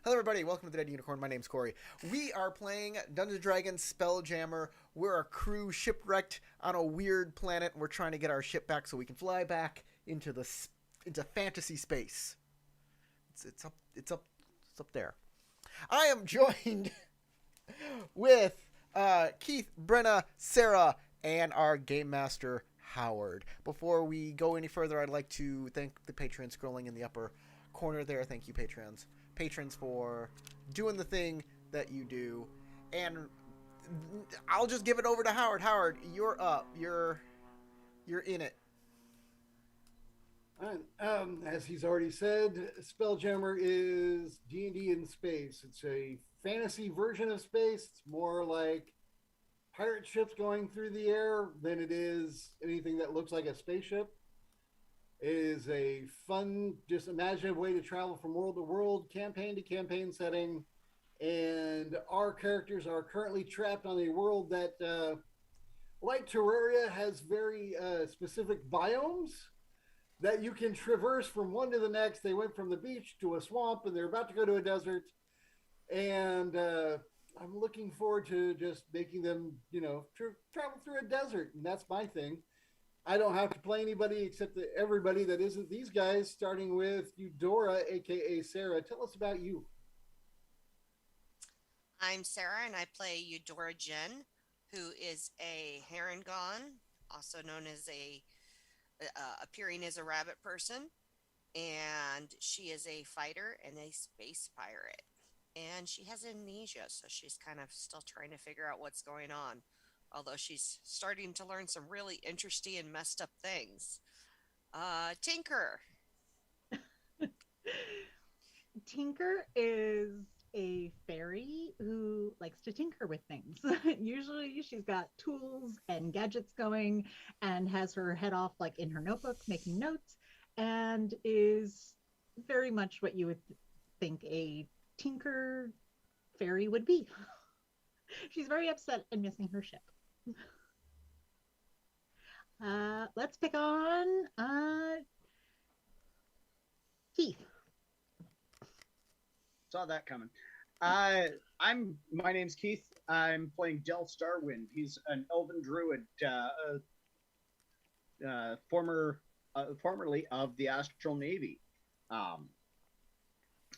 Hello, everybody. Welcome to the Dead Unicorn. My name's Corey. We are playing Dungeons & Dragons Spelljammer. We're a crew shipwrecked on a weird planet. We're trying to get our ship back so we can fly back into fantasy space. It's up there. I am joined with Keith, Brenna, Sarah, and our game master Howard. Before we go any further, I'd like to thank the patrons scrolling in the upper corner there. Thank you, patrons for doing the thing that you do. And I'll just give it over to Howard. Howard, you're up. You're in it. As he's already said, Spelljammer is D&D in space. It's a fantasy version of space. It's more like pirate ships going through the air than it is anything that looks like a spaceship. It is a fun, just imaginative way to travel from world to world, campaign to campaign setting. And our characters are currently trapped on a world that, like Terraria, has very specific biomes that you can traverse from one to the next. They went from the beach to a swamp, and they're about to go to a desert. And I'm looking forward to just making them, travel through a desert. And that's my thing. I don't have to play anybody except everybody that isn't these guys, starting with Eudora, a.k.a. Sarah. Tell us about you. I'm Sarah, and I play Eudora Jen, who is a Herongon, also known as appearing as a rabbit person, and she is a fighter and a space pirate. And she has amnesia, so she's kind of still trying to figure out what's going on. Although she's starting to learn some really interesting and messed up things. Tinker. Tinker is a fairy who likes to tinker with things. Usually she's got tools and gadgets going and has her head off like in her notebook making notes, and is very much what you would think a tinker fairy would be. She's very upset and missing her ship. Let's pick on Keith. Saw that coming. My name's Keith. I'm playing Del Starwind. He's an elven druid, formerly of the Astral Navy.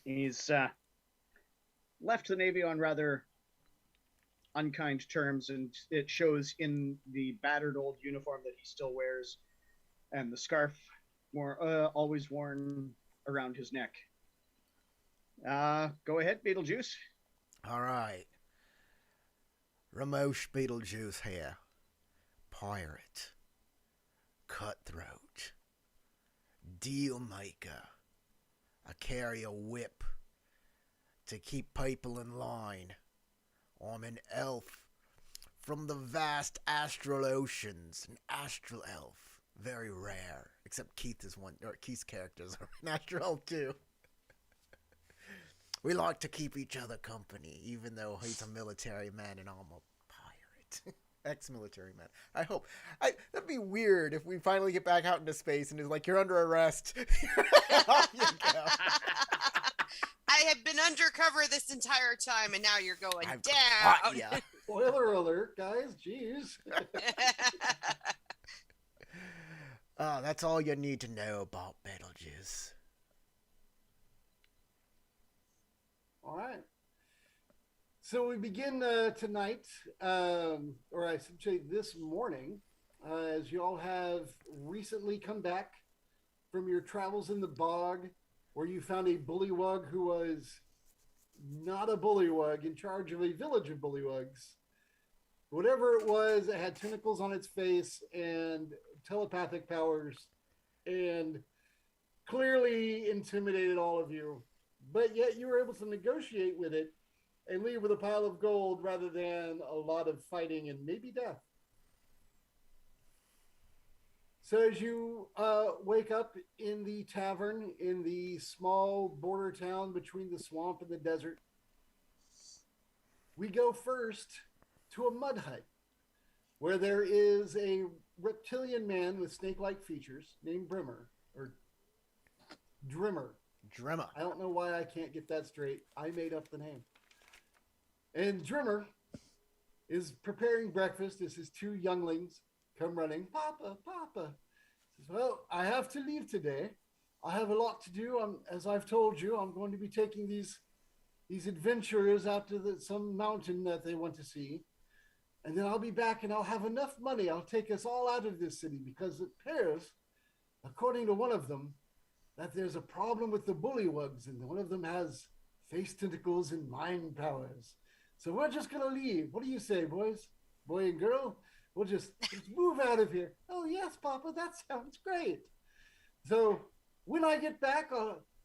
He's left the Navy on rather unkind terms, and it shows in the battered old uniform that he still wears and the scarf always worn around his neck. Go ahead, Beetlejuice. All right. Ramosh Beetlejuice here. Pirate. Cutthroat. Deal maker. I carry a whip to keep people in line. I'm an elf from the vast astral oceans. An astral elf. Very rare. Except Keith's characters are an astral elf too. We like to keep each other company, even though he's a military man and I'm a pirate. Ex-military man. I hope. That'd be weird if we finally get back out into space and it's like, you're under arrest. Off you go. I have been undercover this entire time, and now you're going I've down. caught ya. Spoiler alert, guys. Jeez. That's all you need to know about Beetlejuice. All right. So we begin tonight, or I should say this morning, as you all have recently come back from your travels in the bog, where you found a bullywug who was not a bullywug in charge of a village of bullywugs. Whatever it was, it had tentacles on its face and telepathic powers, and clearly intimidated all of you. But yet you were able to negotiate with it and leave with a pile of gold rather than a lot of fighting and maybe death. So as you wake up in the tavern in the small border town between the swamp and the desert, we go first to a mud hut where there is a reptilian man with snake-like features named Drimmer. Dremma. I don't know why I can't get that straight. I made up the name. And Drimmer is preparing breakfast as his two younglings come running. Papa, Papa. He says, well, I have to leave today. I have a lot to do. As I've told you, I'm going to be taking these adventurers out to some mountain that they want to see. And then I'll be back and I'll have enough money. I'll take us all out of this city because it appears, according to one of them, that there's a problem with the bullywugs, and one of them has face tentacles and mind powers. So we're just going to leave. What do you say, boys? Boy and girl? We'll just move out of here. Oh, yes, Papa, that sounds great. So when I get back,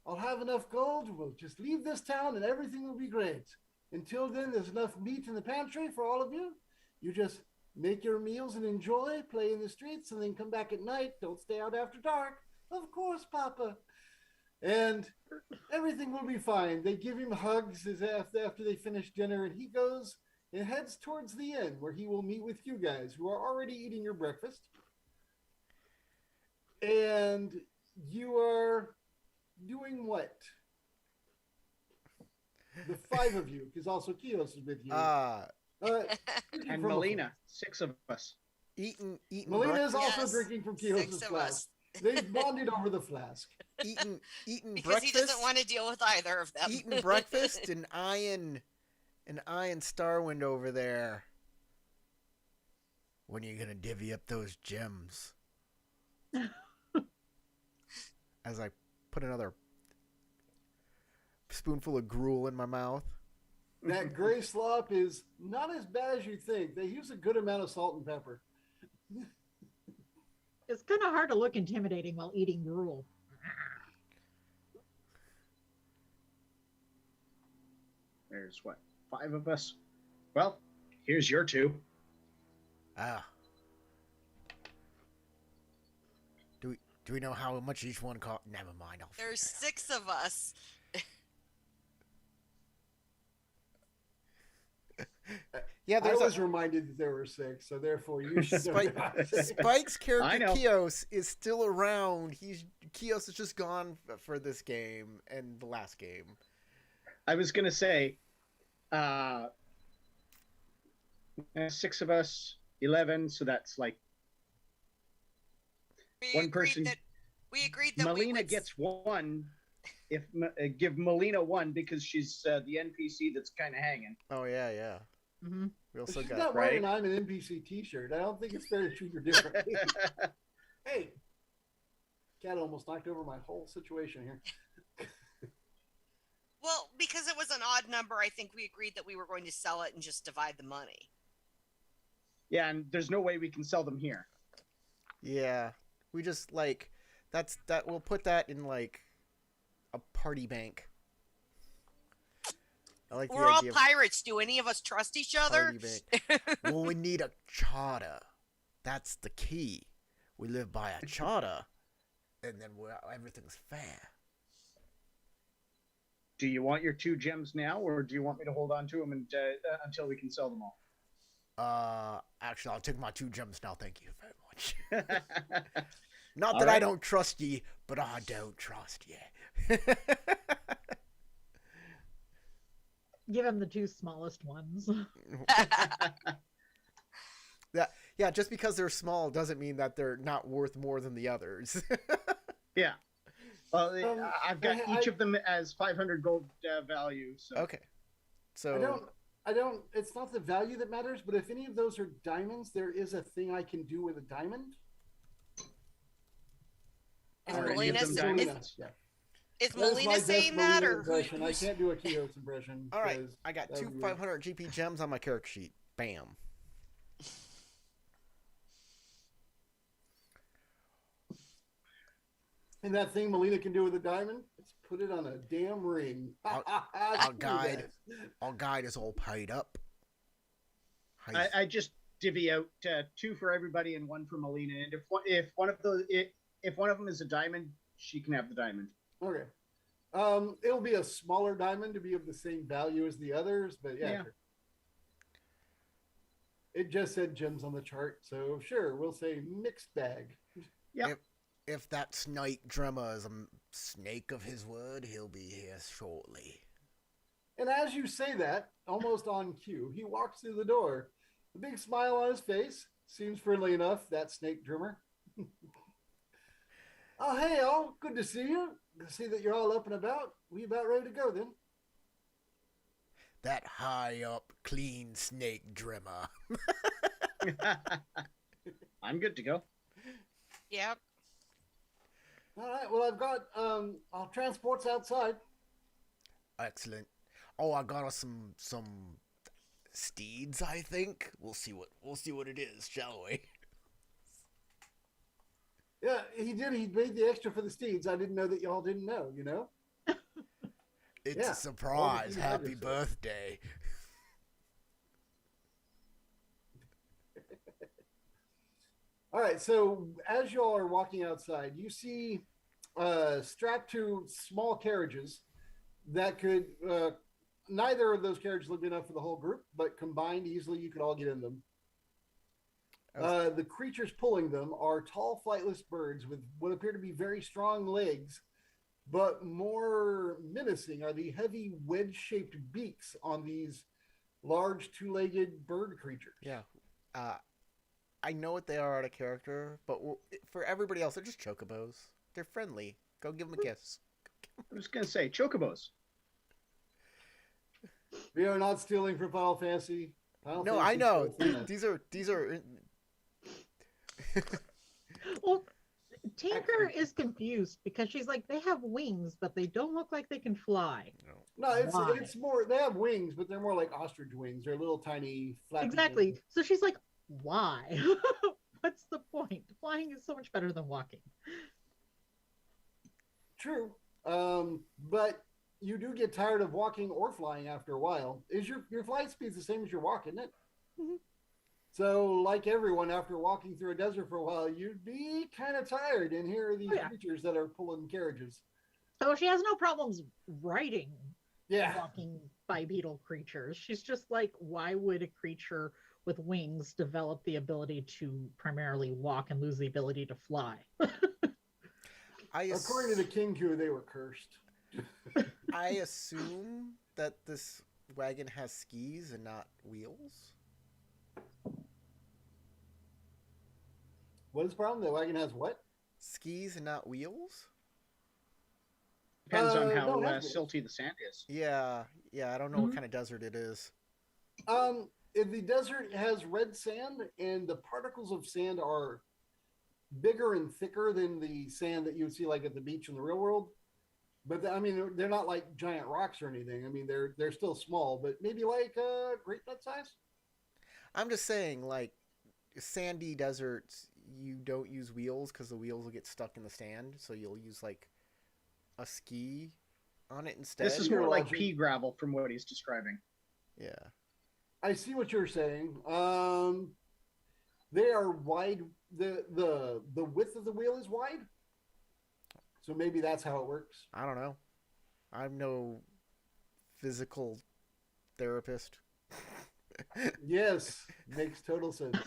I'll have enough gold. We'll just leave this town and everything will be great. Until then, there's enough meat in the pantry for all of you. You just make your meals and enjoy, play in the streets, and then come back at night. Don't stay out after dark. Of course, Papa. And everything will be fine. They give him hugs after they finish dinner, and he goes and heads towards the inn where he will meet with you guys who are already eating your breakfast. And you are doing what? The five of you, because also Kios is with you. And Melina, 6 of us. Eating Melina is breakfast. also drinking from Kios' 6 of flask. us. They bonded over the flask. Eating Because breakfast. he doesn't want to deal with either of them. Eating breakfast and eyeing Starwind over there. When are you gonna divvy up those gems? As I put another spoonful of gruel in my mouth. That gray slop is not as bad as you think. They use a good amount of salt and pepper. It's kind of hard to look intimidating while eating gruel. There's what, 5 of us? Well, here's your 2. Ah. Do we know how much each one cost? Never mind. There's 6 of us. Yeah, I there's was reminded that there were 6, so therefore you should know. Spike's character I know. Kios is still around. Kios is just gone for this game and the last game. I was going to say, 6 of us, 11, so that's like one person. We agreed that Melina gets 1. If give Melina 1 because she's the NPC that's kind of hanging. Oh yeah. Mm-hmm. We also She's got not wearing I'm an NPC t-shirt. I don't think it's fair to treat her differently. Hey, cat almost knocked over my whole situation here. Well, because it was an odd number, I think we agreed that we were going to sell it and just divide the money. Yeah, and there's no way we can sell them here. Yeah, we just we'll put that in like a party bank. I like We're the all idea of pirates. Do any of us trust each other? party bank. Well, we need a charter. That's the key. We live by a charter, and then everything's fair. Do you want your 2 gems now, or do you want me to hold on to them until we can sell them all? Actually, I'll take my 2 gems now. Thank you very much. Not All that I right. don't trust ye, but I don't trust ye. Give him the 2 smallest ones. Yeah, just because they're small doesn't mean that they're not worth more than the others. Yeah. Well, I've got I- each of them as 500 gold value. So. Okay. So I don't, it's not the value that matters, but if any of those are diamonds, there is a thing I can do with a diamond. Is Are any of Melina them saying- diamonds? Yeah. Is That is Melina my saying best that, Melina or impression. I can't do a Kios impression. all right, 'cause I got that 2 would be 500 GP gems on my character sheet. Bam. And that thing Melina can do with a diamond, let's put it on a damn ring. Our guide is all paid up. I just divvy out 2 for everybody and 1 for Melina. And if one of them is a diamond, she can have the diamond. Okay. It'll be a smaller diamond to be of the same value as the others, but yeah. Yeah. Sure. It just said gems on the chart, so sure, we'll say mixed bag. Yep. If that snipe Dremma is snake of his word, he'll be here shortly. And as you say that, almost on cue, he walks through the door. A big smile on his face. Seems friendly enough, that snake drummer. Oh, hey, all. Good to see you. Good to see that you're all up and about. We about ready to go, then? That high up, clean snake drimmer. I'm good to go. Yep. All right. Well, I've got our transports outside. Excellent. Oh, I got us some steeds, I think. We'll see what it is, shall we? Yeah, he did. He made the extra for the steeds. I didn't know that y'all didn't know, you know? It's Yeah. a surprise. Oh, Happy you birthday. All right, so as y'all are walking outside, you see strapped to small carriages that could, neither of those carriages would be enough for the whole group, but combined easily you could all get in them. The creatures pulling them are tall, flightless birds with what appear to be very strong legs, but more menacing are the heavy wedge-shaped beaks on these large two-legged bird creatures. Yeah. I know what they are out of character, but for everybody else, they're just chocobos. They're friendly. Go give them a kiss. I was going to say, chocobos. We are not stealing from Final Fantasy. Final No, Fantasy I know. stole from us. These are. Well, Tinker is confused because she's like, they have wings, but they don't look like they can fly. No, Why? it's more. They have wings, but they're more like ostrich wings. They're little tiny flappy Exactly. wings. So she's like, why? What's the point? Flying is so much better than walking. True, but you do get tired of walking or flying after a while. Is your flight speed's the same as your walk, isn't it? Mhm. So, like everyone, after walking through a desert for a while, you'd be kind of tired. And here are these Oh, yeah. creatures that are pulling carriages. So she has no problems riding Yeah, walking bipedal creatures. She's just like, why would a creature with wings develop the ability to primarily walk and lose the ability to fly? according to the Kinku, they were cursed. I assume that this wagon has skis and not wheels. What is the problem? The wagon has what? Skis and not wheels? Depends on how no, it has wheels. silty the sand is. Yeah. I don't know what Mhm. kind of desert it is. If the desert has red sand, and the particles of sand are bigger and thicker than the sand that you would see like at the beach in the real world. But I mean, they're not like giant rocks or anything. I mean, they're still small, but maybe like grape nut size. I'm just saying, like, sandy deserts, you don't use wheels because the wheels will get stuck in the sand. So you'll use like a ski on it instead. This is Your more like logic. pea gravel from what he's describing. Yeah. I see what you're saying. They are wide. The width of the wheel is wide. So maybe that's how it works. I don't know. I'm no physical therapist. Yes, makes total sense.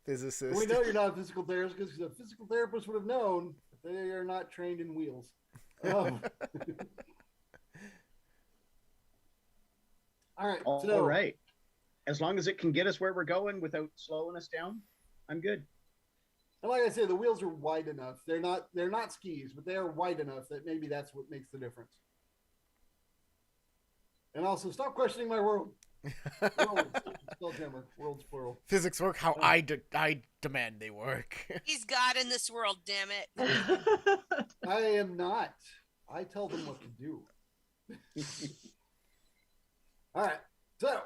Physicist. We know you're not a physical therapist because a physical therapist would have known that they are not trained in wheels. All right. All right. As long as it can get us where we're going without slowing us down, I'm good. And like I said, the wheels are wide enough. They're not skis, but they are wide enough that maybe that's what makes the difference. And also, stop questioning my world. Spelljammer, world's plural. Physics work how I demand they work. He's God in this world, damn it. I am not. I tell them what to do. All right. So,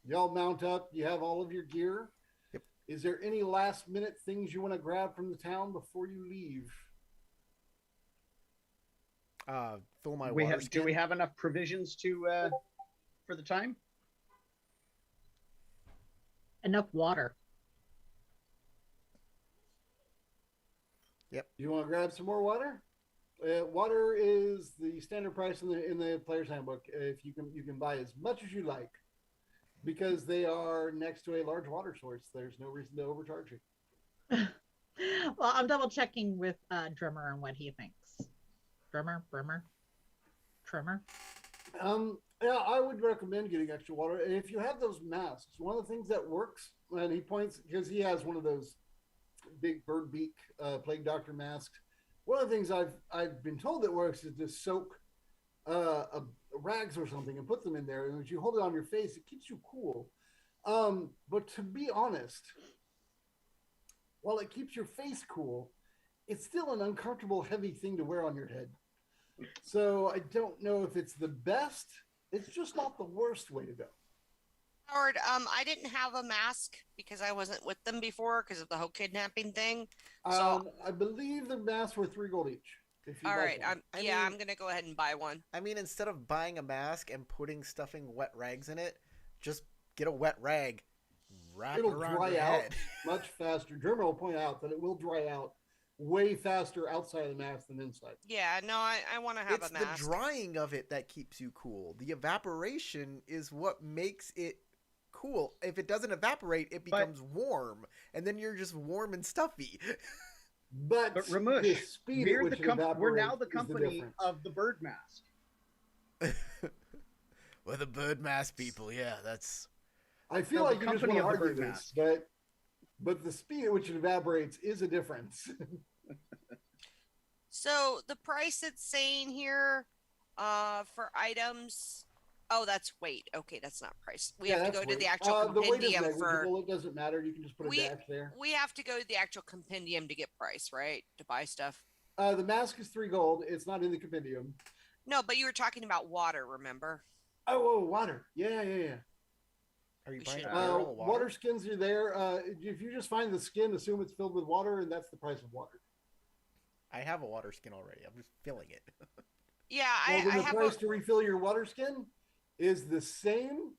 y'all mount up. You have all of your gear. Yep. Is there any last minute things you want to grab from the town before you leave? Fill my Do water we have enough provisions to for the time? Enough water. You want to grab some more water? Water is the standard price in the player's handbook. If you can buy as much as you like, because they are next to a large water source. There's no reason to overcharge you. Well, I'm double checking with Drummer on what he thinks. Drummer, Brimmer, Trimmer. Yeah, I would recommend getting extra water. And if you have those masks, one of the things that works, and he points because he has one of those big bird beak plague doctor masks. One of the things I've been told that works is to soak rags or something and put them in there, and as you hold it on your face, it keeps you cool. But to be honest, while it keeps your face cool, it's still an uncomfortable, heavy thing to wear on your head. So I don't know if it's the best. It's just not the worst way to go. Howard, I didn't have a mask because I wasn't with them before because of the whole kidnapping thing. So, I believe the masks were 3 gold each. If you all right, one. I'm gonna go ahead and buy one. I mean, instead of buying a mask and putting stuffing wet rags in it, just get a wet rag, wrap It'll it around dry your out head. much faster. German will point out that it will dry out way faster outside of the mask than inside. Yeah, no, I want to have It's a mask. the drying of it that keeps you cool. The evaporation is what makes it cool. If it doesn't evaporate, it becomes warm, and then you're just warm and stuffy. But Ramush, the speed at which it we're now evaporates the is company difference. of the bird mask. We're the bird mask people. Yeah, that's. I feel No, the like you just company want to of the argue bird this, mask. but the speed at which it evaporates is a difference. So the price it's saying here, for items. Oh, that's not price. We have to go to the actual The weight is compendium for. negligible. It doesn't matter. You can just put a dash there. We have to go to the actual compendium to get price, right? To buy stuff. The mask is 3 gold. It's not in the compendium. No, but you were talking about water, remember? Oh, water. Yeah. Are you We buying should- a barrel of water? Water skins are there. If you just find the skin, assume it's filled with water, and that's the price of water. I have a water skin already. I'm just filling it. Yeah, Well, then I the have price to refill your water skin is the same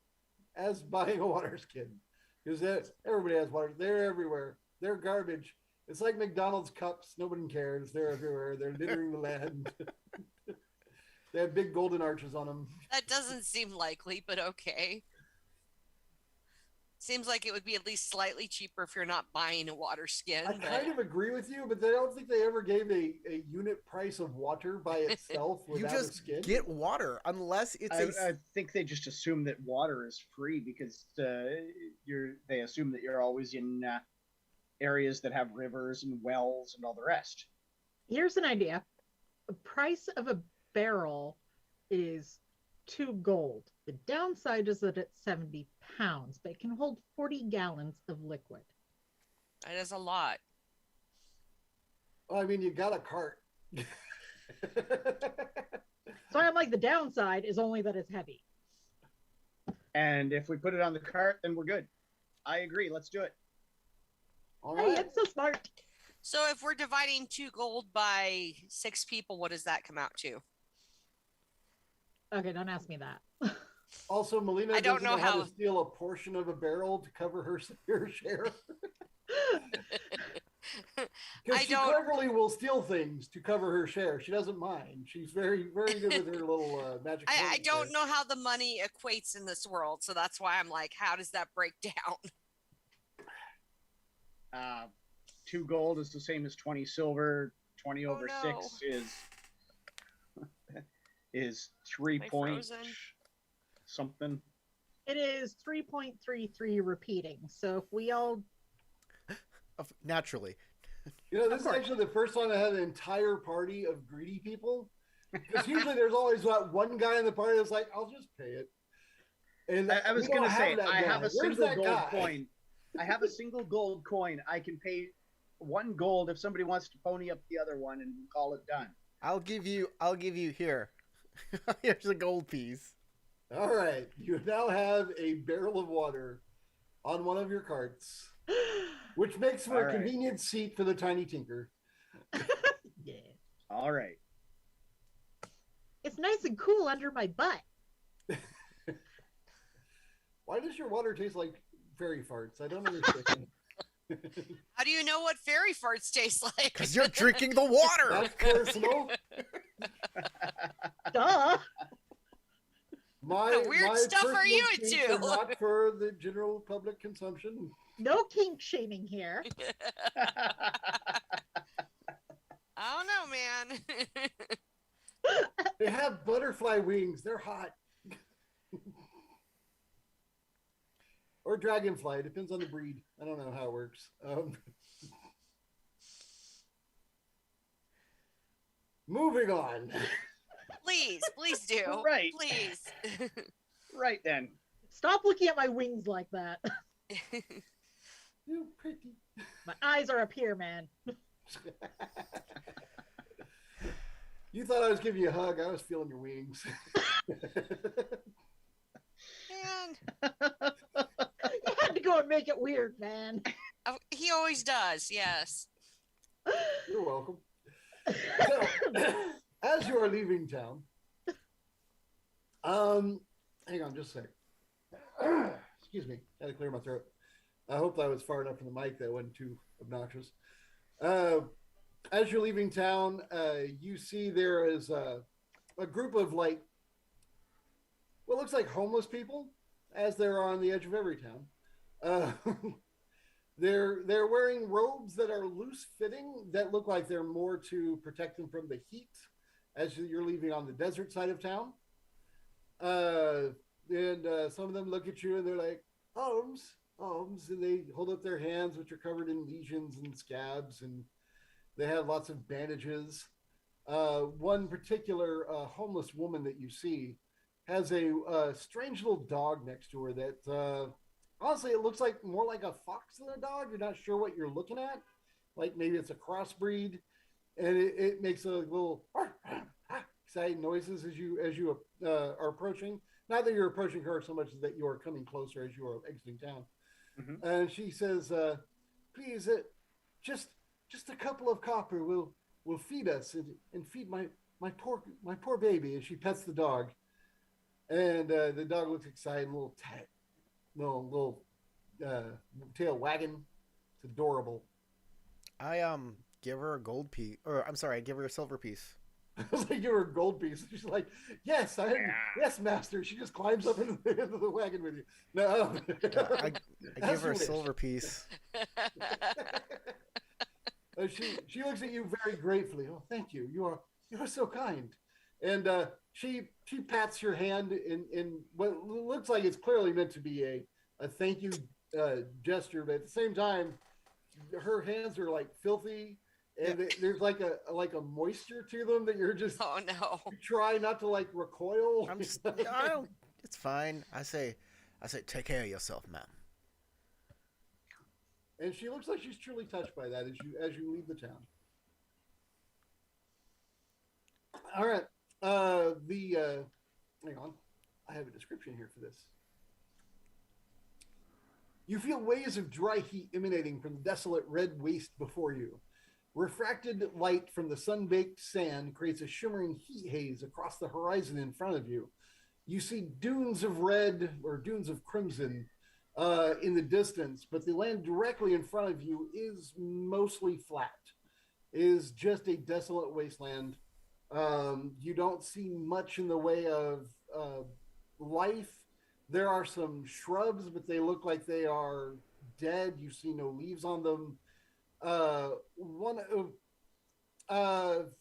as buying a water skin, because everybody has water. They're everywhere. They're garbage. It's like McDonald's cups. Nobody cares. They're everywhere. They're littering the land. They have big golden arches on them. That doesn't seem likely, but okay. Seems like it would be at least slightly cheaper if you're not buying a water skin. I kind of agree with you, but I don't think they ever gave a unit price of water by itself You without a just skin. get water unless it's I think they just assume that water is free because they assume that you're always in areas that have rivers and wells and all the rest. Here's an idea. The price of a barrel is 2 gold. The downside is that it's 70 pounds, but it can hold 40 gallons of liquid. That is a lot. Well, I mean, you got a cart. So I'm like, the downside is only that it's heavy. And if we put it on the cart, then we're good. I agree. Let's do it. All Hey, right. it's so smart. So if we're dividing 2 gold by 6 people, what does that come out to? Okay, don't ask me that. Also, Melina I don't doesn't know know how how- to steal a portion of a barrel to cover her share. Because I she don't- cleverly will steal things to cover her share. She doesn't mind. She's very, very good with her little magic. I coins don't there. know how the money equates in this world, so that's why I'm like, how does that break down? 2 gold is the same as 20 silver. 20 over no. 6 is 3 Am I point frozen? something. It is 3.33 repeating. So if we all naturally. You know, this is course. actually the first time I had an entire party of greedy people. Because usually there's always that one guy in the party that's like, I'll just pay it. And I was we don't going to say, that I guy. have a Where's single that gold guy? coin. I have a single gold coin. I can pay 1 gold if somebody wants to pony up the other one and call it done. I'll give you here. Here's a gold piece. All right. You now have a barrel of water on one of your carts, which makes for All a right. convenient seat for the tiny tinker. yeah. All right. It's nice and cool under my butt. Why does your water taste like fairy farts? I don't understand. How do you know what fairy farts taste like? Because you're drinking the water. That's personal. Duh. My, What weird my stuff are personal you tastes into? are not for the general public consumption. No kink shaming here. man. They have butterfly wings. They're hot. Or dragonfly. It depends on the breed. I don't know how it works. Moving on. Please do. Right. Please. Right then. Stop looking at my wings like that. You pretty. My eyes are up here, man. You thought I was giving you a hug. I was feeling your wings. Man, You had to go and make it weird, man. he always does. Yes. You're welcome. So, as you are leaving town, hang on just a sec. Excuse me, had to clear my throat. I hope that was far enough from the mic that wasn't too obnoxious. As you're leaving town, you see there is a group of like what looks like homeless people, as they're on the edge of every town. They're wearing robes that are loose fitting that look like they're more to protect them from the heat as you're leaving on the desert side of town. And some of them look at you and they're like, alms, and they hold up their hands, which are covered in lesions and scabs, and they have lots of bandages. One particular homeless woman that you see has a strange little dog next to her that honestly, it looks like more like a fox than a dog. You're not sure what you're looking at. Like maybe it's a crossbreed, and it makes a little exciting noises as you are approaching. Not that you're approaching her so much as that you are coming closer as you are exiting town. Mm-hmm. And she says, "Please, just a couple of copper will feed us and feed my poor baby." And she pets the dog, and the dog looks excited, little tail wagging. It's adorable. I give her a gold piece, or I'm sorry, I give her a silver piece. I was like, give her a gold piece. She's like, yes, yes, master. She just climbs up into the wagon with you. No, I give her a silver piece. She looks at you very gratefully. Oh, thank you. You are so kind. And she pats your hand in what looks like it's clearly meant to be a thank you gesture, but at the same time, her hands are like filthy, and there's like a moisture to them that you're just you try not to like recoil. It's fine. I say, take care of yourself, ma'am. And she looks like she's truly touched by that as you leave the town. All right. Hang on. I have a description here for this. You feel waves of dry heat emanating from the desolate red waste before you. Refracted light from the sun-baked sand creates a shimmering heat haze across the horizon in front of you. You see dunes of red or dunes of crimson in the distance, but the land directly in front of you is mostly flat. It is just a desolate wasteland. You don't see much in the way of life. There are some shrubs, but they look like they are dead. You see no leaves on them.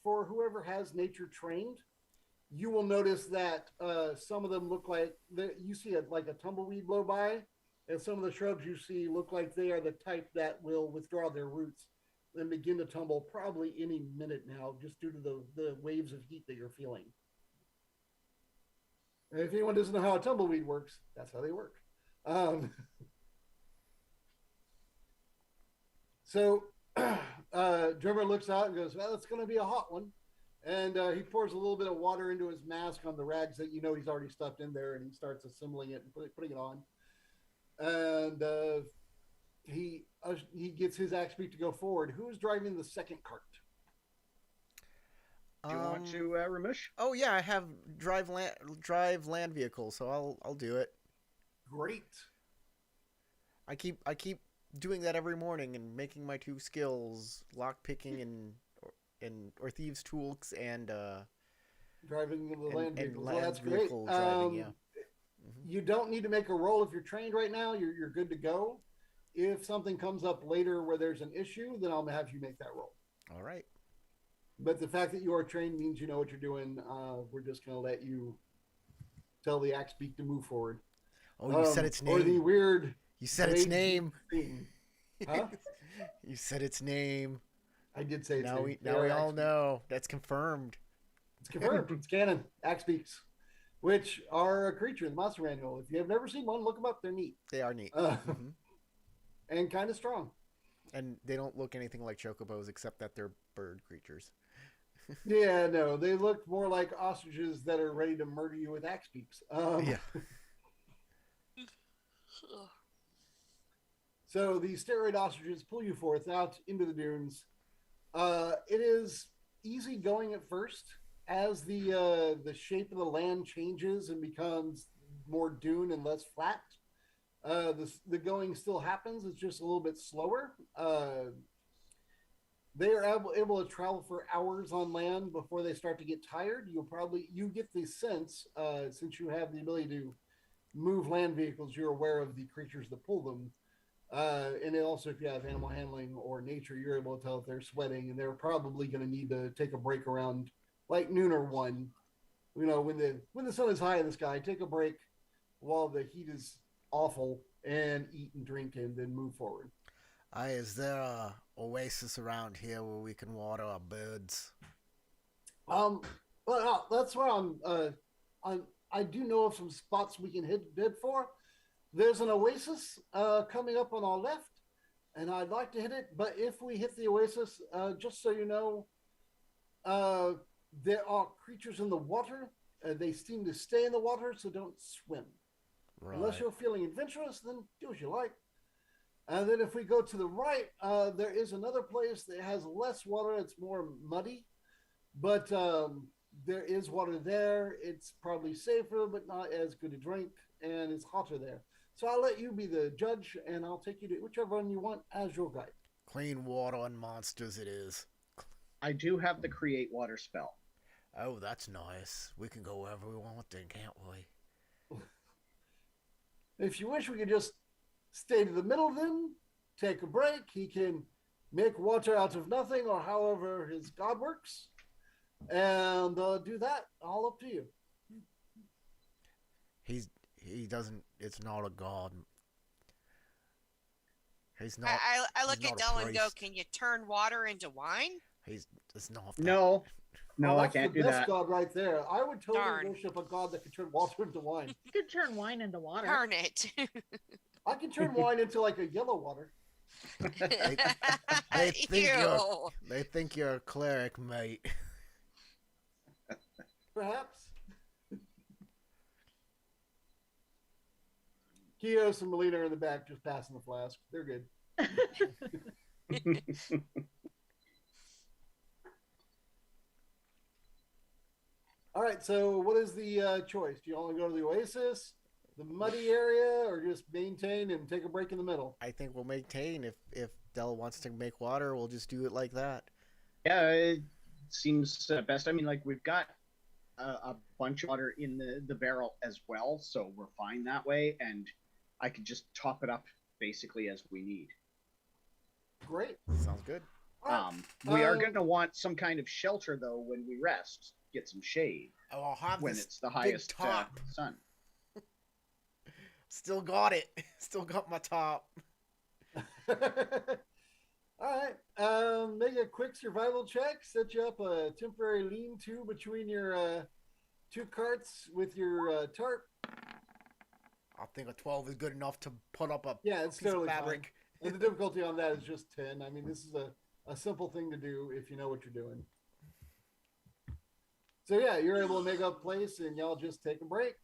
For whoever has nature trained, you will notice that some of them look like you see like a tumbleweed blow by, and some of the shrubs you see look like they are the type that will withdraw their roots and begin to tumble probably any minute now, just due to the waves of heat that you're feeling. And if anyone doesn't know how a tumbleweed works, that's how they work. So Drummer looks out and goes, well, it's going to be a hot one. And he pours a little bit of water into his mask on the rags that he's already stuffed in there, and he starts assembling it and putting it on. And he gets his axe beat to go forward. Who's driving the second cart? Do you want to, Ramesh? Oh yeah, I have drive land vehicle, so I'll do it. Great. I keep doing that every morning and making my 2 skills, lock picking or thieves tools and driving the land vehicle. Land well, that's vehicle great. Driving, yeah. You don't need to make a roll if you're trained right now. You're good to go. If something comes up later where there's an issue, then I'll have you make that roll. All right. But the fact that you are trained means you know what you're doing. We're just going to let you tell the axe beak to move forward. Oh, you said its Or the name. weird You said its blade name. scream. Huh? You said its name. I did say its Now name. we They now are we all axe beaks. know. That's confirmed. It's confirmed. It's canon. Axe beaks, which are a creature in the Monster Manual. If you have never seen one, look them up. They're neat. They are neat. And kind of strong. And they don't look anything like chocobos except that they're bird creatures. Yeah, no, they look more like ostriches that are ready to murder you with axe beaks. Yeah. So the steroid ostriches pull you forth out into the dunes. It is easy going at first. As the shape of the land changes and becomes more dune and less flat, the going still happens. It's just a little bit slower. They are able to travel for hours on land before they start to get tired. You get the sense, since you have the ability to move land vehicles, you're aware of the creatures that pull them. And also, if you have animal handling or nature, you're able to tell if they're sweating, and they're probably going to need to take a break around like noon or 1. You know, when the sun is high in the sky, take a break while the heat is awful, and eat and drink, and then move forward. Is there a oasis around here where we can water our birds? Well, that's where I do know of some spots we can hit for. There's an oasis coming up on our left, and I'd like to hit it. But if we hit the oasis, just so you know, there are creatures in the water. They seem to stay in the water, so don't swim. Right. Unless you're feeling adventurous, then do as you like. And then if we go to the right, there is another place that has less water. It's more muddy, but there is water there. It's probably safer, but not as good to drink, and it's hotter there. So I'll let you be the judge, and I'll take you to whichever one you want as your guide. Clean water and monsters it is. I do have the create water spell. Oh, that's nice. We can go wherever we want then, can't we? If you wish, we could just stay to the middle of them, take a break. He can make water out of nothing, or however his god works, and do that. All up to you. He doesn't. It's not a god. He's not. I look he's at not a Dell and go, priest. "Can you turn water into wine?" It's not. No, no, I That's can't the do best that. god right there. I would totally Darn. worship a god that could turn water into wine. You could turn wine into water. Turn it. I can turn wine into like a yellow water. They think Ew. They think you're a cleric, mate. Perhaps. Kios and Melina are in the back just passing the flask. They're good. All right, so what is the choice? Do you only go to the Oasis, the muddy area, or just maintain and take a break in the middle? I think we'll maintain. If Dell wants to make water, we'll just do it like that. Yeah, it seems best. I mean, like, we've got a bunch of water in the barrel as well, so we're fine that way, and I could just top it up basically as we need. Great. Sounds good. All right. We are going to want some kind of shelter, though, when we rest. Get some shade Oh, I'll have when this it's the big highest top. sun. Still got it. Still got my top. All right. Make a quick survival check. Set you up a temporary lean-to between your two carts with your tarp. I think a 12 is good enough to put up a Yeah, it's piece of totally fabric. fine. And the difficulty on that is just 10. I mean, this is a simple thing to do if you know what you're doing. So yeah, you're able to make up place, and y'all just take a break,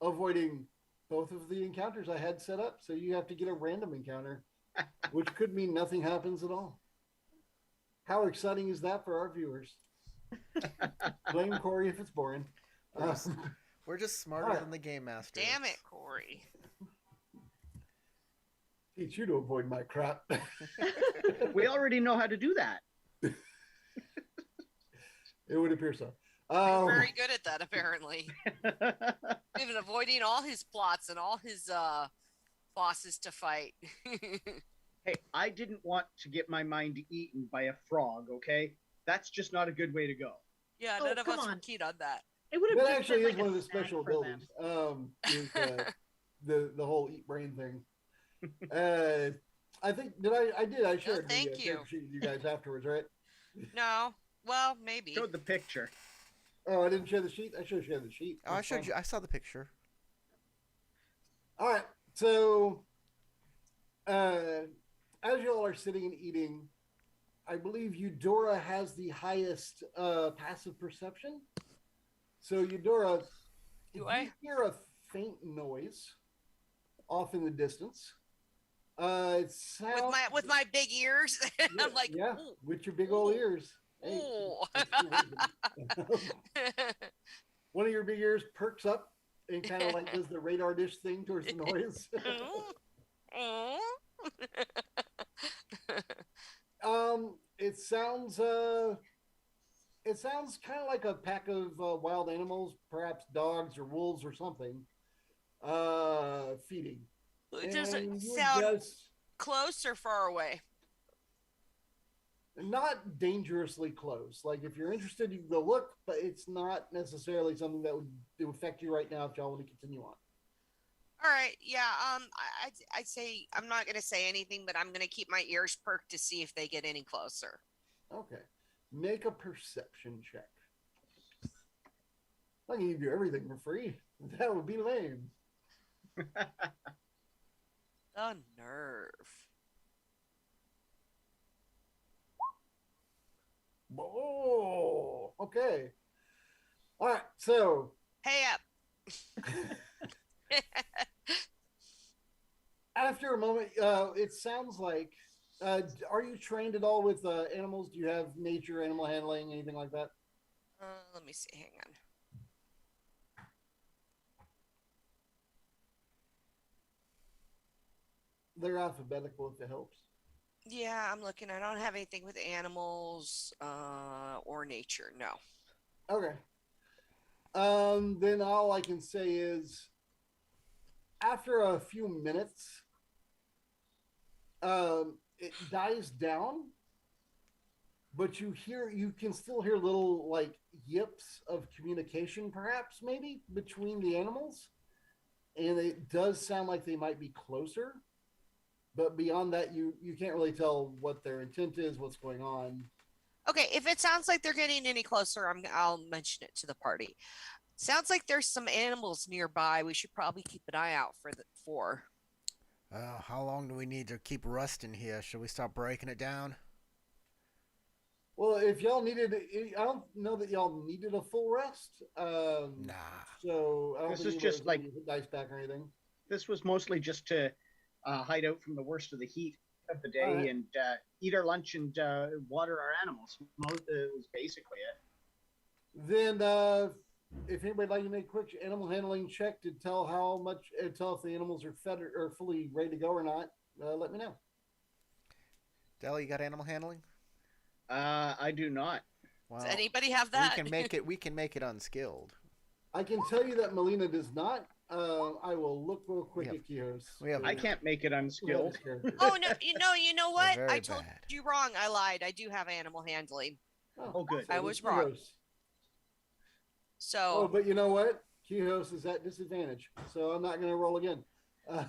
avoiding both of the encounters I had set up. So you have to get a random encounter, which could mean nothing happens at all. How exciting is that for our viewers? Blame Corey if it's boring. We're just smarter Alright. than the game master. Damn it, Corey. Teach you to avoid my crap. We already know how to do that. It would appear so. You're very good at that, apparently. Even avoiding all his plots and all his bosses to fight. Hey, I didn't want to get my mind eaten by a frog, okay? That's just not a good way to go. Yeah, Oh, none of come us were on. keen on that. It would have That just actually been is like one of a the snack special for them. abilities. Is the whole eat brain thing. Uh, I think did I did I shared the thank you. character sheet with you guys afterwards, right? No. Well, maybe. Showed the picture. Oh, I didn't share the sheet. I should have shared the sheet. Oh, I That's showed fine. you. I saw the picture. All right, so as you all are sitting and eating, I believe Eudora has the highest passive perception. So Eudora, Do you I? hear a faint noise off in the distance. It sounds With my big ears, I'm like, yeah, ooh, with your big old ooh, ears. Hey, ooh. that's true wisdom. One of your big ears perks up and kind of like does the radar dish thing towards the noise. It sounds kind of like a pack of wild animals, perhaps dogs or wolves or something, feeding. Does it And you would sound guess close or far away? not dangerously close. Like if you're interested, you can go look, but it's not necessarily something that would affect you right now if y'all want to continue on. All right, yeah. I'd say I'm not gonna say anything, but I'm gonna keep my ears perked to see if they get any closer. Okay. Make a perception check. I can give you everything for free. That would be lame. The nerve. Oh, okay. All right. So, Hey up. after a moment, it sounds like. Are you trained at all with animals? Do you have nature, animal handling, anything like that? Let me see. Hang on. They're alphabetical if it helps. Yeah, I'm looking. I don't have anything with animals or nature. No. Okay. Then all I can say is, after a few minutes, it dies down, but you can still hear little like yips of communication, perhaps maybe between the animals, and it does sound like they might be closer. But beyond that, you can't really tell what their intent is, what's going on. Okay, if it sounds like they're getting any closer, I'll mention it to the party. Sounds like there's some animals nearby. We should probably keep an eye out for. How long do we need to keep rusting here? Should we start breaking it down? Well, if y'all needed, I don't know that y'all needed a full rest. Nah. So I don't This think is anybody's just gonna like- get dice back or anything. This was mostly just to hide out from the worst of the heat of the day Alright. and eat our lunch and water our animals. It was basically it. Then, if anybody'd like to make a quick animal handling check to tell how much, tell if the animals are fed or fully ready to go or not, let me know. Della, you got animal handling? I do not. Well, Does anybody have that? we can make it. We can make it unskilled. I can tell you that Melina does not. I will look real quick We at Kios. we have- I can't make it unskilled. Oh no, you know what? very I told bad. you wrong. I lied. I do have animal handling. Oh, good. I was wrong. Kios. So Oh, but you know what? Kios is at disadvantage, so I'm not going to roll again. I'm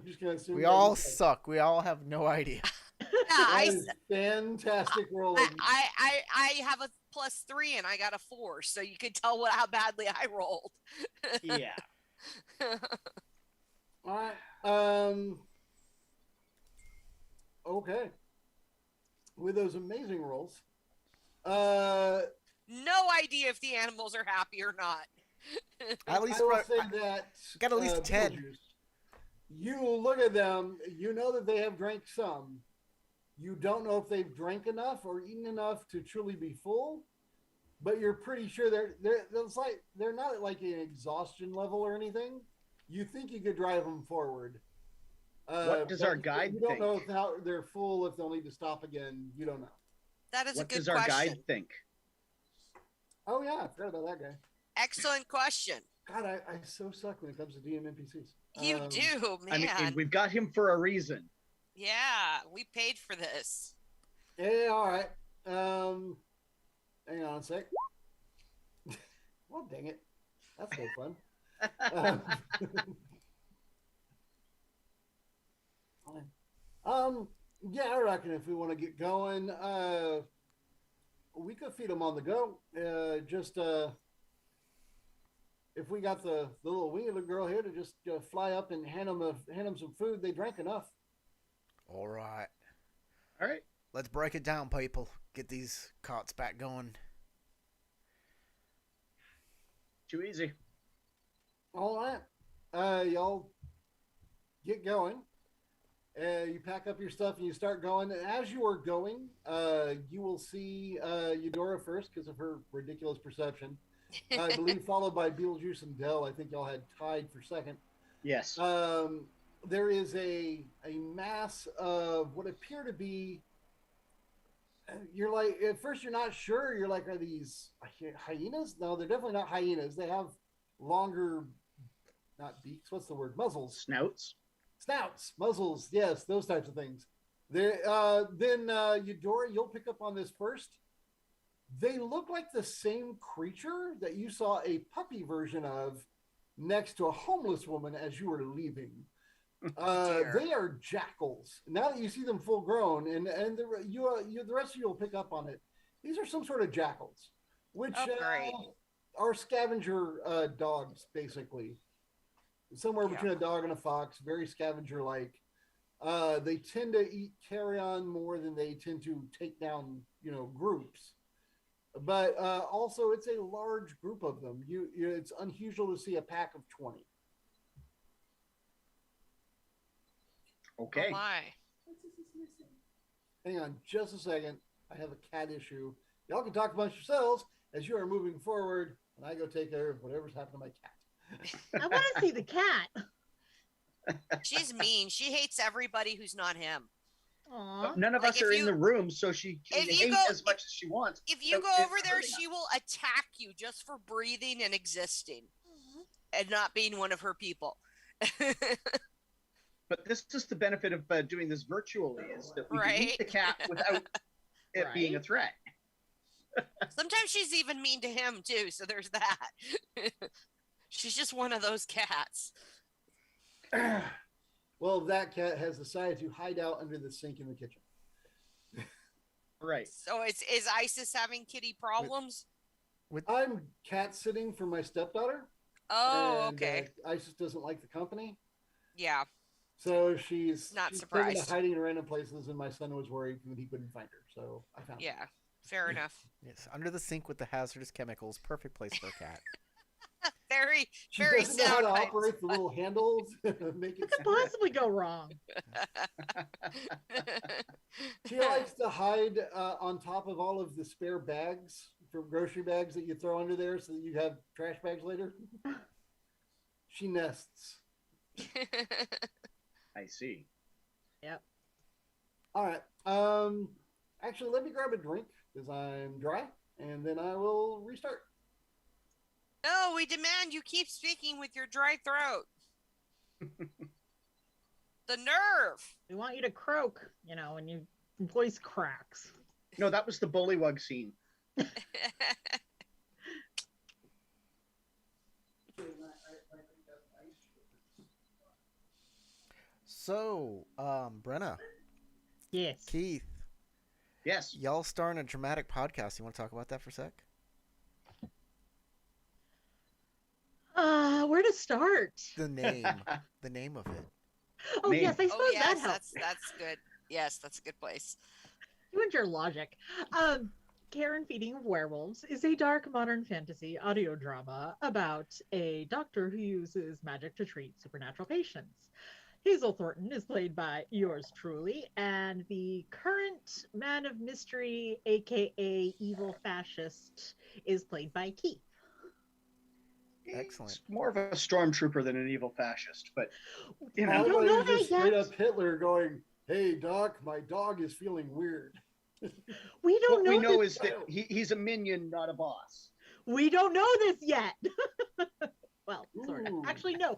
just going to assume We that all you said. suck. We all have no idea. yeah, That is fantastic rolling. I have a +3 and I got a 4, so you could tell how badly I rolled. Yeah. All right. Okay. With those amazing rolls, No idea if the animals are happy or not. At least I will for- say that got at least 10. Beetlejuice, you look at them, you know that they have drank some. You don't know if they've drank enough or eaten enough to truly be full, but you're pretty sure they're not at like an exhaustion level or anything. You think you could drive them forward. What does but our guide You don't know think? if how they're full, if they'll need to stop again. You don't know. That is What a good does our question. guide think? Oh yeah, I forgot about that guy. Excellent question. God, I so suck when it comes to DM NPCs. You do, I man. mean, we've got him for a reason. Yeah, we paid for this. Yeah, all right. Hang on a sec. Well, dang it. That's no fun. Um, yeah, I reckon if we want to get going, we could feed them on the go. Just if we got the little wee little girl here to just fly up and hand them some food, they drank enough. All right. All right. Let's break it down, people. Get these carts back going. Too easy. All right. Y'all get going. You pack up your stuff and you start going. And as you are going, you will see Eudora first because of her ridiculous perception. I believe followed by Beetlejuice and Dell. I think y'all had tied for second. Yes. There is a mass of what appear to be. You're like at first you're not sure. You're like, are these hyenas? No, they're definitely not hyenas. They have longer, not beaks. What's the word? Muzzles. Snouts, muzzles. Yes, those types of things. Then Eudora, you'll pick up on this first. They look like the same creature that you saw a puppy version of next to a homeless woman as you were leaving. They are jackals. Now that you see them full grown, and the rest of you will pick up on it. These are some sort of jackals, which are scavenger dogs, basically. Somewhere between a dog and a fox, very scavenger-like. They tend to eat carrion more than they tend to take down, groups. But also, it's a large group of them. It's unusual to see a pack of 20. Okay. Oh my. Hang on just a second. I have a cat issue. Y'all can talk amongst yourselves as you are moving forward, and I go take care of whatever's happened to my cat. I want to see the cat. She's mean. She hates everybody who's not him. Aww. None of Like, us are in the room, so she can hate as much as she wants. If you So go it's over there, hurting she us. will attack you just for breathing and existing and not being one of her people. But this is the benefit of doing this virtually, is that we can Right. meet the cat without it being a Right. threat. Sometimes she's even mean to him too, so there's that. She's just one of those cats. Well, that cat has decided to hide out under the sink in the kitchen. Right. So is Isis having kitty problems? I'm cat sitting for my stepdaughter. Oh, and, okay. Isis doesn't like the company. Yeah. So she's Not taken surprised. to hiding in random places, and my son was worried that he couldn't find her. So I found her. Yeah. Fair enough. Yes, under the sink with the hazardous chemicals. Perfect place for a cat. Very, She very doesn't know how sound. to Isis. operate the little handles. Make it. What could possibly go wrong? She likes to hide on top of all of the spare bags from grocery bags that you throw under there, so that you have trash bags later. She nests. I see. Yep. All right. Actually, let me grab a drink because I'm dry, and then I will restart. No, we demand you keep speaking with your dry throat. The nerve. We want you to croak, when your voice cracks. No, that was the bullywug scene. So, Brenna, Yes. Keith, Yes. y'all starring a dramatic podcast. You want to talk about that for a sec? Where to start? The name. The name of it. Oh, Name. yes, I suppose Oh yes, that helps. that's good. Yes, that's a good place. You and your logic. Karen Feeding of Werewolves is a dark modern fantasy audio drama about a doctor who uses magic to treat supernatural patients. Hazel Thornton is played by yours truly, and the current man of mystery, aka evil fascist, is played by Keith. Excellent. It's more of a stormtrooper than an evil fascist, but I I don't thought know he was just that straight yet. up Hitler going, "Hey Doc, my dog is feeling weird." We don't what know we know this. is that he's a minion, not a boss. We don't know this yet. Well, sort of. Ooh. Actually, no.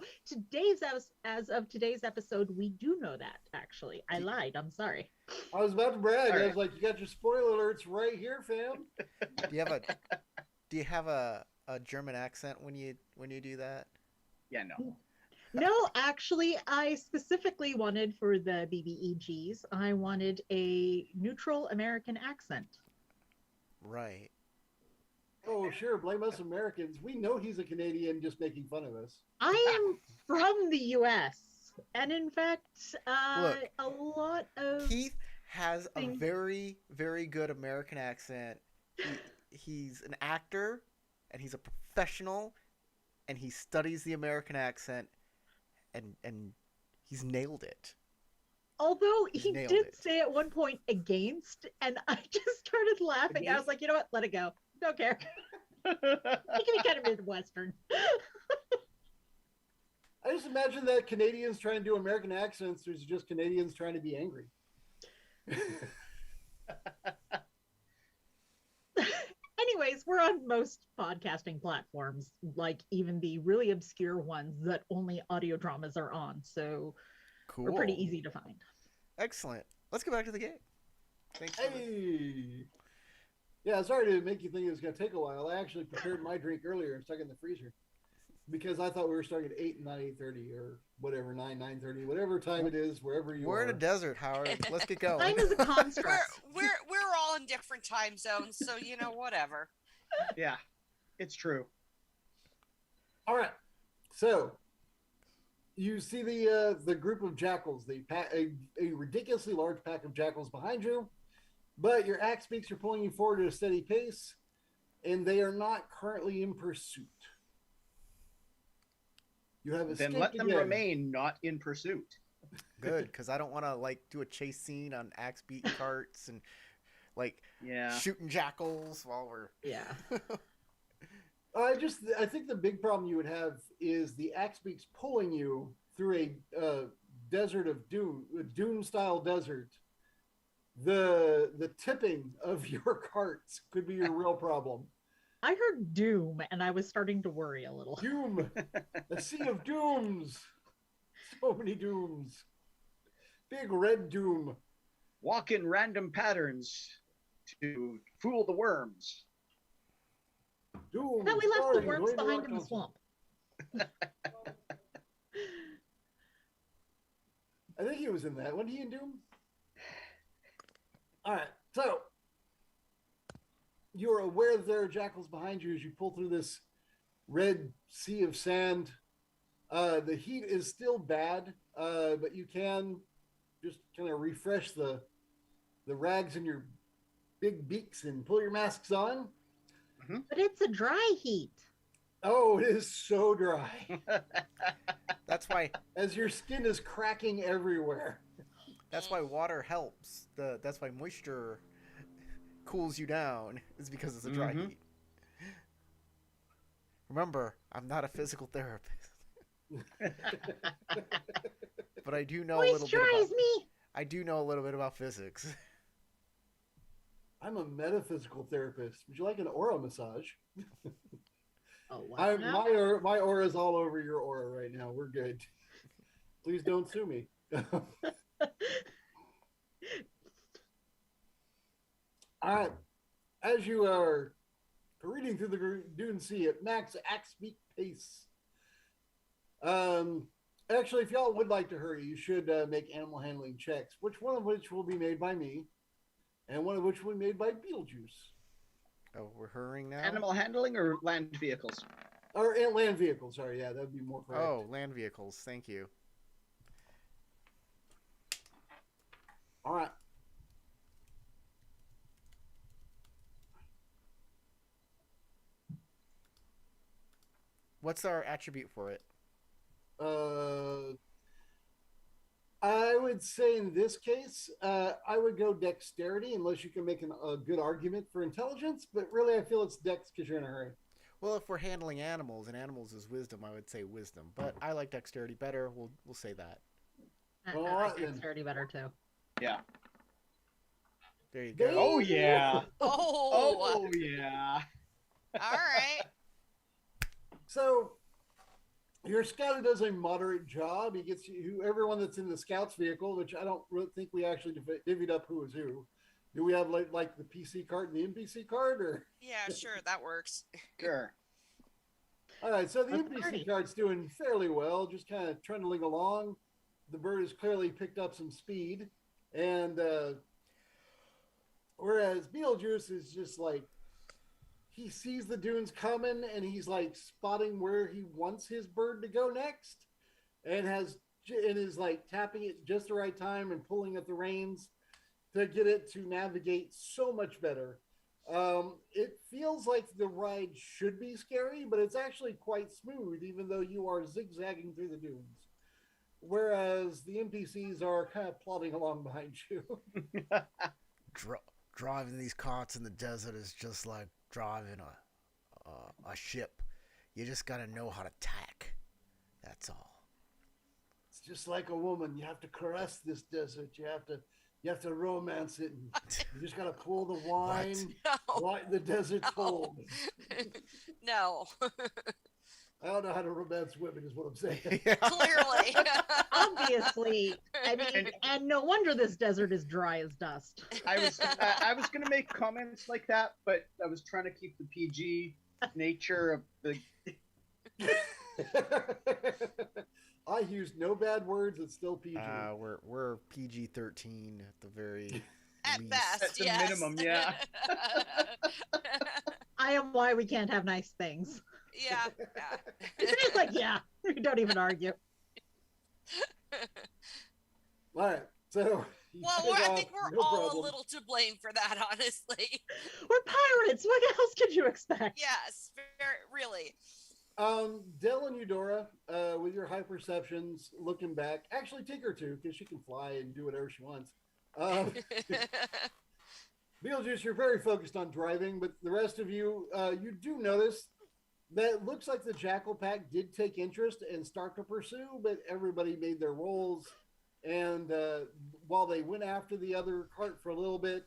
As of today's episode, we do know that. Actually, I lied. I'm sorry. I was about to brag. All I right. was like, you got your spoiler alerts right here, fam. Do you have a German accent when you do that? Yeah, no. No, actually, I specifically wanted for the BBEGs, I wanted a neutral American accent. Right. Oh, sure. Blame us Americans. We know he's a Canadian just making fun of us. I am from the US. And in fact, Look, a lot of Keith has a things- very, very good American accent. He's an actor, and he's a professional, and he studies the American accent, and he's nailed it. although He's he nailed did it. say at one point against, and I just started laughing. I was like, you know what? Let it go. Don't care. It can be kind of Midwestern. I just imagine that Canadians trying to do American accents, there's just Canadians trying to be angry. Anyways, we're on most podcasting platforms, like even the really obscure ones that only audio dramas are on. So Cool. we're pretty easy to find. Excellent. Let's go back to the game. Thanks. Hey! Yeah, sorry to make you think it was going to take a while. I actually prepared my drink earlier and stuck it in the freezer because I thought we were starting at 8 and not 8:30 or whatever, 9:30, whatever time it is, wherever you We're are. in a desert, Howard. Let's get going. Time is a We're construct. we're all in different time zones, so whatever. Yeah, it's true. All right. So you see the group of jackals, a ridiculously large pack of jackals behind you, but your axe beaks are pulling you forward at a steady pace, and they are not currently in pursuit. You have escaped Then let them again. remain not in pursuit. Good, because I don't want to do a chase scene on axe beating carts and Yeah. shooting jackals while we're. Yeah. I think the big problem you would have is the axe beaks pulling you through a desert of doom, a doom style desert. The tipping of your carts could be your real problem. I heard doom and I was starting to worry a little. Doom, a sea of dooms, so many dooms. Big red doom. Walk in random patterns to fool the worms. Doom. I thought we left the starring worms Dwayne behind Rock in the Johnson. swamp. I think he was in that. Wasn't he in Doom? All right. So you're aware that there are jackals behind you as you pull through this red sea of sand. The heat is still bad, but you can just kind of refresh the rags in your big beaks and pull your masks on. But it's a dry heat. Oh, it is so dry That's why. as your skin is cracking everywhere. That's why water helps. That's why moisture cools you down. Is because it's a dry Mhm. heat. Remember, I'm not a physical therapist, but I do know a little bit Moisturize about. me. I do know a little bit about physics. I'm a metaphysical therapist. Would you like an aura massage? Oh, what now? My aura is all over your aura right now. We're good. Please don't sue me. All right. As you are reading through the Dune Sea at max axe beak pace. Actually, if y'all would like to hurry, you should make animal handling checks, one of which will be made by me, and one of which will be made by Beetlejuice. Oh, we're hurrying now. Animal handling or land vehicles? Or land vehicles, sorry, yeah, that would be more correct. Oh, land vehicles. Thank you. All right. What's our attribute for it? I would say in this case, I would go dexterity unless you can make a good argument for intelligence. But really, I feel it's dex because you're in a hurry. Well, if we're handling animals and animals is wisdom, I would say wisdom. But I like dexterity better. We'll say that. I All like right, then. dexterity better too. Yeah. There you go. Oh yeah. Oh, Oh yeah. all right. So Your scout does a moderate job. He gets everyone that's in the scout's vehicle, which I don't really think we actually divvied up who was who. Do we have like the PC card and the NPC card, or? Yeah, sure, that works. Sure. All right, so the Let's NPC party. card's doing fairly well, just kind of trundling along. The bird has clearly picked up some speed, and whereas Beetlejuice is just like he sees the dunes coming, and he's like spotting where he wants his bird to go next, and is like tapping it just the right time and pulling at the reins to get it to navigate so much better. It feels like the ride should be scary, but it's actually quite smooth, even though you are zigzagging through the dunes. Whereas the NPCs are kind of plodding along behind you. Driving these carts in the desert is just like driving a ship. You just gotta know how to tack. That's all. It's just like a woman. You have to caress this desert. You have to romance it. And you just gotta pull the wine, No. lighten the desert cold. No. I don't know how to romance women, is what I'm saying. Clearly. Obviously, I mean, and no wonder this desert is dry as dust. I was going to make comments like that, but I was trying to keep the PG nature of the. I used no bad words. It's still PG. We're PG-13 at the very At least. best, At the yes. minimum, yeah. I am why we can't have nice things. Yeah. It's like, yeah, we don't even argue. All right, so Well, I think we're all a little to blame for that, honestly. We're pirates. What else could you expect? Yes, really. Dell and Eudora, with your high perceptions, looking back, actually Tinker too, because she can fly and do whatever she wants. Beetlejuice, you're very focused on driving, but the rest of you, you do notice that it looks like the Jackal Pack did take interest and start to pursue, but everybody made their rolls. And while they went after the other cart for a little bit,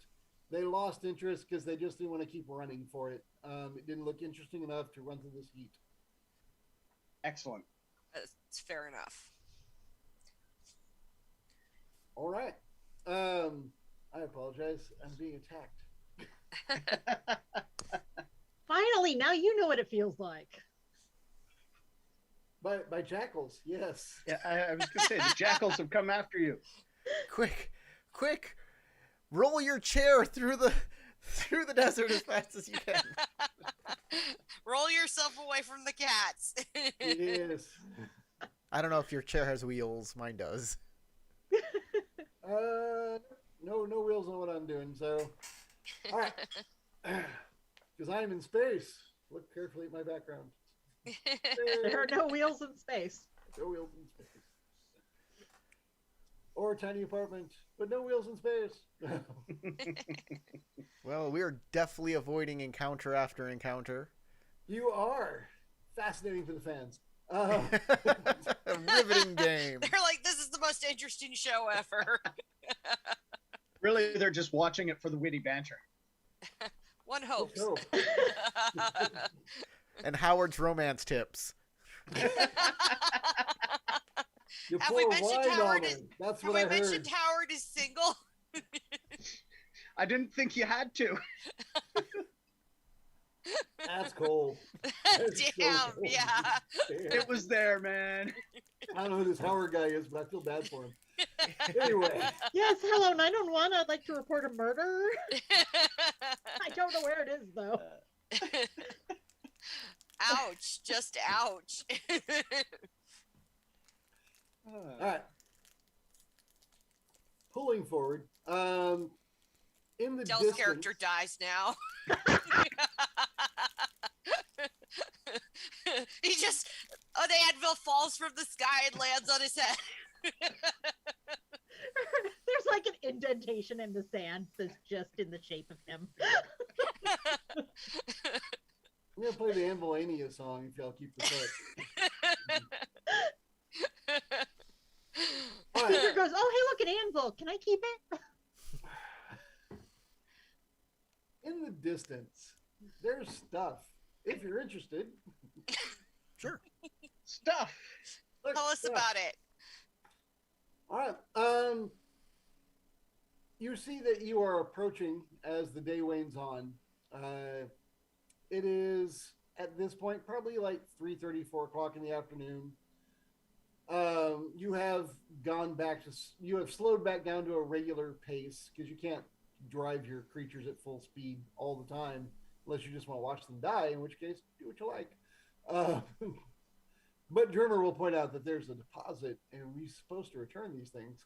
they lost interest because they just didn't want to keep running for it. It didn't look interesting enough to run through this heat. Excellent. It's fair enough. All right. I apologize. I'm being attacked. Finally, now you know what it feels like. By jackals, yes. Yeah, I was going to say, the jackals have come after you. Quick, roll your chair through the desert as fast as you can. Roll yourself away from the cats. Yes. I don't know if your chair has wheels. Mine does. No wheels on what I'm doing. So, all right. Because I'm in space. Look carefully at my background. There are no wheels in space. No wheels in space. Or a tiny apartment, but no wheels in space. Well, we are definitely avoiding encounter after encounter. You are. Fascinating for the fans. A riveting game. They're like, this is the most interesting show ever. Really, they're just watching it for the witty banter. One hopes. Let's go. And Howard's romance tips. You Have pour we mentioned wine Howard on is- it. That's Have what we I heard. mentioned Howard is single? I didn't think you had to. That's cool. That's so Damn, cool. yeah. Damn. It was there, man. I don't know who this Howard guy is, but I feel bad for him. Anyway, Yes, hello, 911. I'd like to report a murder. I don't know where it is, though. Ouch, just ouch. all right. Pulling forward. In the Dell's distance, character dies now. He just, an anvil falls from the sky and lands on his head. There's like an indentation in the sand that's just in the shape of him. I'm gonna play the Anvilania song if y'all keep this up. All right. Tinker goes, oh, hey, look, an anvil. Can I keep it? In the distance, there's stuff. If you're interested, Sure. Stuff. Tell us Yeah. about it. All right. You see that you are approaching as the day wanes on. It is at this point probably like 3:30, 4 o'clock in the afternoon. You have you have slowed back down to a regular pace because you can't drive your creatures at full speed all the time unless you just want to watch them die, in which case, do what you like. Uh, but Drummer will point out that there's a deposit and we're supposed to return these things.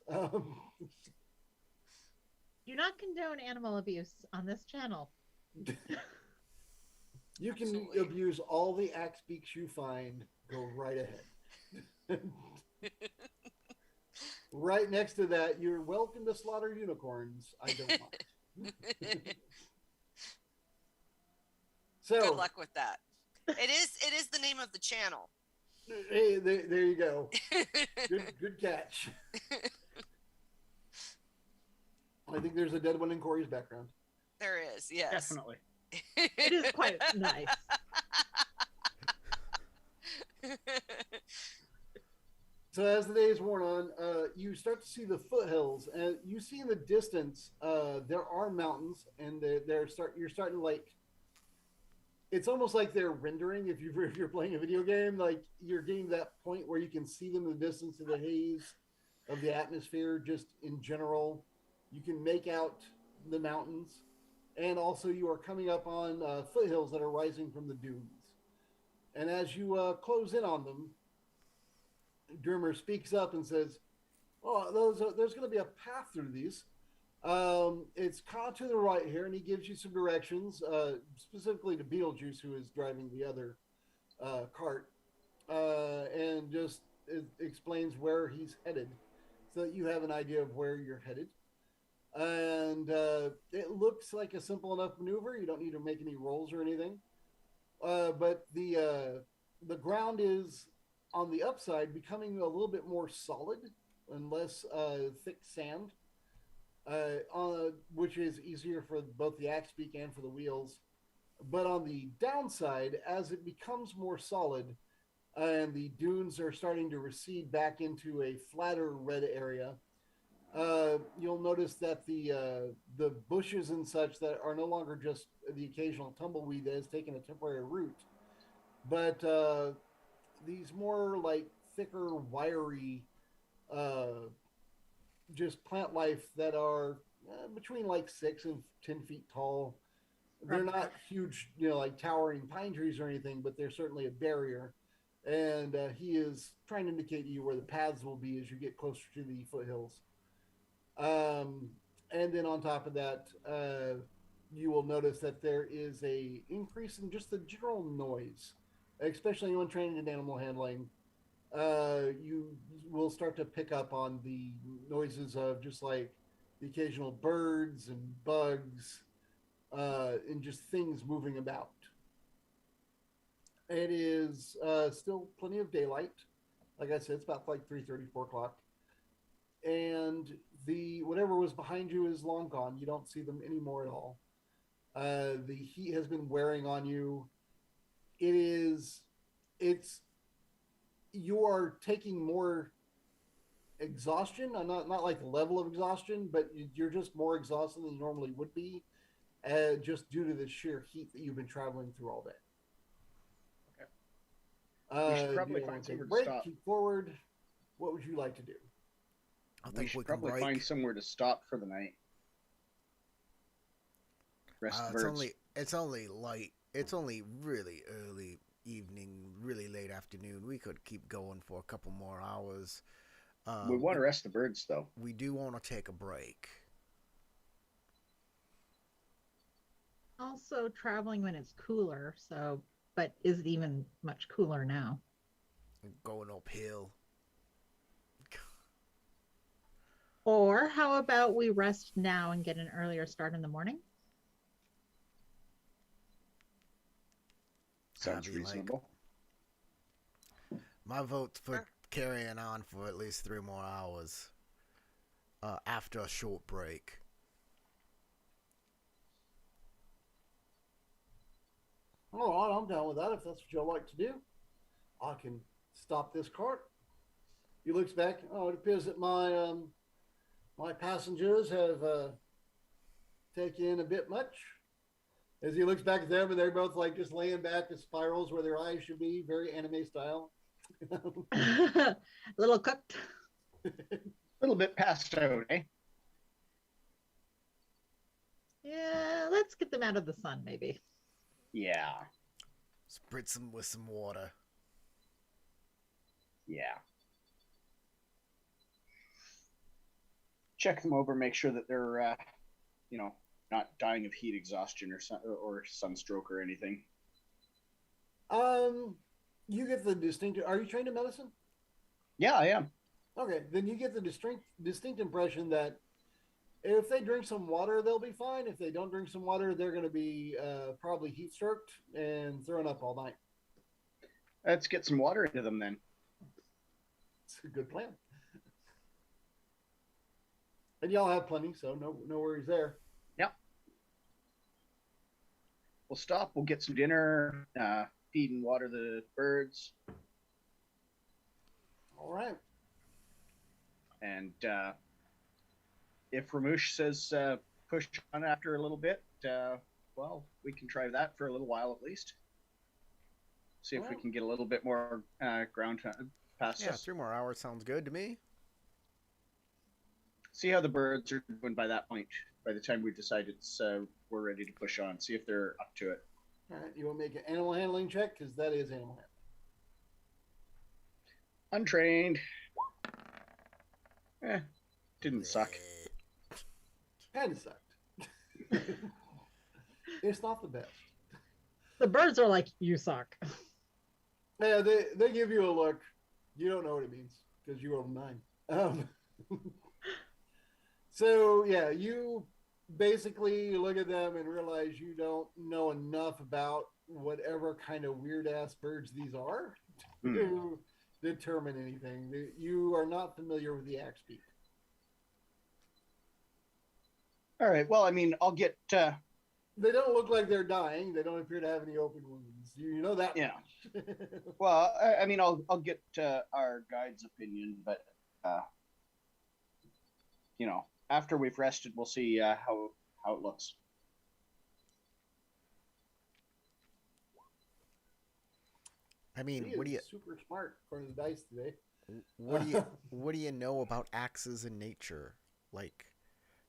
Do not condone animal abuse on this channel. You can Absolutely. abuse all the axe beaks you find. Go right ahead. Right next to that, you're welcome to slaughter unicorns. I don't mind. So, Good luck with that. It is the name of the channel. hey, there you go. Good catch. I think there's a dead one in Corey's background. There is, yes. Definitely. It is quite nice. So as the days worn on, you start to see the foothills, and you see in the distance there are mountains, and you're starting to like. It's almost like they're rendering. If you're playing a video game, like you're getting to that point where you can see them in the distance of the haze of the atmosphere. Just in general, you can make out the mountains, and also you are coming up on foothills that are rising from the dunes. And as you close in on them, Drummer speaks up and says, "Oh, there's going to be a path through these. It's kind of to the right here," and he gives you some directions, specifically to Beetlejuice, who is driving the other cart, and just explains where he's headed, so that you have an idea of where you're headed. And it looks like a simple enough maneuver. You don't need to make any rolls or anything. But the ground is on the upside becoming a little bit more solid and less thick sand, which is easier for both the axe beak and for the wheels. But on the downside, as it becomes more solid and the dunes are starting to recede back into a flatter red area, you'll notice that the bushes and such that are no longer just the occasional tumbleweed that has taken a temporary root, but these more like thicker, wiry, just plant life that are between like 6 and 10 feet tall. They're not huge, like towering pine trees or anything, but they're certainly a barrier. And he is trying to indicate to you where the paths will be as you get closer to the foothills. And then on top of that, you will notice that there is a increase in just the general noise, especially when trained in animal handling. You will start to pick up on the noises of just like the occasional birds and bugs, and just things moving about. It is still plenty of daylight. Like I said, it's about like 3:30, 4 o'clock. And the whatever was behind you is long gone. You don't see them anymore at all. The heat has been wearing on you. It's you are taking more exhaustion. Not like the level of exhaustion, but you're just more exhausted than you normally would be, just due to the sheer heat that you've been traveling through all day. We should probably you find want to take somewhere a to break, stop. keep forward. What would you like to do? I We think should we can probably break. find somewhere to stop for the night. Rest the It's birds. only light. It's only really early evening, really late afternoon. We could keep going for a couple more hours. We want to rest the birds, though. We do want to take a break. Also traveling when it's cooler, but is it even much cooler now? Going uphill. Or how about we rest now and get an earlier start in the morning? Sounds How do you like? reasonable. My vote's for Sure. carrying on for at least 3 more hours. After a short break. All right, I'm down with that. If that's what y'all like to do, I can stop this cart. He looks back. Oh, it appears that my passengers have taken in a bit much. As he looks back at them, and they're both like just laying back in spirals where their eyes should be, very anime style. A little cooked. A little bit passed out, eh? Yeah, let's get them out of the sun, maybe. Yeah. Spritz them with some water. Yeah. Check them over, make sure that they're, not dying of heat exhaustion or sunstroke or anything. You get the distinct. Are you trained in medicine? Yeah, I am. Okay, then you get the distinct impression that if they drink some water, they'll be fine. If they don't drink some water, they're going to be probably heat stroked and thrown up all night. Let's get some water into them then. It's a good plan. And y'all have plenty, so no worries there. Yep. We'll stop. We'll get some dinner, feed and water the birds. All right. And if Ramush says push on after a little bit, well, we can try that for a little while at least. See if we can get a little bit more ground past us. 3 more hours sounds good to me. See how the birds are doing by that point. By the time we decide we're ready to push on, see if they're up to it. All right. You want to make an animal handling check? Because that is animal handling. Untrained. Didn't suck. Kind of sucked. It's not the best. The birds are like, you suck. Yeah, they give you a look. You don't know what it means because you rolled 9. So yeah, you basically look at them and realize you don't know enough about whatever kind of weird ass birds these are to determine anything. You are not familiar with the axe beak. All right. Well, I mean, I'll get. They don't look like they're dying. They don't appear to have any open wounds. You know that. Yeah. Much. Well, I mean, I'll get our guide's opinion, but after we've rested, we'll see how it looks. I mean, He what do is you super smart according to the dice today. what do you know about axes in nature? Like,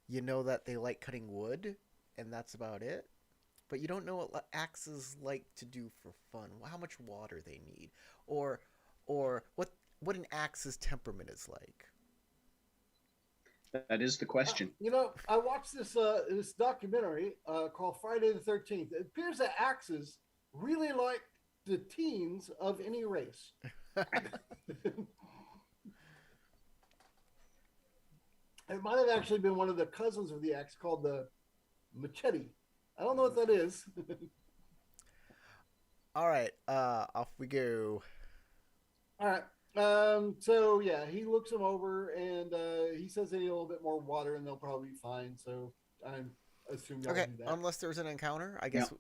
you know that they like cutting wood, and that's about it. But you don't know what axes like to do for fun. How much water they need, or what an axe's temperament is like. That is the question. I watched this documentary called Friday the 13th. It appears that axes really like the teens of any race. It might have actually been one of the cousins of the axe called the machete. I don't know what that is. All right, off we go. All right. So yeah, he looks them over and he says they need a little bit more water and they'll probably be fine. So I assume y'all Okay, do that. unless there's an encounter, I guess.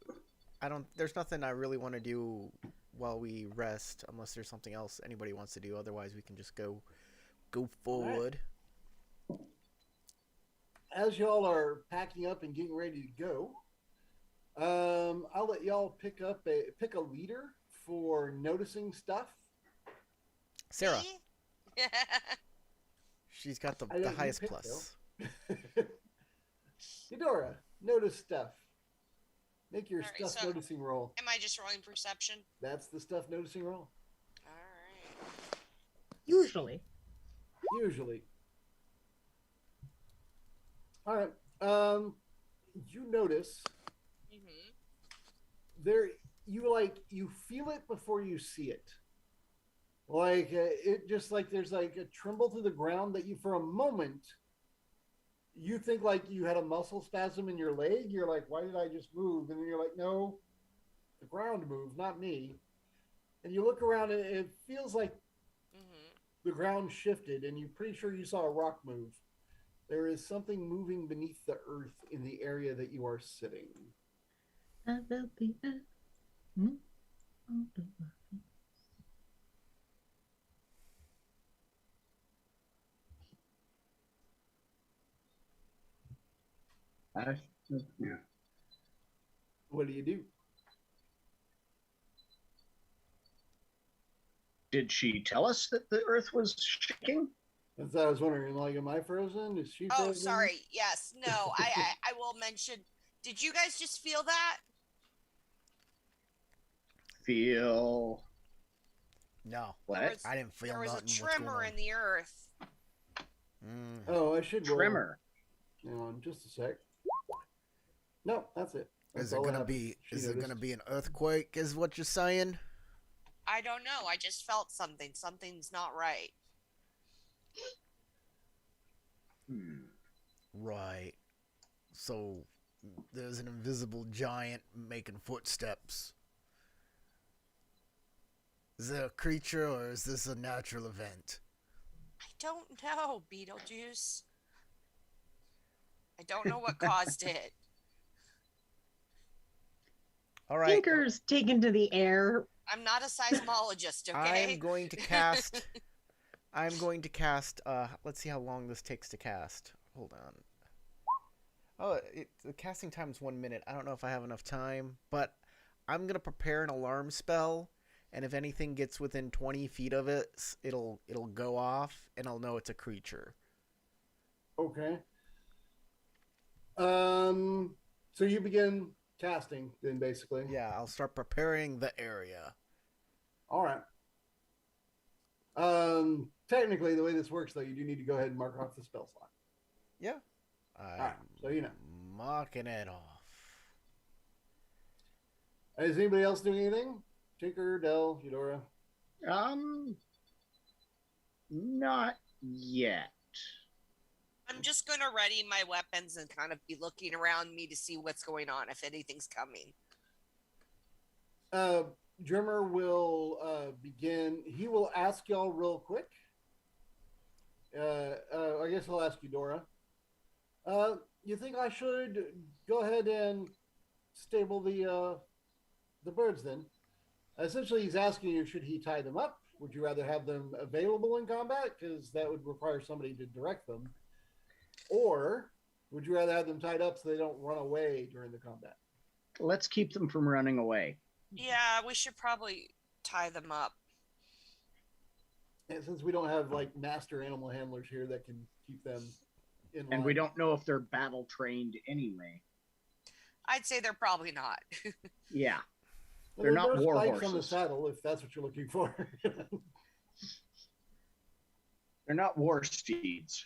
I don't. There's nothing I really want to do while we rest, unless there's something else anybody wants to do. Otherwise, we can just go forward. Right. As y'all are packing up and getting ready to go, I'll let y'all pick a leader for noticing stuff. Sarah, Me? she's got the You highest pick, plus. Eudora, notice stuff. Make your All right, stuff so- noticing roll. Am I just rolling perception? That's the stuff noticing roll. All right. Usually. Usually. All right. You notice Mm-hmm. there. You feel it before you see it. Like it just like there's like a tremble through the ground that you for a moment you think like you had a muscle spasm in your leg. You're like, why did I just move? And then you're like, no, the ground moved, not me. And you look around and it feels like Mm-hmm. the ground shifted and you're pretty sure you saw a rock move. There is something moving beneath the earth in the area that you are sitting. I felt the earth. I, yeah. What do you do? Did she tell us that the Earth was shaking? That's what I was wondering. Like, am I frozen? Is she Oh, frozen? sorry. Yes. No. I will mention. Did you guys just feel that? Feel No, what? I didn't feel There was a nothing. What's going tremor on? in the earth. Mm. Oh, I should roll. Tremor. Hang on, just a sec. No, that's it. That's Is it all that gonna happened. be? She Is it noticed. gonna be an earthquake? Is what you're saying? I don't know. I just felt something. Something's not right. Hmm. Right. So there's an invisible giant making footsteps. Is it a creature or is this a natural event? I don't know, Beetlejuice. I don't know what caused it. All right. Tinker's taken to the air. I'm not a seismologist, okay? I'm going to cast. I'm going to cast. Let's see how long this takes to cast. Hold on. Oh, the casting time is 1 minute. I don't know if I have enough time, but I'm gonna prepare an alarm spell, and if anything gets within 20 feet of it, it'll go off, and I'll know it's a creature. Okay. So you begin casting then, basically. Yeah, I'll start preparing the area. All right. Technically, the way this works, though, you do need to go ahead and mark off the spell slot. Yeah. right, so you know. Marking it off. Is anybody else doing anything? Tinker, Dell, Eudora? Not yet. I'm just going to ready my weapons and kind of be looking around me to see what's going on, if anything's coming. Drummer will begin. He will ask y'all real quick. I guess I'll ask Eudora. You think I should go ahead and stable the birds then? Essentially, he's asking you, should he tie them up? Would you rather have them available in combat? Because that would require somebody to direct them. Or would you rather have them tied up so they don't run away during the combat? Let's keep them from running away. Yeah, we should probably tie them up. And since we don't have like master animal handlers here that can keep them in line. And we don't know if they're battle trained anyway. I'd say they're probably not. Yeah. Well, They're not there's war spikes on the horses. saddle if that's what you're looking for. They're not war steeds.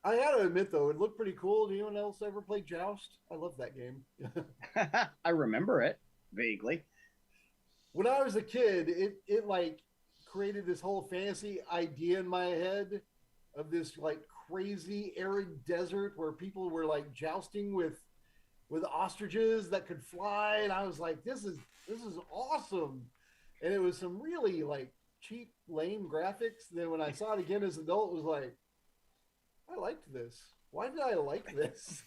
I gotta admit though, it looked pretty cool. Did anyone else ever play Joust? I love that game. I remember it vaguely. When I was a kid, it like created this whole fantasy idea in my head of this like crazy arid desert where people were like jousting with ostriches that could fly, and I was like, this is awesome. And it was some really like cheap, lame graphics. Then when I saw it again as an adult, it was like, I liked this. Why did I like this?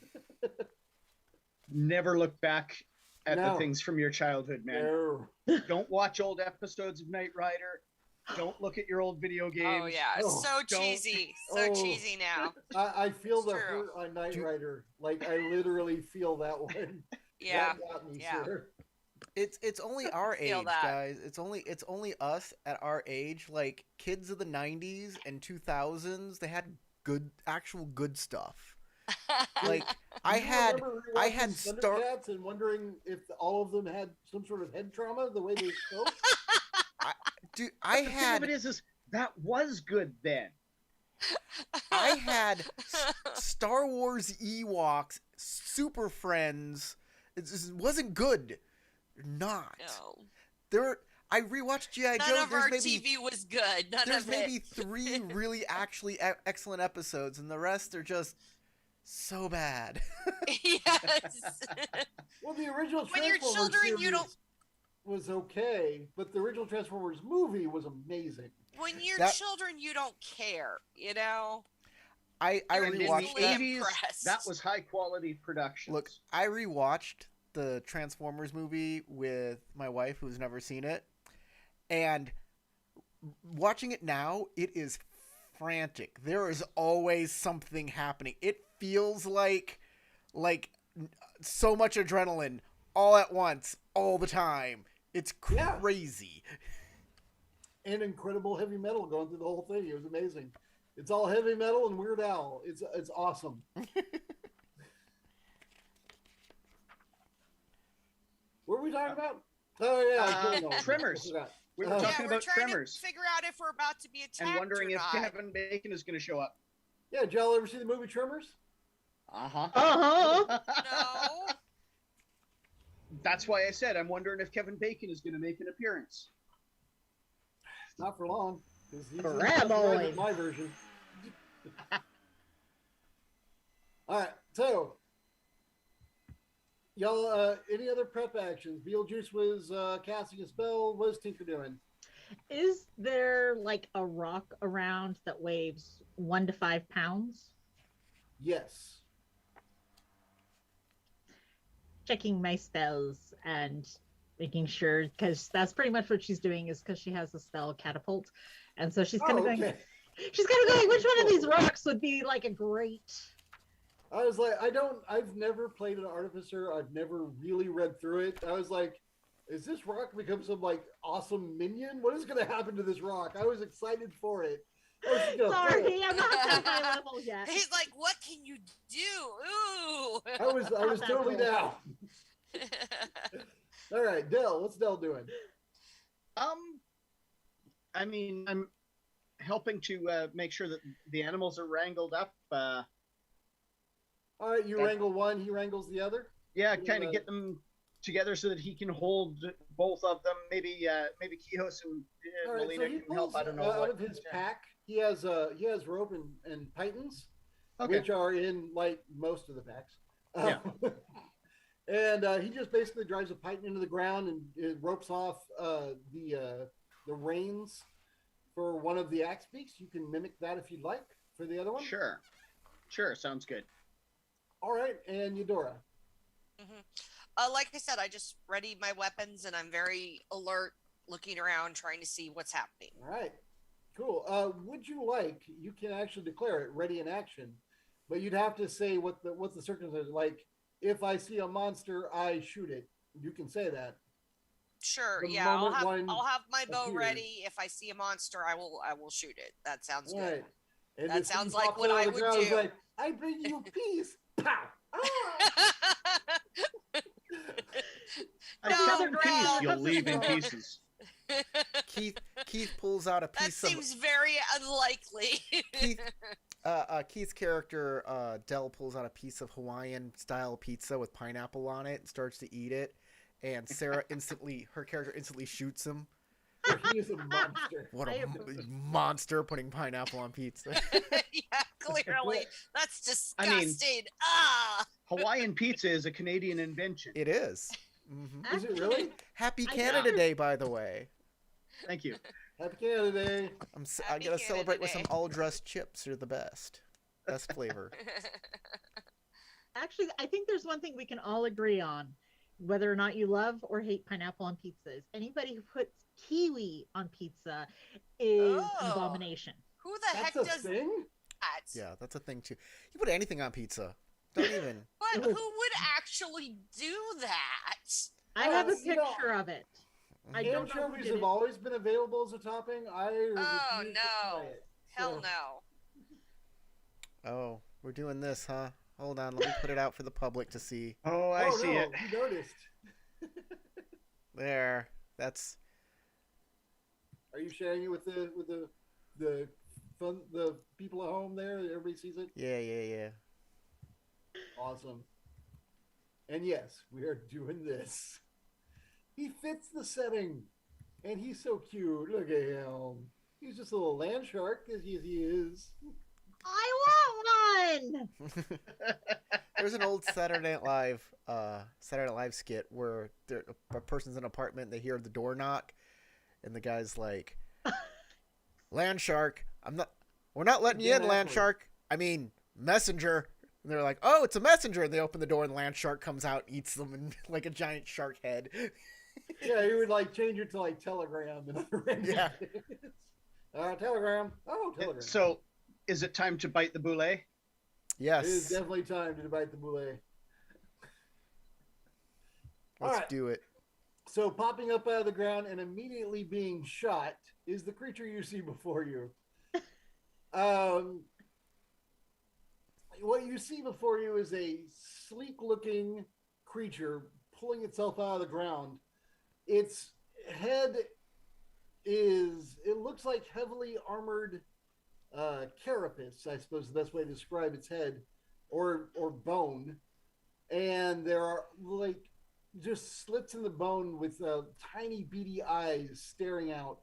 Never look back at No. the things from your childhood, man. No. Don't watch old episodes of Knight Rider. Don't look at your old video games. Oh, yeah. Oh, So don't- cheesy. So Oh. cheesy now. I feel It's the true. hurt on Knight Rider. Like I literally feel that one. Yeah. That got me, Yeah. sir. It's only our Feel age, that. guys. It's only us at our age. Like kids of the 90s and 2000s, they had actual good stuff. Like I Do you had remember I rewatching had Thundercats and wondering if all of them had some sort of head trauma the way they spoke. dude, I The thing had of it is that was good then. I had Star Wars Ewoks, Super Friends. It just wasn't good. Not. No. I rewatched G.I. None Joe. of our TV was good. None There's of maybe it. 3 really actually excellent episodes, and the rest are just so bad. Yes. Well, the original When you're Transformers children, you series don't- was okay, but the original Transformers movie was amazing. When you're That- children, you don't care, you know? I You're And in rewatched the that. 80s, impressed. that was high quality productions. Look, I rewatched the Transformers movie with my wife, who's never seen it, and watching it now, it is frantic. There is always something happening. It feels like so much adrenaline all at once, all the time. It's Yeah. crazy. And incredible heavy metal going through the whole thing. It was amazing. It's all heavy metal and Weird Al. It's awesome. What were we talking about? Oh yeah, Tremors. We were Oh. talking we're about trying Tremors to figure out if we're about to be attacked and wondering or if not. Kevin Bacon is going to show up. Yeah, did y'all ever see the movie Tremors? Uh-huh. No. That's why I said I'm wondering if Kevin Bacon is going to make an appearance. Not for long. 'Cause he's Graboid. in my version. All right, so y'all, any other prep actions? Beetlejuice was casting a spell. What is Tinker doing? Is there like a rock around that weighs 1 to 5 pounds? Yes. Checking my spells and making sure, because that's pretty much what she's doing, is because she has the spell catapult, and so she's kind of going. Okay. She's kind of going. Which one of these rocks would be like a great? I was like, I've never played an artificer. I've never really read through it. I was like, is this rock become some like awesome minion? What is going to happen to this rock? I was excited for it. I was just gonna throw Sorry, it. I'm not at my level yet. He's like, what can you do? Ooh. I was that totally cool. down. All right, Dell, what's Dell doing? I mean, I'm helping to make sure that the animals are wrangled up. All right, you Yeah. wrangle one, he wrangles the other. Yeah, Yeah. kind of get them together so that he can hold both of them. Maybe Kihos and All right, Melina so he can help. pulls I don't know out what. of his pack. He has rope and pythons, Okay. which are in like most of the packs. Yeah. And he just basically drives a python into the ground and it ropes off the reins for one of the axe beaks. You can mimic that if you'd like for the other one. Sure, sounds good. All right, and Eudora. Like I said, I just ready my weapons and I'm very alert, looking around, trying to see what's happening. All right, cool. Would you like? You can actually declare it ready in action, but you'd have to say what the circumstances like. If I see a monster, I shoot it. You can say that. Sure, The yeah, moment one I'll have my bow appears. ready. If I see a monster, I will shoot it. That sounds All good. right. And That this thing sounds like pops what out of I the would ground, it's do. Like, I bring you peace. Pow. Ah! I No, tell no. peace, you'll leave in pieces. Keith pulls out a That piece of seems very unlikely. Keith's character, Dell, pulls out a piece of Hawaiian-style pizza with pineapple on it and starts to eat it. And Sarah her character instantly shoots him. He is a monster. What I a approve. monster putting pineapple on pizza. Yeah, clearly. That's I mean- disgusting. Ah! Hawaiian pizza is a Canadian invention. It is. Mm-hmm. Is it really? Happy I Canada know. Day, by the way. Thank you. Happy Canada Day. I Happy gotta Canada celebrate with some Day. all-dressed chips. They're the best. Best flavor. Actually, I think there's one thing we can all agree on, whether or not you love or hate pineapple on pizzas. Anybody who puts kiwi on pizza is an Oh. abomination. Who the heck That's a does thing? that? Yeah, that's a thing too. You put anything on pizza. Don't even. But who would actually do that? I have a you know, picture of it. I don't know who Anchovies did have it. always been available as a topping. I Oh, refuse to no. try it. Hell So- no. Oh, we're doing this, huh? Hold on, let me put it out for the public to see. Oh, I Oh, see no, it. You noticed. There. That's Are you sharing it with the people at home there? Everybody sees it. yeah. Awesome. And yes, we are doing this. He fits the setting, and he's so cute. Look at him. He's just a little land shark, as he is. I want one. There's an old Saturday Night Live skit where a person's in an apartment, they hear the door knock, and the guy's like, "Land shark, we're not letting you in, land Exactly. shark. I mean, messenger." And they're like, "Oh, it's a messenger." And they open the door, and land shark comes out and eats them in like a giant shark head. Yeah, he would like change it to like telegram and other random Yeah. things. Telegram. Oh, telegram. So Is it time to bite the Bullette? Yes. It is definitely time to bite the Bullette. Let's All right. do it. So popping up out of the ground and immediately being shot is the creature you see before you. What you see before you is a sleek-looking creature pulling itself out of the ground. Its head it looks like heavily armored carapace, I suppose the best way to describe its head, or bone. And there are like just slits in the bone with tiny beady eyes staring out.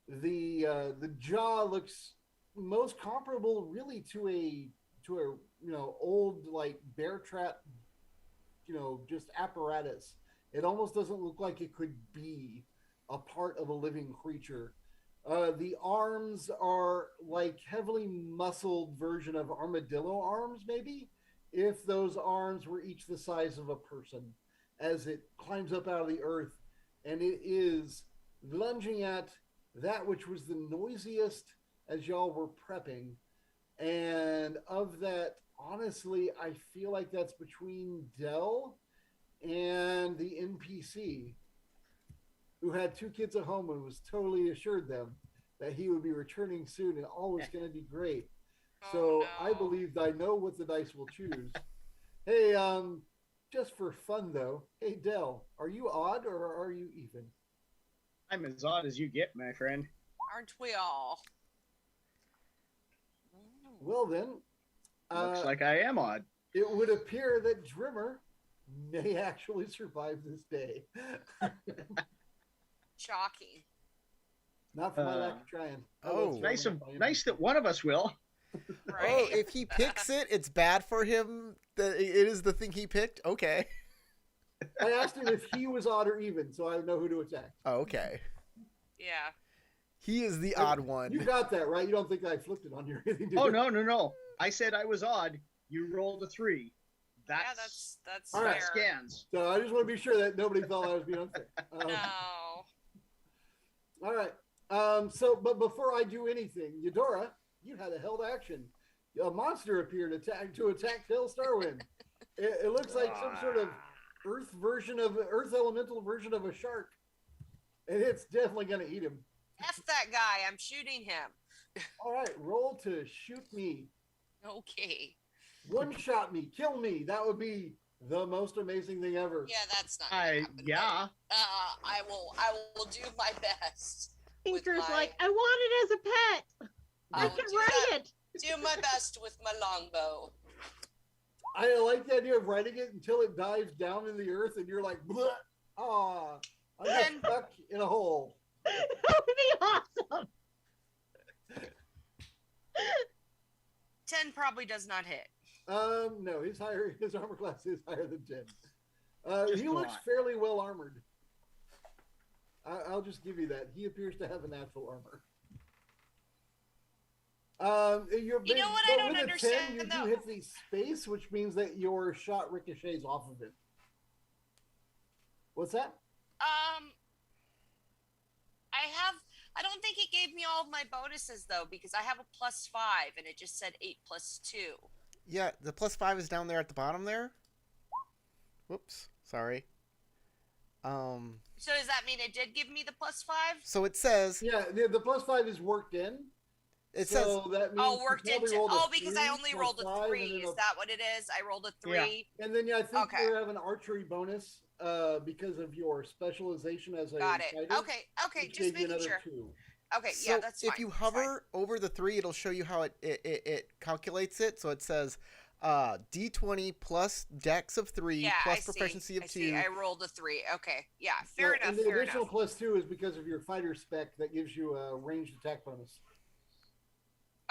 The jaw looks most comparable really to a old like bear trap, just apparatus. It almost doesn't look like it could be a part of a living creature. The arms are like heavily muscled version of armadillo arms, maybe, if those arms were each the size of a person, as it climbs up out of the earth, and it is lunging at that which was the noisiest as y'all were prepping. And of that, honestly, I feel like that's between Dell and the NPC, who had 2 kids at home and was totally assured them that he would be returning soon and all was going to be great. So no. I believe I know what the dice will choose. Hey, just for fun though, hey Dell, are you odd or are you even? I'm as odd as you get, my friend. Aren't we all? Well then, Looks like I am odd. it would appear that Drimmer may actually survive this day. Shocking. Not for my lack of trying. Oh. Nice that one of us will. Right. Oh, if he picks it, it's bad for him. It is the thing he picked. Okay. I asked him if he was odd or even, so I know who to attack. Oh, okay. Yeah. He is the odd one. You got that, right? You don't think I flipped it on you or anything, do Oh, you? no. I said I was odd. You rolled a 3. Yeah, that's All fair. right, scans. So I just want to be sure that nobody thought I was being unfair. No. All right. But before I do anything, Eudora, you had a held action. A monster appeared to attack Dell Starwind. It looks like some sort of Earth elemental version of a shark, and it's definitely going to eat him. F that guy. I'm shooting him. All right, roll to shoot me. Okay. One shot me, kill me. That would be the most amazing thing ever. Yeah, that's not gonna happen. Yeah. I will do my best. with Tinker's my- like, I want it as a pet. I will can do write that- it. Do my best with my longbow. I like the idea of writing it until it dives down in the earth, and you're like, ah, I'm just Then- stuck in a hole. That would be awesome. 10 probably does not hit. No, his armor class is higher than 10. Just He a looks lot. fairly well armored. I'll just give you that. He appears to have a natural armor. You know what I don't with a understand, 10, you though? do hit the space, which means that your shot ricochets off of it. What's that? I don't think it gave me all of my bonuses though, because I have a +5 and it just said 8 + 2. Yeah, the +5 is down there at the bottom there. Whoops, sorry. So does that mean it did give me the +5? So it says Yeah, the +5 is worked in. it so says that means Oh, you worked probably into. rolled a Oh, because I 3 only plus rolled a 5, 3. and then Is that what it is? I rolled a 3. And then I think Okay. you have an archery bonus because of your specialization as a Got it. fighter, Okay, which just gave you making another sure. 2. Okay, so yeah, that's fine. if you that's fine. hover over the 3, it'll show you how it calculates it. So it says D20 plus Dex of 3 Yeah, plus I see. proficiency of I 2. see. I rolled a 3. Okay, yeah, fair enough. And the Fair additional enough. +2 is because of your fighter spec that gives you a ranged attack bonus.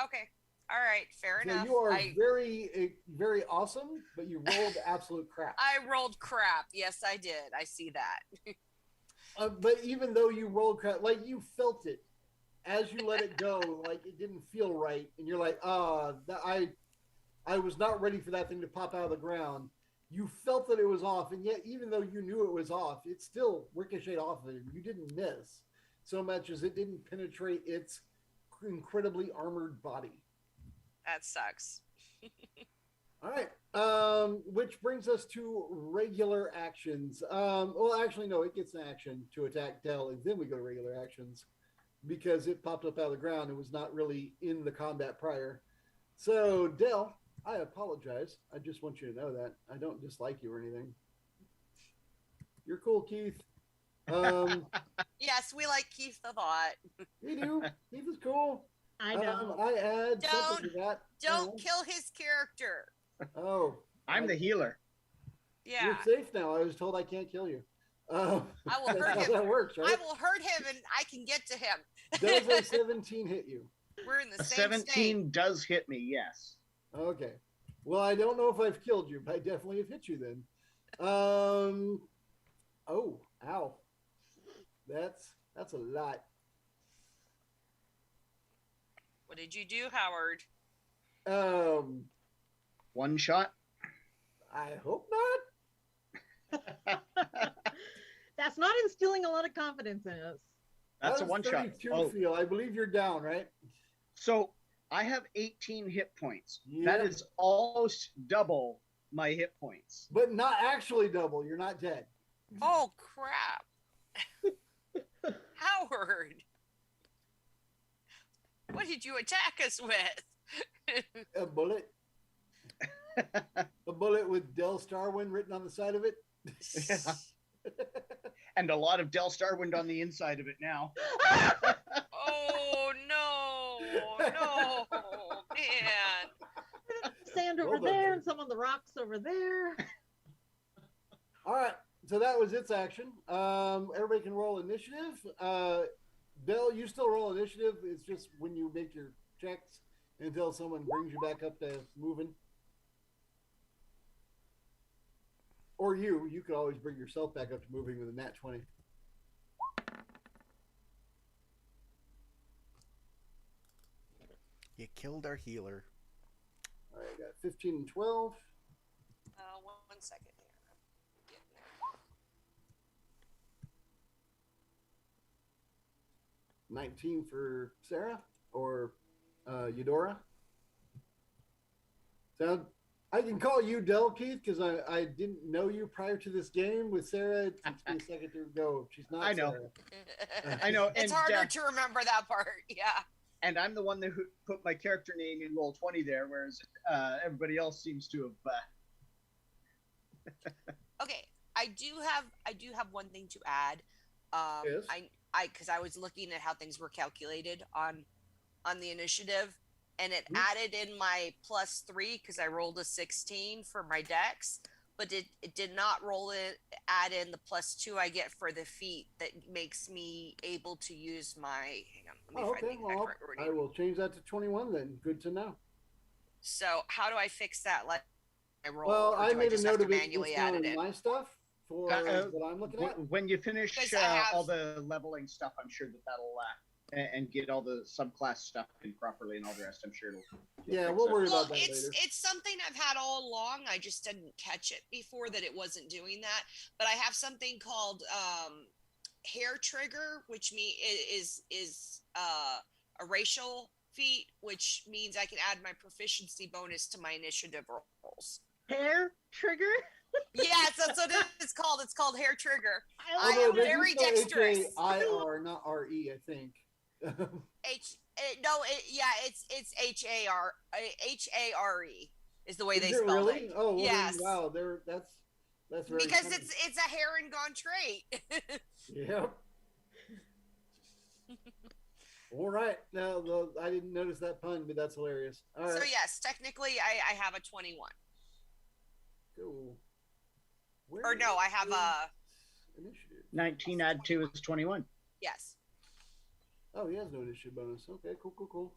Okay, all right, fair So enough. you are I very awesome, but you rolled absolute crap. rolled crap. Yes, I did. I see that. But even though you rolled crap, like you felt it as you let it go, like it didn't feel right, and you're like, I was not ready for that thing to pop out of the ground. You felt that it was off, and yet even though you knew it was off, it still ricocheted off of it. You didn't miss so much as it didn't penetrate its incredibly armored body. That sucks. All right. Which brings us to regular actions. Well, actually, no, it gets an action to attack Dell, and then we go to regular actions because it popped up out of the ground and was not really in the combat prior. So, Dell, I apologize. I just want you to know that I don't dislike you or anything. You're cool, Keith. Yes, we like Keith a lot. We do. Keith is cool. I know. I add something to that. Don't kill his character. Oh, I'm the healer. Yeah. You're safe now. I was told I can't kill you. I will That's hurt how him. that works, right? I will hurt him and I can get to him. Does a 17 hit you? We're in the A same 17 state. does hit me, yes. Okay. Well, I don't know if I've killed you, but I definitely have hit you then. Oh, ow. That's a lot. What did you do, Howard? One shot. I hope not. That's not instilling a lot of confidence in us. That's How a does one shot. 32 Oh, feel? I believe you're down, right? so I have 18 hit points. Yep. That is almost double my hit points. But not actually double. You're not dead. Oh, crap. Howard. What did you attack us with? A bullet. A bullet with Del Starwind written on the side of it. And a lot of Del Starwind on the inside of it now. Oh, no. No, man. Sand over Well done, there sir. and some on the rocks over there. All right. So that was its action. Everybody can roll initiative. Del, you still roll initiative. It's just when you make your checks until someone brings you back up to moving. Or you could always bring yourself back up to moving with a nat 20. You killed our healer. All right, I got 15 and 12. 1 second here. I'm getting there. 19 for Sarah or Eudora. So I can call you Del, Keith, because I didn't know you prior to this game. With Sarah, it takes me a second to go. She's not I know. Sarah. I know. It's and, harder to remember that part. Yeah. and I'm the one that who put my character name in roll 20 there, whereas everybody else seems to have. Okay, I do have one thing to add. Yes. Because I was looking at how things were calculated on the initiative, and it Mhm. added in my +3 because I rolled a 16 for my dex, but it did not add in the +2 I get for the feat that makes me able to use my. Hang on, let me Oh, find okay. the Well, exact wording. I will change that to 21 then. Good to know. So how do I fix that? Like I roll, Well, or I do made a just have note to of it manually just add now it in in? my stuff for what I'm looking at. When you finish 'Cause I have- all the leveling stuff, I'm sure that'll and get all the subclass stuff in properly and all the rest. I'm sure it'll. Yeah, fix we'll it. worry Well, about that it's later. it's something I've had all along. I just didn't catch it before that it wasn't doing that. But I have something called hair trigger, which is a racial feat, which means I can add my proficiency bonus to my initiative rolls. Hair trigger. Yes, that's what it's called. It's called hair trigger. I Although am they do very spell dexterous. H-A-I-R, not R-E, I think. It's H-A-R-E is the way Is they it spell really? it. Oh, well, Yes. then, wow, that's very Because funny. it's a heron gone trait. Yep. All right. No, I didn't notice that pun, but that's hilarious. All right. So yes, technically I have a 21. Cool. Where Or no, I have is a initiative. 19 add 2 is 21. yes. Oh, he has no initiative bonus. Okay, cool.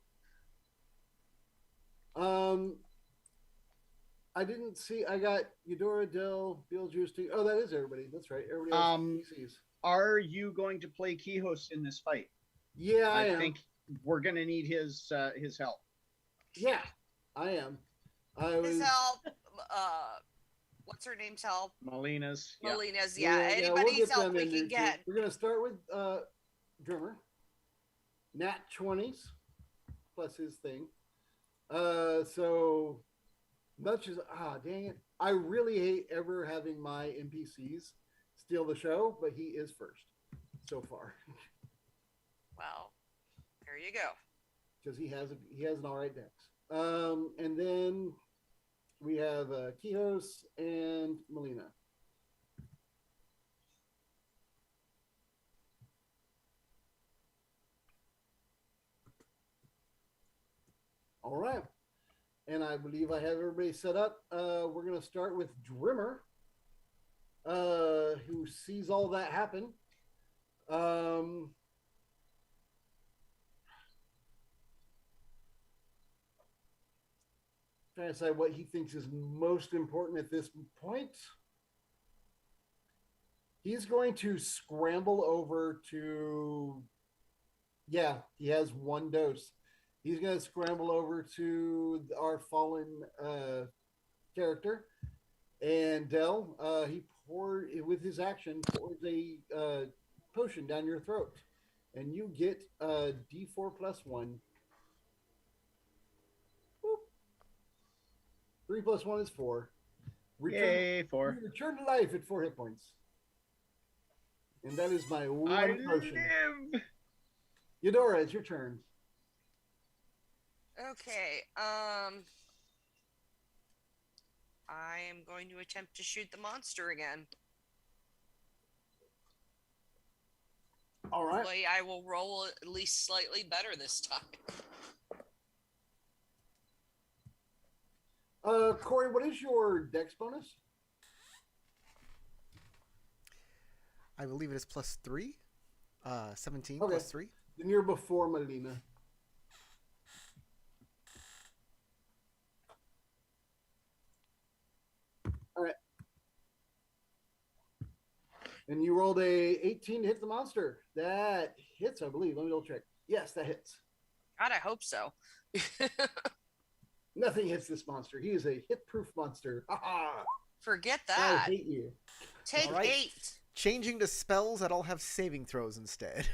I didn't see. I got Eudora, Dell, Beetlejuice. Oh, that is everybody. That's right. Everybody else sees. Are you going to play Keyhost in this fight? Yeah, I am. think we're going to need his help. Yeah, I am. His help. What's her name's help? Molina's. Yeah. Molina's. Yeah, Yeah. we'll Anybody's get help them we in can there, too. get. We're gonna start with Drummer. Nat 20s plus his thing. So much as dang it, I really hate ever having my NPCs steal the show, but he is first so far Well, there you go. because he has an all right dex. And then we have Kijos and Melina. All right. And I believe I have everybody set up. We're going to start with Drimmer, who sees all that happen. Trying to decide what he thinks is most important at this point. He's going to scramble over to. Yeah, he has one dose. He's going to scramble over to our fallen character, and Dell. He poured with his action pours a potion down your throat, and you get a D4 plus 1. Boop. 3 plus 1 is 4. Yay, 4. Return to life at 4 hit points. And that is my I one potion. live. Eudora, it's your turn. Okay. I am going to attempt to shoot the monster again. All right. Hopefully, I will roll at least slightly better this time. Corey, what is your dex bonus? I believe it is +3. 17 Okay. +3. Then you're before Melina. All right. And you rolled a 18 to hit the monster. That hits, I believe. Let me double check. Yes, that hits. God, I hope so. Nothing hits this monster. He is a hit-proof monster. Ha ha! Forget I that. hate you. Take All right. 8. Changing to spells that all have saving throws instead.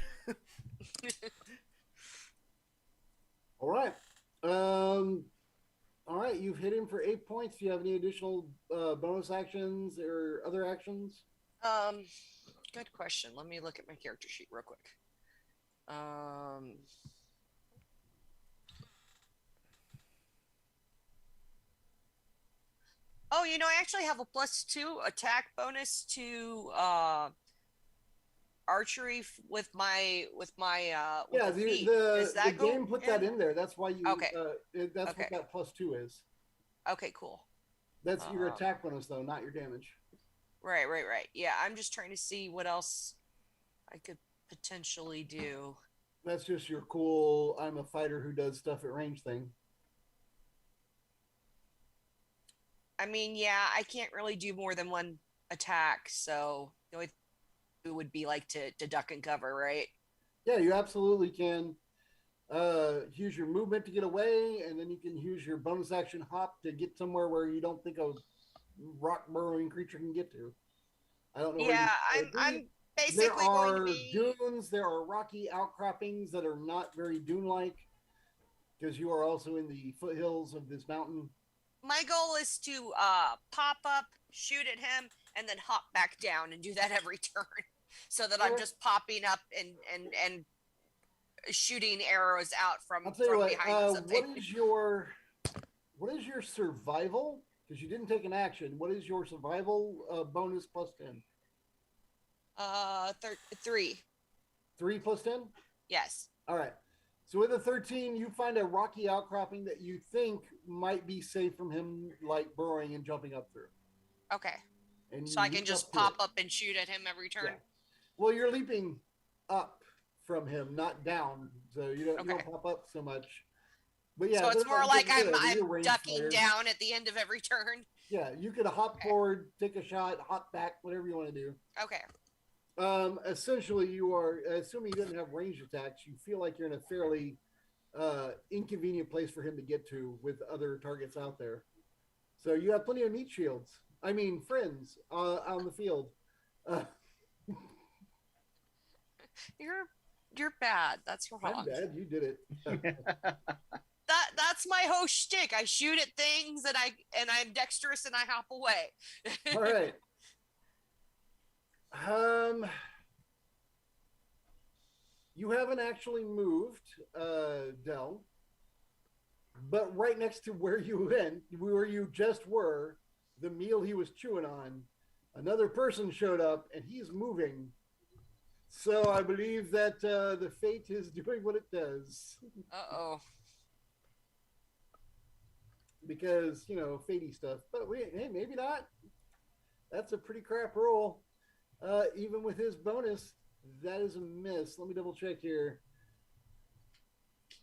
All right. All right. You've hit him for 8 points. Do you have any additional bonus actions or other actions? Good question. Let me look at my character sheet real quick. Oh, I actually have a +2 attack bonus to archery with my Yeah, the feet. the Does that go game put that in there. That's why you. Okay. That's Okay. what that +2 is. Okay, cool. That's your attack bonus, though, not your damage. Right. Yeah, I'm just trying to see what else I could potentially do. That's just your cool. I'm a fighter who does stuff at range thing. I mean, yeah, I can't really do more than one attack, so the only thing would be like to duck and cover, right? Yeah, you absolutely can. Use your movement to get away, and then you can use your bonus action hop to get somewhere where you don't think a rock burrowing creature can get to. I don't know. Yeah, where you I'm there basically going to are be. dunes. There are rocky outcroppings that are not very dune-like because you are also in the foothills of this mountain. My goal is to pop up, shoot at him, and then hop back down and do that every turn, so that I'm Okay. just popping up and shooting arrows out from I'll tell you what. behind something. What is your survival? Because you didn't take an action. What is your survival bonus plus 10? 3. 3 plus 10? Yes. All right. So with a 13, you find a rocky outcropping that you think might be safe from him, like burrowing and jumping up through. Okay. And So I you can leap just up to pop it. up and shoot at him every turn. Yeah. Well, you're leaping up from him, not down. So you don't Okay. pop up so much. But yeah, So it's they're more not like getting I'm good. You're a range ducking player. down at the end of every turn. Yeah, you could hop Okay. forward, take a shot, hop back, whatever you want to do. Okay. Essentially, you are assuming he doesn't have ranged attacks. You feel like you're in a fairly inconvenient place for him to get to with other targets out there. So you have plenty of meat shields. I mean, friends on the field. You're bad. That's wrong. I'm bad. You did it. that's my whole shtick. I shoot at things and I'm dexterous and I hop away. All right. You haven't actually moved, Dell, but right next to where you just were, the meal he was chewing on, another person showed up and he's moving. So I believe that the fate is doing what it does. Uh-oh. Because, fatey stuff. But hey, maybe not. That's a pretty crap roll. Even with his bonus, that is a miss. Let me double check here.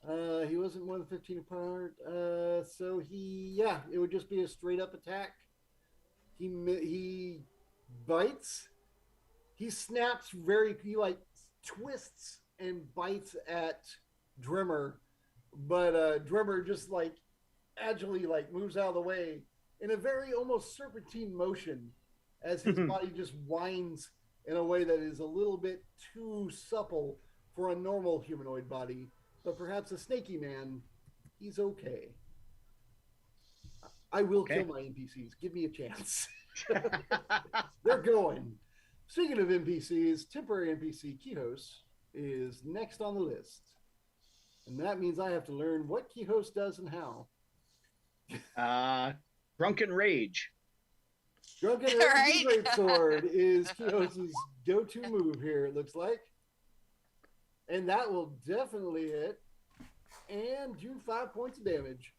He wasn't more than 15 apart. So it would just be a straight up attack. He bites. He snaps he like twists and bites at Drimmer, but Drimmer just like agilely like moves out of the way in a very almost serpentine motion as his body just winds in a way that is a little bit too supple for a normal humanoid body, but perhaps a snaky man, he's okay. I will kill my NPCs. Give me a chance. They're going. Speaking of NPCs, temporary NPC Kihos is next on the list. And that means I have to learn what Kihos does and how. Drunken Rage. Drunken Rage Greatsword is Kihos' go-to move here, it looks like. And that will definitely hit. And do 5 points of damage.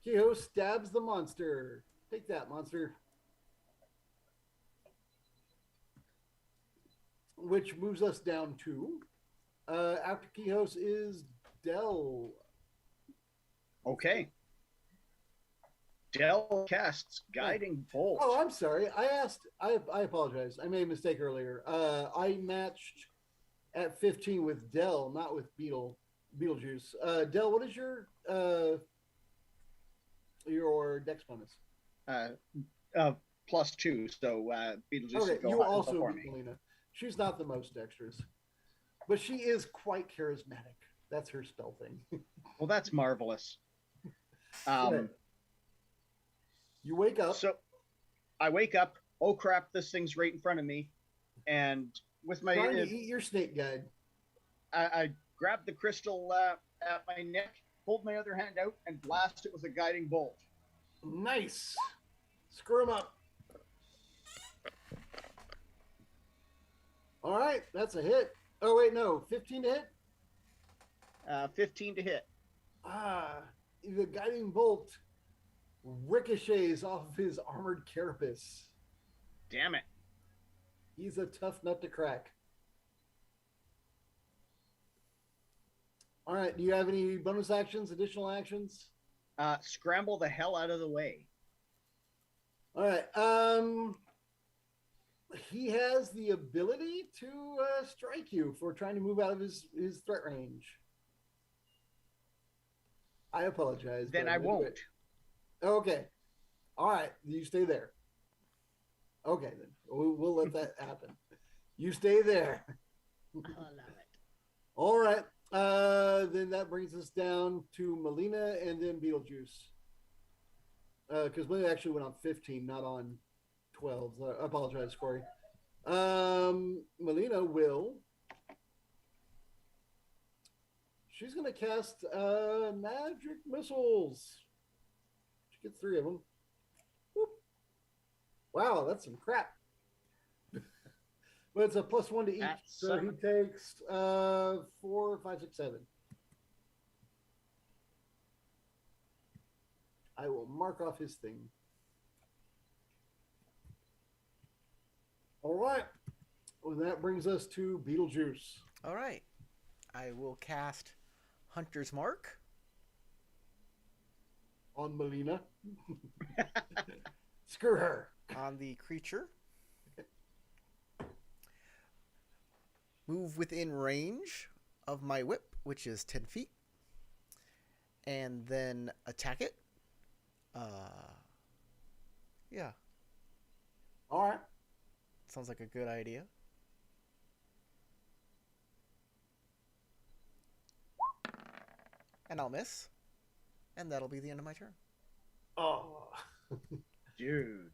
Kihos stabs the monster. Take that, monster. Which moves us down to, after Kihos is Dell. Okay. Dell casts Guiding Bolt. Oh, I'm sorry. I apologize. I made a mistake earlier. I matched at 15 with Dell, not with Beetlejuice. Dell, what is your dex bonus? +2. So Beetlejuice Okay, will go you also before beat me. Melina. She's not the most dexterous, but she is quite charismatic. That's her spell thing. Well, that's marvelous. You wake up. So I wake up. Oh crap! This thing's right in front of me, and with my trying to eat your snake guide. I grab the crystal at my neck, hold my other hand out, and blast it with a guiding bolt. Nice. Screw him up. All right, that's a hit. Oh wait, no, 15 to hit. 15 to hit. The guiding bolt ricochets off of his armored carapace. Damn it. He's a tough nut to crack. All right, do you have any bonus actions, additional actions? Scramble the hell out of the way. All right. He has the ability to strike you for trying to move out of his threat range. I apologize. Then I won't. Okay. All right. You stay there. Okay, then. We'll let that happen. You stay there. I'll allow it. All right. Then that brings us down to Melina and then Beetlejuice. Because Melina actually went on 15, not on 12. I apologize, Corey. Melina will. She's going to cast magic missiles. She gets 3 of them. Whoop. Wow, that's some crap. But it's a +1 to each. So he takes 4, 5, 6, 7. I will mark off his thing. All right. Well, that brings us to Beetlejuice. All right. I will cast Hunter's Mark On Melina. Screw her. on the creature. Move within range of my whip, which is 10 feet. And then attack it. Yeah. All right. Sounds like a good idea. And I'll miss. And that'll be the end of my turn. Oh, Dude.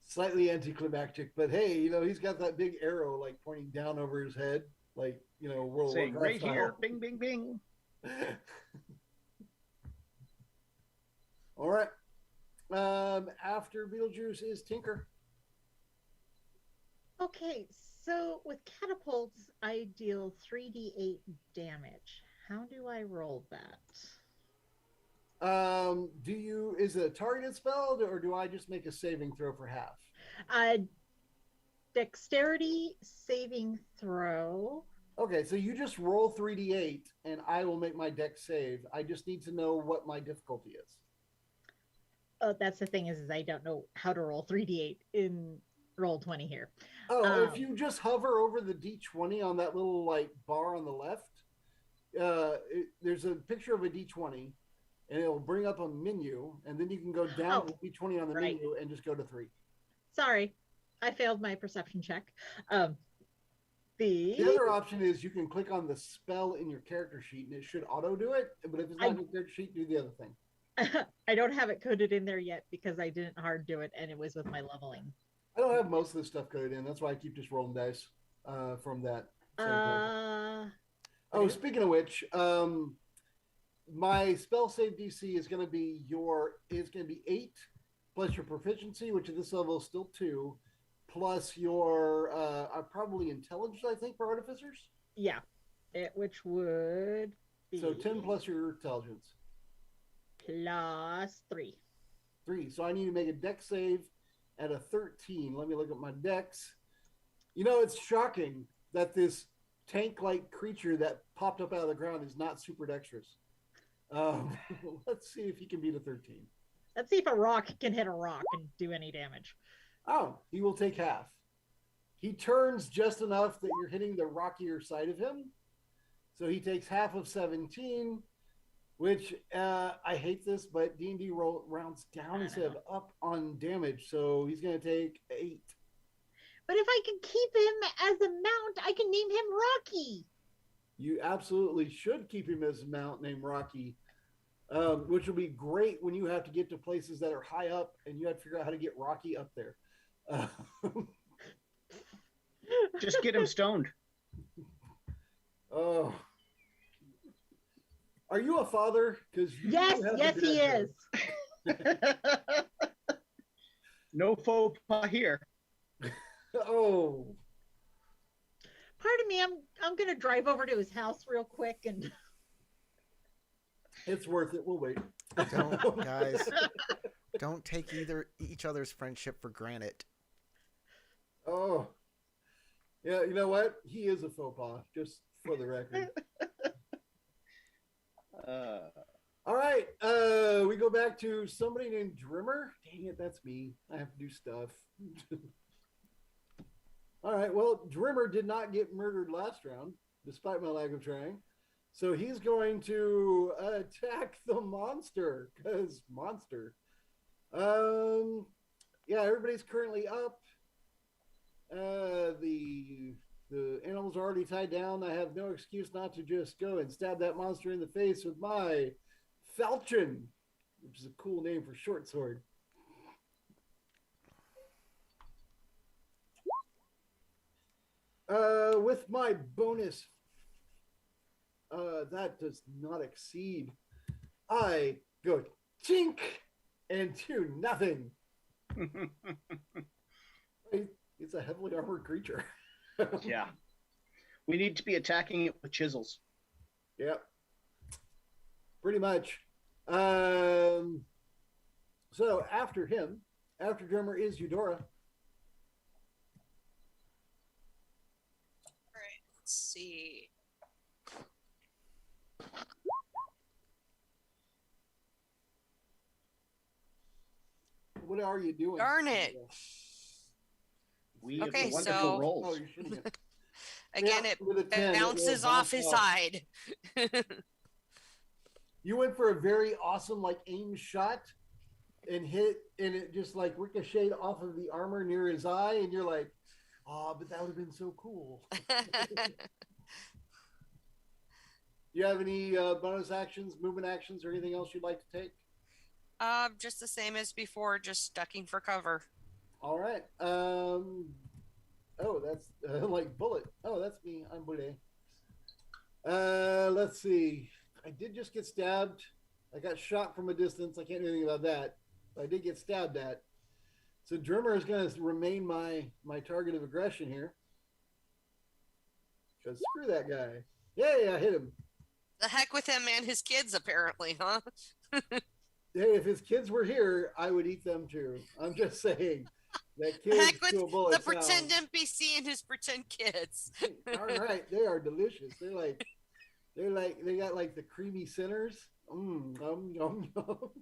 slightly anticlimactic, but hey, he's got that big arrow like pointing down over his head, like World of Saying Warcraft right style. here. Bing, bing, bing. All right. After Beetlejuice is Tinker. Okay, so with catapults, I deal 3d8 damage. How do I roll that? Is it a targeted spell, or do I just make a saving throw for half? Uh, Dexterity saving throw. Okay, so you just roll 3d8, and I will make my dex save. I just need to know what my difficulty is. Oh, that's the thing is I don't know how to roll 3d8 in Roll20 here. Oh, if you just hover over the d20 on that little bar on the left, there's a picture of a d20, and it'll bring up a menu, and then you can go down to d20 on the menu and just go to 3. Sorry, I failed my perception check. The other option is you can click on the spell in your character sheet, and it should auto do it. But if it's not in your character sheet, do the other thing. I don't have it coded in there yet because I didn't hard do it, and it was with my leveling. I don't have most of this stuff coded in. That's why I keep just rolling dice from that. Speaking of which, my spell save DC is going to be 8 plus your proficiency, which at this level is still 2, plus your probably intelligence, I think, for artificers. Yeah, which would be so 10 plus your intelligence plus 3. 3. So I need to make a dex save at a 13. Let me look at my dex. It's shocking that this tank-like creature that popped up out of the ground is not super dexterous. Let's see if he can beat a 13. Let's see if a rock can hit a rock and do any damage. Oh, he will take half. He turns just enough that you're hitting the rockier side of him. So he takes half of 17, which I hate this, but D&D rounds down instead of up on damage. So he's going to take 8. But if I can keep him as a mount, I can name him Rocky. You absolutely should keep him as a mount named Rocky, which will be great when you have to get to places that are high up and you have to figure out how to get Rocky up there. Just get him stoned. Oh. Are you a father? Yes, he is. No faux pas here. Oh. Pardon me, I'm gonna drive over to his house real quick and it's worth it. We'll wait. Don't take each other's friendship for granted. Oh. Yeah, you know what? He is a faux pas, just for the record. All right. We go back to somebody named Drimmer. Dang it, that's me. I have to do stuff. All right. Well, Drimmer did not get murdered last round, despite my lack of trying. So he's going to attack the monster, because monster. Yeah, everybody's currently up. The animals are already tied down. I have no excuse not to just go and stab that monster in the face with my falchion, which is a cool name for short sword. With my bonus, that does not exceed. I go chink and do nothing. It's a heavily armored creature. Yeah. We need to be attacking it with chisels. Yep. Pretty much. So after him, after Drummer is Eudora. All right, let's see. What are you doing? Darn it. We have Okay, the wonderful so- rolls. Oh, you're shooting it. Again, Yeah, with a 10, it bounces off his side. You went for a very awesome, aim shot and hit, and it just, ricocheted off of the armor near his eye, and you're like, oh, but that would have been so cool. Do you have any bonus actions, movement actions, or anything else you'd like to take? Just the same as before, just ducking for cover. All right. Oh, that's like Bullet. Oh, that's me. I'm Bullette. Let's see. I did just get stabbed. I got shot from a distance. I can't do anything about that. But I did get stabbed at. So Drummer is going to remain my target of aggression here. Because screw that guy. Yeah, I hit him. The heck with him and his kids, apparently, huh? Hey, if his kids were here, I would eat them too. I'm just saying. That The kid heck with to a the bullet pretend sound. NPC and his pretend kids. All right, they are delicious. They got like the creamy centers. Yum, yum, yum. All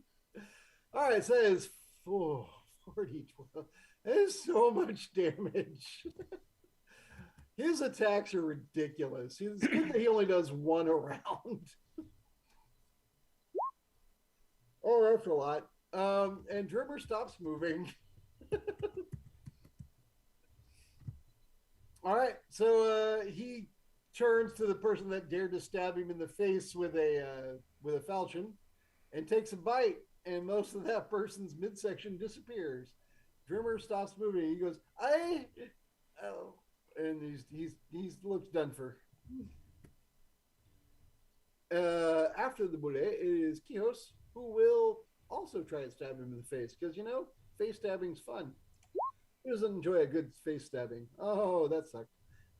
right, it says 40, 12. That is so much damage. His attacks are ridiculous. It's good that he only does one around. Oh, that's a lot. And Dribber stops moving. All right, so he turns to the person that dared to stab him in the face with a falchion, and takes a bite, and most of that person's midsection disappears. Drimmer stops moving. He goes, oh, and he's looks done for. After the Bullette, it is Kios, who will also try and stab him in the face, because face stabbing's fun. He doesn't enjoy a good face stabbing. Oh, that sucked.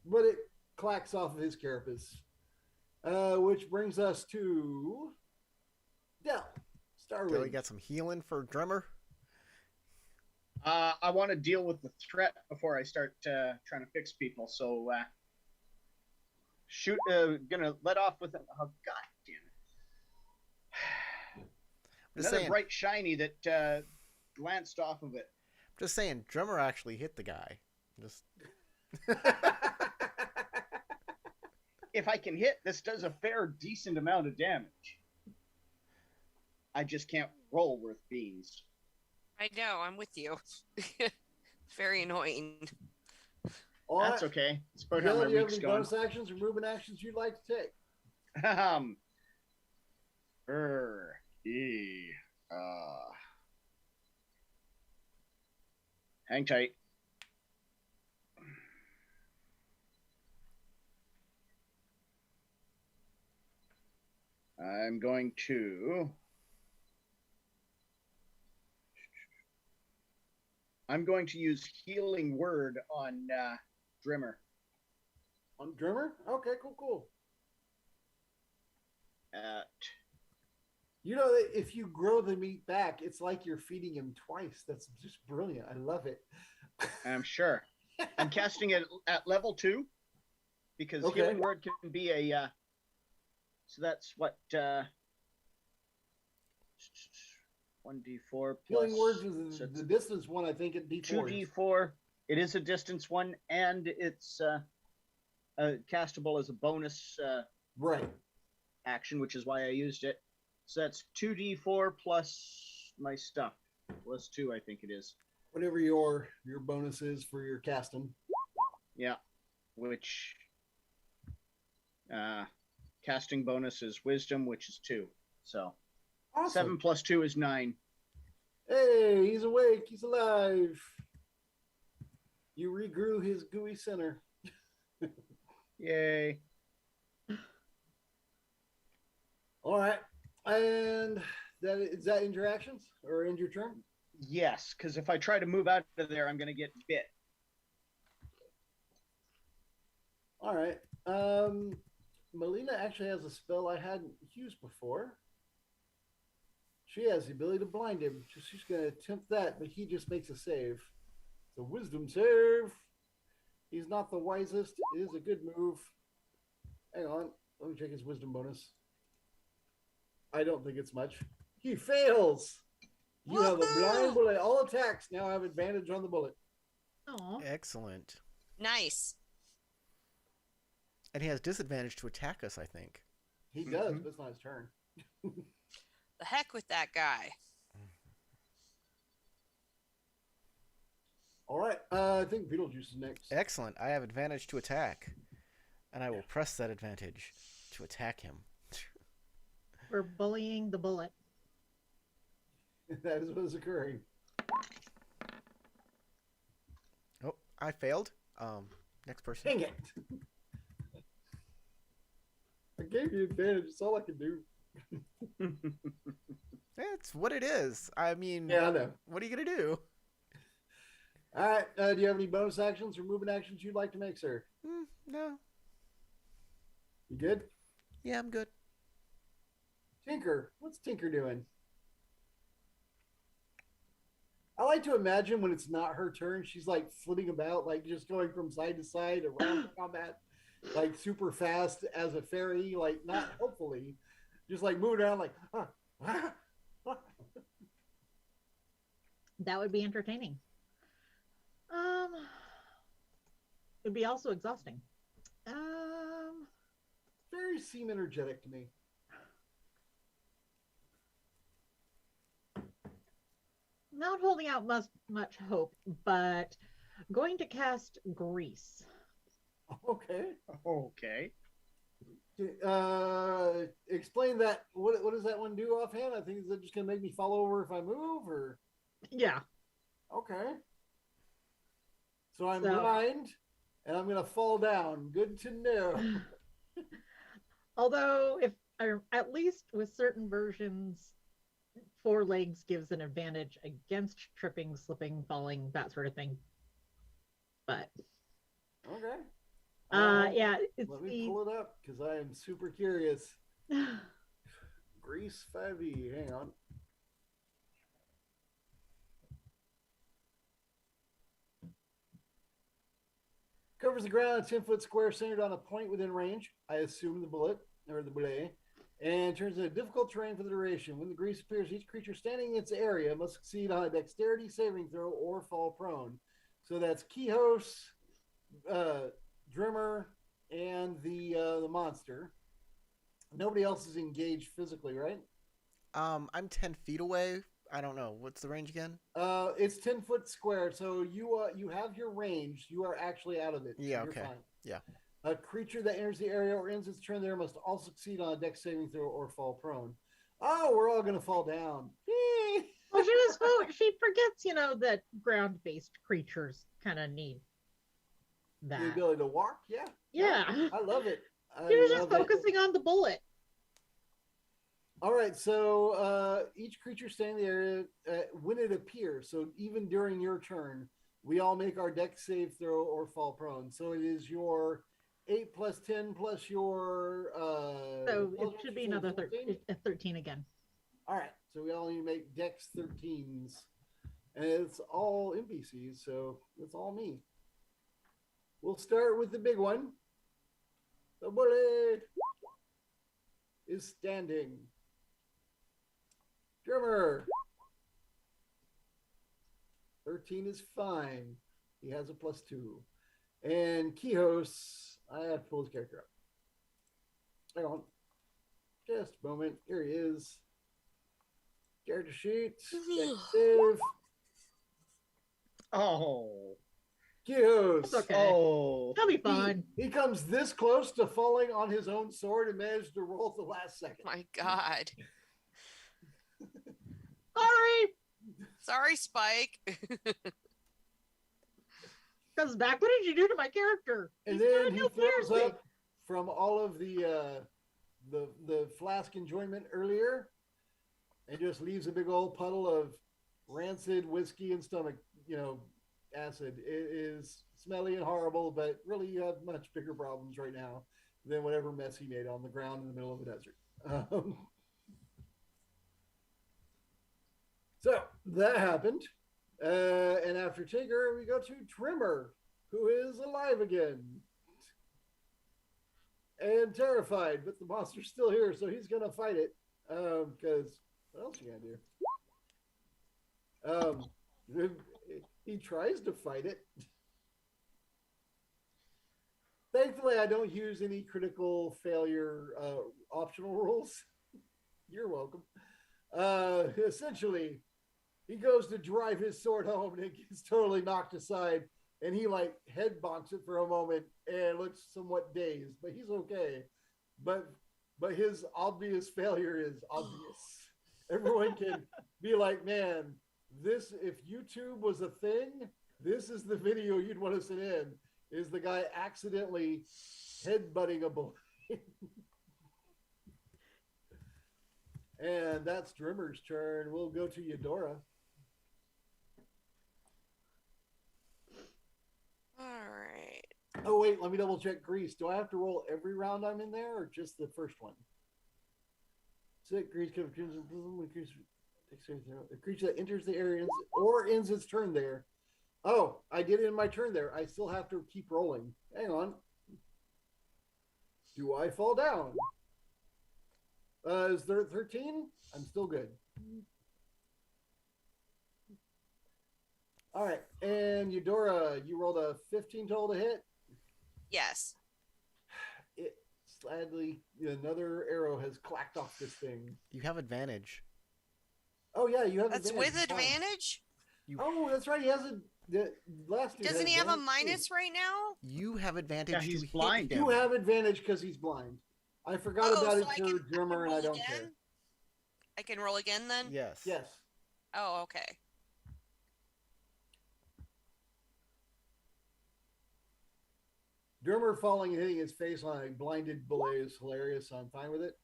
But it clacks off of his carapace. Which brings us to Dell. Starwind. Dell, you got some healing for Drummer? I want to deal with the threat before I start trying to fix people. So gonna let off with it. Oh, God damn it. Another bright shiny that glanced off of it. Just saying, Drummer actually hit the guy. Just if I can hit, this does a fair, decent amount of damage. I just can't roll worth beans. I know, I'm with you. Very annoying. That's okay. It's about how my do you have week's any going. bonus actions or movement actions you'd like to take? Hang tight. I'm going to use Healing Word on Drimmer. On Drimmer? Okay, cool. If you grow the meat back, it's like you're feeding him twice. That's just brilliant. I love it. I'm sure. I'm casting it at level 2 because Healing Word can be a. So that's what 1d4 plus. Healing Words is the distance one, I think, at D4. 2d4. It is a distance one, and it's castable as a bonus action, which is why I used it. So that's 2d4 plus my stuff. Plus 2, I think it is. Whatever your bonus is for your casting. Yeah, which casting bonus is Wisdom, which is 2. So awesome. 7 plus 2 is 9. Hey, he's awake. He's alive. You regrew his gooey center. Yay. All right. And is that end your actions or end your turn? Yes, because if I try to move out of there, I'm going to get bit. All right. Melina actually has a spell I hadn't used before. She has the ability to blind him. She's going to attempt that, but he just makes a save. It's a wisdom save. He's not the wisest. It is a good move. Hang on. Let me check his wisdom bonus. I don't think it's much. He fails. You have a blind bullet. All attacks now have advantage on the bullet. Aww. excellent. Nice. And he has disadvantage to attack us, I think. He does, but it's not his turn. The heck with that guy. All right. I think Beetlejuice is next. Excellent. I have advantage to attack. And I will press that advantage to attack him. We're bullying the bullet. That is what is occurring. Oh, I failed. Next person. Dang it! I gave you advantage. That's all I can do. It's what it is. I mean, Yeah, I know. what are you gonna do? All right. Do you have any bonus actions or movement actions you'd like to make, sir? No. You good? Yeah, I'm good. Tinker. What's Tinker doing? I like to imagine when it's not her turn, she's like flitting about, like just going from side to side around combat, like super fast as a fairy, like not hopefully, just like moving around like, That would be entertaining. It'd be also exhausting. Fairies seem energetic to me. Not holding out much hope, but going to cast Grease. Okay. Okay. Explain that. What does that one do offhand? I think is it just gonna make me fall over if I move, or Yeah. okay. So I'm blind and I'm gonna fall down. Good to know. Although, if at least with certain versions, 4 legs gives an advantage against tripping, slipping, falling, that sort of thing. But Okay. yeah, it's Let me pull it up because I am super curious. Grease 5e. Hang on. Covers the ground, a 10-foot square centered on a point within range. I assume the bullet or the Bullette, and turns into difficult terrain for the duration. When the grease appears, each creature standing in its area must succeed on a dexterity saving throw or fall prone. So that's Kihos, Drimmer, and the monster. Nobody else is engaged physically, right? I'm 10 feet away. I don't know. What's the range again? It's 10-foot square, so you have your range. You are actually out of it. So Yeah, you're okay. fine. Yeah. A creature that enters the area or ends its turn there must all succeed on a dex saving throw or fall prone. Oh, we're all gonna fall down. Well, she forgets, that ground-based creatures kind of need The that. ability to walk, yeah. Yeah. I love it. She was just focusing on the bullet. All right, so each creature staying in the area, when it appears, so even during your turn, we all make our dex save throw or fall prone. So it is your 8 plus 10 plus your. So it should be another 13 again. All right, so we all need to make dex 13s. And it's all NPCs, so it's all me. We'll start with the big one. The bullet is standing. Drummer. 13 is fine. He has a +2. And Kihos, I have to pull his character up. Hang on. Just a moment. Here he is. Character sheet. Save. Oh. Kihos. It's okay. Oh. That'll be fun. He comes this close to falling on his own sword and managed to roll at the last second. My God. Sorry. Sorry, Spike. Comes back. What did you do to my character? And He's then doing he no throws piercing. up from all of the flask enjoyment earlier, and just leaves a big old puddle of rancid whiskey and stomach, acid. It is smelly and horrible, but really you have much bigger problems right now than whatever mess he made on the ground in the middle of a desert. So that happened. And after Tinker, we go to Trimmer, who is alive again. And terrified, but the monster's still here, so he's going to fight it. Because what else are you going to do? He tries to fight it. Thankfully, I don't use any critical failure optional rules. You're welcome. Essentially, he goes to drive his sword home and it gets totally knocked aside. And he head bonks it for a moment and looks somewhat dazed, but he's okay. But but his obvious failure is obvious. Everyone can be like, man, this, if YouTube was a thing, this is the video you'd want to send in, is the guy accidentally headbutting a bullet. And that's Drimmer's turn. We'll go to Eudora. All right. Oh, wait, let me double check Grease. Do I have to roll every round I'm in there or just the first one? Grease comes a creature that enters the area or ends its turn there. Oh, I did it in my turn there. I still have to keep rolling. Hang on. Do I fall down? Is there 13? I'm still good. All right. And Eudora, you rolled a 15 total to hit. Yes. It sadly, another arrow has clacked off this thing. You have advantage. Oh, yeah, you have That's advantage. with advantage? Oh, that's right. He has a. The last dude Doesn't has he have a advantage, minus too. right now? You have advantage. Yeah, he's to hit blind. him. You have advantage because he's blind. I forgot about it for Drummer, and I roll don't again? care. I can roll again then? Yes. Yes. Oh, okay. Drummer falling and hitting his face on a blinded Bullette is hilarious, so I'm fine with it.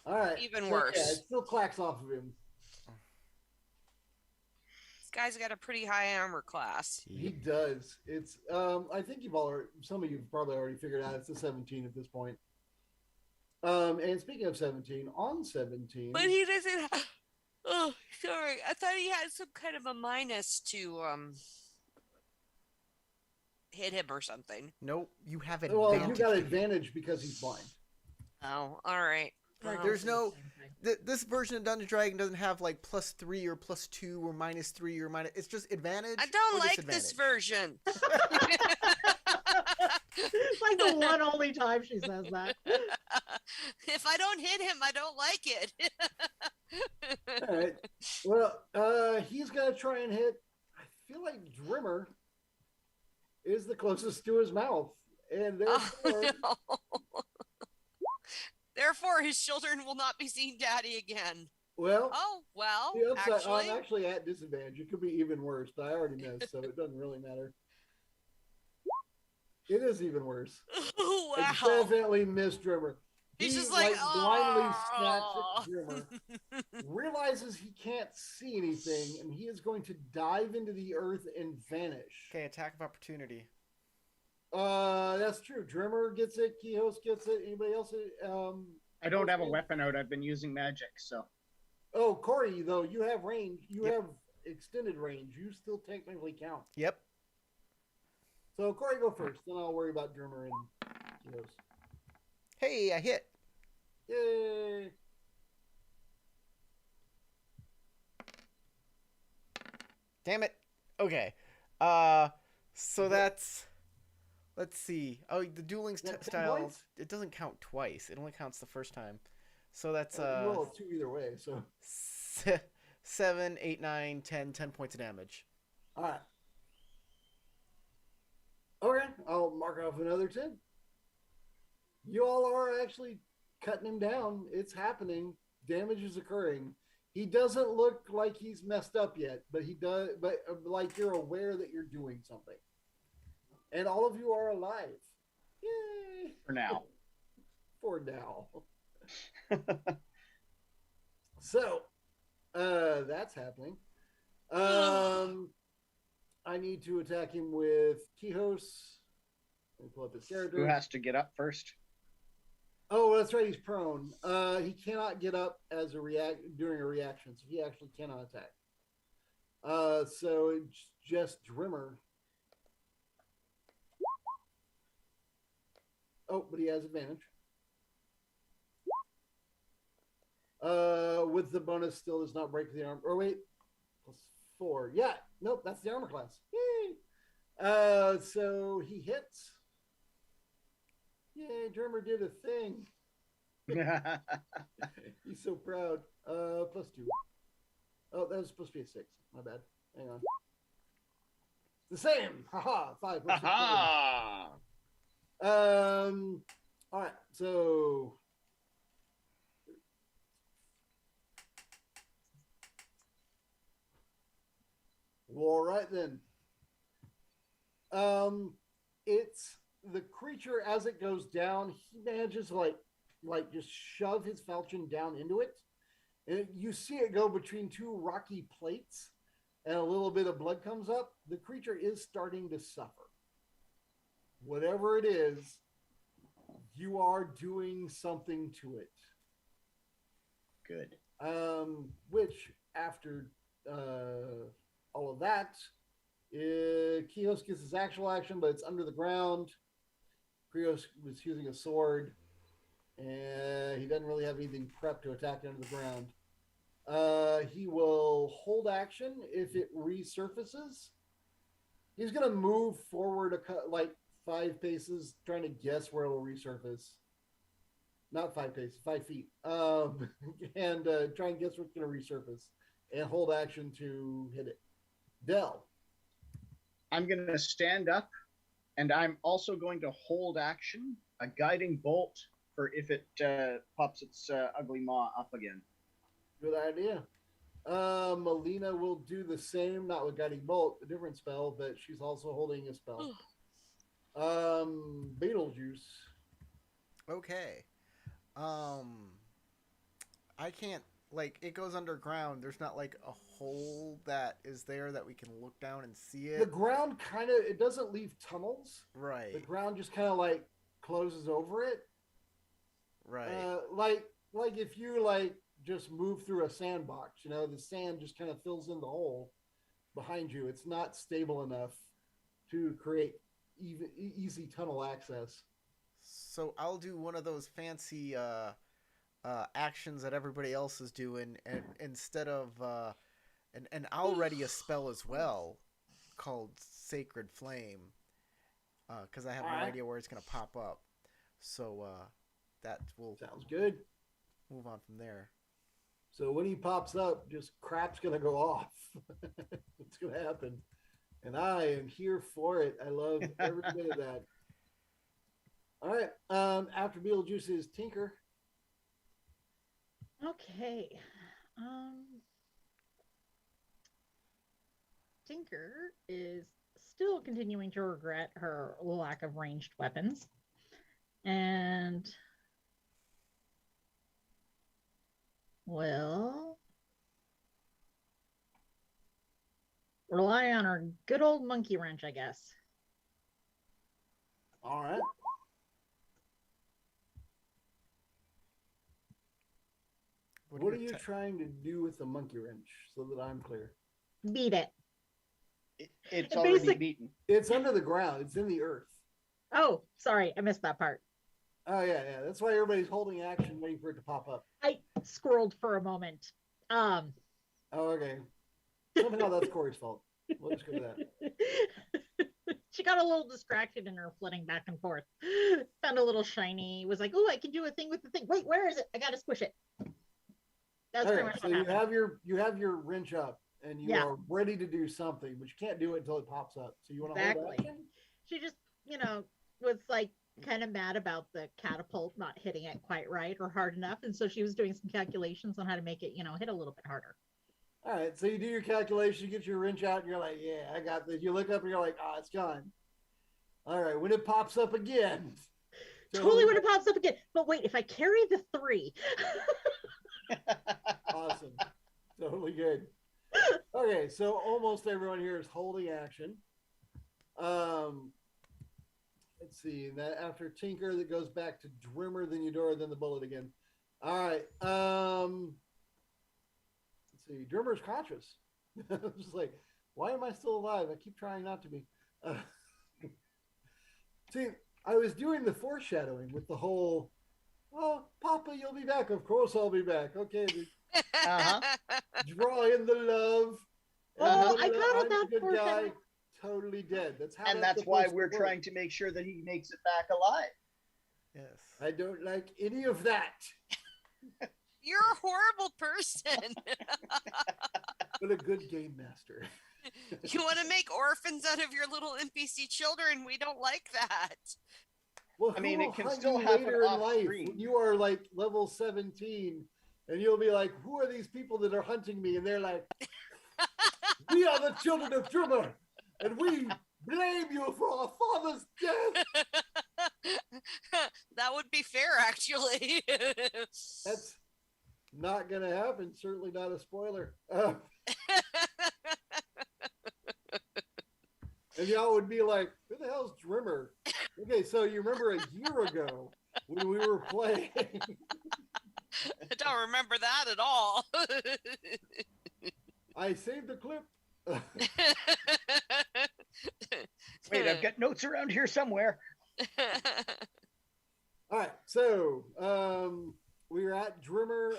All right. Even So, worse. Yeah, it still clacks off of him. This guy's got a pretty high armor class. He does. It's I think some of you've probably already figured out it's a 17 at this point. And speaking of 17, on 17, But he doesn't have... Oh, sorry. I thought he had some kind of a minus to hit him or something. Nope. You have advantage. well, you got to advantage because he's blind. Oh, all right. Like, Well, there's no this version of Dungeon Dragon doesn't have like +3 or +2 or -3 or minus. It's just advantage. I don't or like this disadvantage. version. It's like the one only time she says that. If I don't hit him, I don't like it. All right. Well, he's gonna try and hit. I feel like Drimmer is the closest to his mouth, and therefore, Oh, no. Therefore, his children will not be seeing Daddy again. well, Oh, well, the upside, actually, I'm actually at disadvantage. It could be even worse, but I already missed, so it doesn't really matter. It is even worse. wow. I definitely missed Drimmer. He's He, just like, blindly "Oh." snaps at Drimmer, realizes he can't see anything, and he is going to dive into the earth and vanish. Okay, attack of opportunity. That's true. Drimmer gets it. Kihos gets it. Anybody else? I don't have a weapon out. I've been using magic, so. Oh, Corey, though, you have range. You have extended range. You still technically count. Yep. So, Corey, go first. Then I'll worry about Drimmer and Kihos. Hey, I hit. Yay! Damn it. Okay. So that's. Let's see. Oh, the dueling Yeah, 10 style. points? It doesn't count twice. It only counts the first time. So that's You roll a 2 either way, so. 7, 8, 9, 10. 10 points of damage. All right. Okay, I'll mark off another 10. You all are actually cutting him down. It's happening. Damage is occurring. He doesn't look like he's messed up yet, but he does. But like you're aware that you're doing something, and all of you are alive. Yay! For now. For now. So, that's happening. I need to attack him with Kihos. Let me pull up his character. Who has to get up first? Oh, that's right. He's prone. He cannot get up as a during a reaction, so he actually cannot attack. So it's just Drimmer. Oh, but he has advantage. With the bonus, still does not break the arm. Or wait, +4. Yeah, nope, that's the armor class. Yay! So he hits. Yay, Drimmer did a thing. He's so proud. +2. Oh, that was supposed to be a 6. My bad. Hang on. It's the same. Haha. 5 + 6. Aha! All right, so all right then. Um, it's the creature as it goes down. He manages to like just shove his falchion down into it, and you see it go between two rocky plates, and a little bit of blood comes up. The creature is starting to suffer. Whatever it is, you are doing something to it. Good. Which after all of that, Kios gets his actual action, but it's under the ground. Krios was using a sword, and he doesn't really have anything prepped to attack under the ground. He will hold action if it resurfaces. He's gonna move forward like 5 paces, trying to guess where it will resurface. Not 5 paces, 5 feet. And try and guess what's gonna resurface, and hold action to hit it. Dell. I'm going to stand up, and I'm also going to hold action, a guiding bolt for if it pops its ugly maw up again. Good idea. Melina will do the same, not with guiding bolt, a different spell, but she's also holding a spell. Beetlejuice. Okay. I can't, like, it goes underground. There's not like a hole that is there that we can look down and see it. The ground kind of, it doesn't leave tunnels. Right. The ground just kind of like closes over it. Right. Like if you like just move through a sandbox, you know, the sand just kind of fills in the hole behind you. It's not stable enough to create easy tunnel access. So I'll do one of those fancy actions that everybody else is doing, and instead of and I'll ready a spell as well called Sacred Flame, because I have no idea where it's gonna pop up. So that will Sounds good. move on from there. So when he pops up, just crap's gonna go off. It's gonna happen, and I am here for it. I love every bit of that. All right. After Beetlejuice is Tinker. Okay. Tinker is still continuing to regret her lack of ranged weapons. And well, rely on her good old monkey wrench, I guess. All right. What are you trying to do with the monkey wrench, so that I'm clear? Beat it. It's already beaten. It's under the ground. It's in the earth. Oh, sorry, I missed that part. Oh yeah. That's why everybody's holding action, waiting for it to pop up. I scrolled for a moment. Oh, okay. Somehow that's Corey's fault. We'll just go with that. She got a little distracted in her flitting back and forth. Found a little shiny. Was like, "Oh, I can do a thing with the thing. Wait, where is it? I gotta squish it." That's pretty much so what happened. you have your wrench up, and you are ready to do something, but you can't do it until it pops up. So you want to hold action? She just, was like kind of mad about the catapult not hitting it quite right or hard enough, and so she was doing some calculations on how to make it, hit a little bit harder. All right, so you do your calculation, you get your wrench out, and you're like, "Yeah, I got this." You look up, and you're like, "Oh, it's gone." All right, when it pops up again. Totally when it pops up again. But wait, if I carry the 3. Awesome. Totally good. Okay, so almost everyone here is holding action. Let's see. That after Tinker, that goes back to Drimmer, then Eudora, then the Bullette again. All right. Let's see. Drimmer's conscious. I'm just like, why am I still alive? I keep trying not to be. See, I was doing the foreshadowing with the whole, "Oh, Papa, you'll be back." Of course I'll be back. Okay. Draw in the love. Oh, I got I'm that good foreshadowing. guy. Totally dead. That's why we're trying to make sure that he makes it back alive. Yes. I don't like any of that. You're a horrible person. But a good game master. You want to make orphans out of your little NPC children? We don't like that. Well, I who mean, will it can hunt still you happen later in off life screen. when you are like level 17 and you'll be like, who are these people that are hunting me? And they're like, we are the children of Drummer, and we blame you for our father's death. That would be fair, actually. That's not going to happen. Certainly not a spoiler. And y'all would be like, who the hell's Drimmer? Okay, so you remember a year ago when we were playing. I don't remember that at all. I saved the clip. Wait, I've got notes around here somewhere. All right, so we're at Drimmer.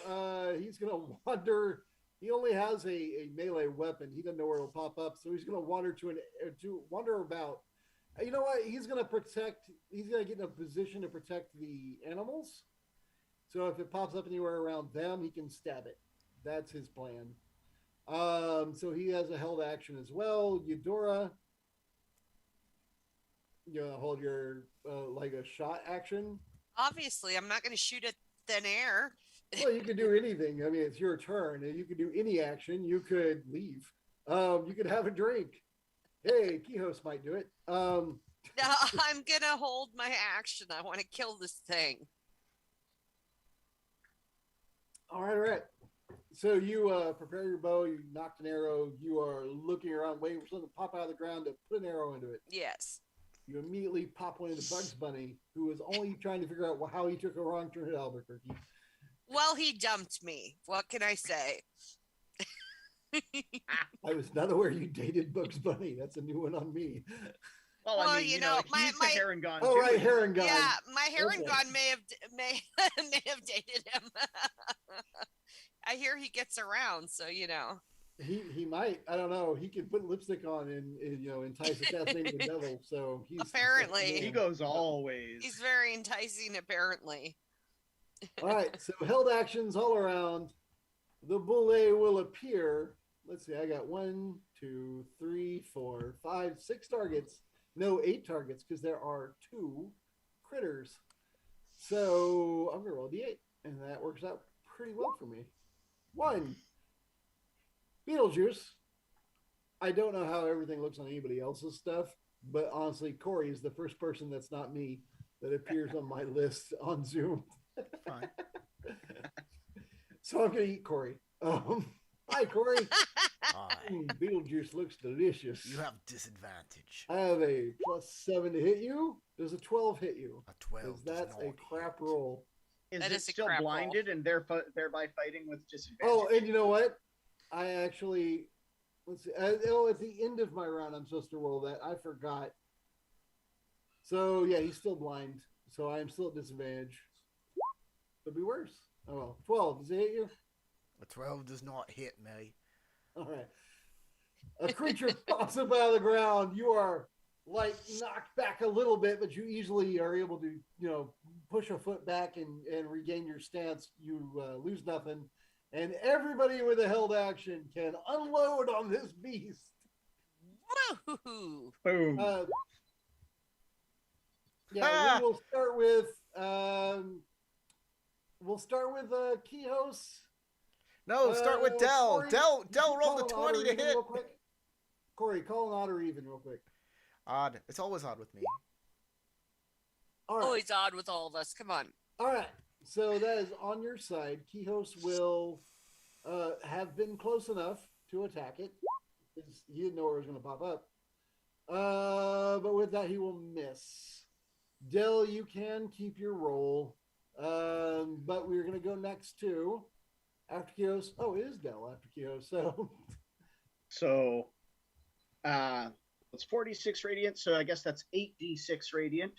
He's going to wander. He only has a melee weapon. He doesn't know where it'll pop up, so he's going to wander to wander about. You know what? He's going to protect. He's going to get in a position to protect the animals. So if it pops up anywhere around them, he can stab it. That's his plan. So he has a held action as well. Eudora, you know, hold your like a shot action. Obviously, I'm not going to shoot at thin air. Well, you can do anything. I mean, it's your turn. You could do any action. You could leave. You could have a drink. Hey, Kihos might do it. No, I'm going to hold my action. I want to kill this thing. All right. So you prepare your bow. You knocked an arrow. You are looking around, waiting for something to pop out of the ground to put an arrow into it. Yes. You immediately pop one into Bugs Bunny, who was only trying to figure out how he took a wrong turn at Albuquerque. Well, he dumped me. What can I say? I was not aware you dated Bugs Bunny. That's a new one on me. Well, Well, I mean, you you know, know, my- he's the Herringon Oh, too. right, Herringon. Yeah, my Okay. Herringon may have dated him. I hear he gets around, so you know. He might. I don't know. He could put lipstick on and you know entice assassinating the devil. So he's Apparently. He goes all ways. He's very enticing, apparently. All right. So held actions all around. The Bullette will appear. Let's see. I got 1, 2, 3, 4, 5, 6 targets. No, 8 targets because there are 2 critters. So I'm gonna roll d8, and that works out pretty well for me. 1. Beetlejuice. I don't know how everything looks on anybody else's stuff, but honestly, Corey is the first person that's not me that appears on my list on Zoom. Fine. So I'm going to eat Corey. Hi, Corey. Aye. Beetlejuice looks delicious. You have disadvantage. I have a +7 to hit you. Does a 12 hit you? A 12 Because does that's not a crap hit. roll. Is That it is a still crap roll. blinded and thereby fighting with disadvantage? Oh, and you know what? I actually, let's see. At the end of my round, I'm supposed to roll that. I forgot. So yeah, he's still blind. So I am still at disadvantage. Could be worse. Oh well. 12. Does it hit you? A 12 does not hit me. All right. A creature pops up out of the ground. You are like knocked back a little bit, but you easily are able to, you know, push a foot back and regain your stance. You lose nothing. And everybody with a held action can unload on this beast. Woohoo! Boom. Yeah, we will start with Kihos. No, start with Dell. Corey, Dell you rolled a call an 20 odd or to even hit. real quick? Corey, call an odd or even real quick. Odd. It's always odd with me. All right. Always odd with all of us. Come on. All right. So that is on your side. Kihos will have been close enough to attack it. He didn't know where it was going to pop up. But with that, he will miss. Dell, you can keep your roll. But we're going to go next to after Kihos. Oh, it is Dell after Kihos. So So, it's 46 radiant. So I guess that's 8d6 radiant.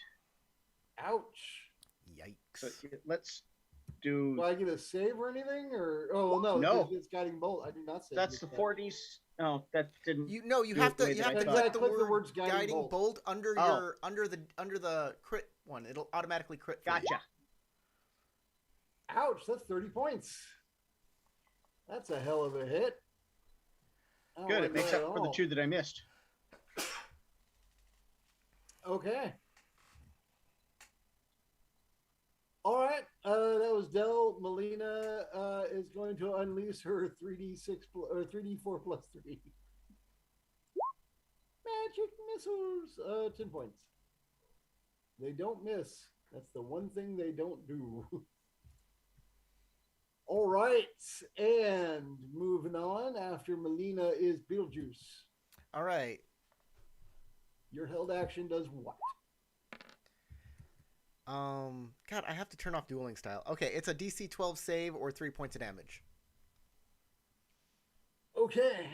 ouch. Yikes. So let's do. Do I get a save or anything? Or oh no, No. It's guiding bolt. I do not save. That's the this. 40s. No, that didn't. You no, you Do have it the to way you that have I to thought. click the Click the word words guiding bolt. under Oh. your under the crit one. It'll automatically crit for you. Gotcha. Ouch, that's 30 points. That's a hell of a hit. I don't Good. like It makes that up at for the all. 2 that I missed. Okay. All right, that was Dell. Melina is going to unleash her 3d4 plus 3 magic missiles. 10 points. They don't miss. That's the one thing they don't do. All right, and moving on. After Melina is Beetlejuice. All right. Your held action does what? God, I have to turn off dueling style. Okay, it's a DC 12 save or 3 points of damage. Okay.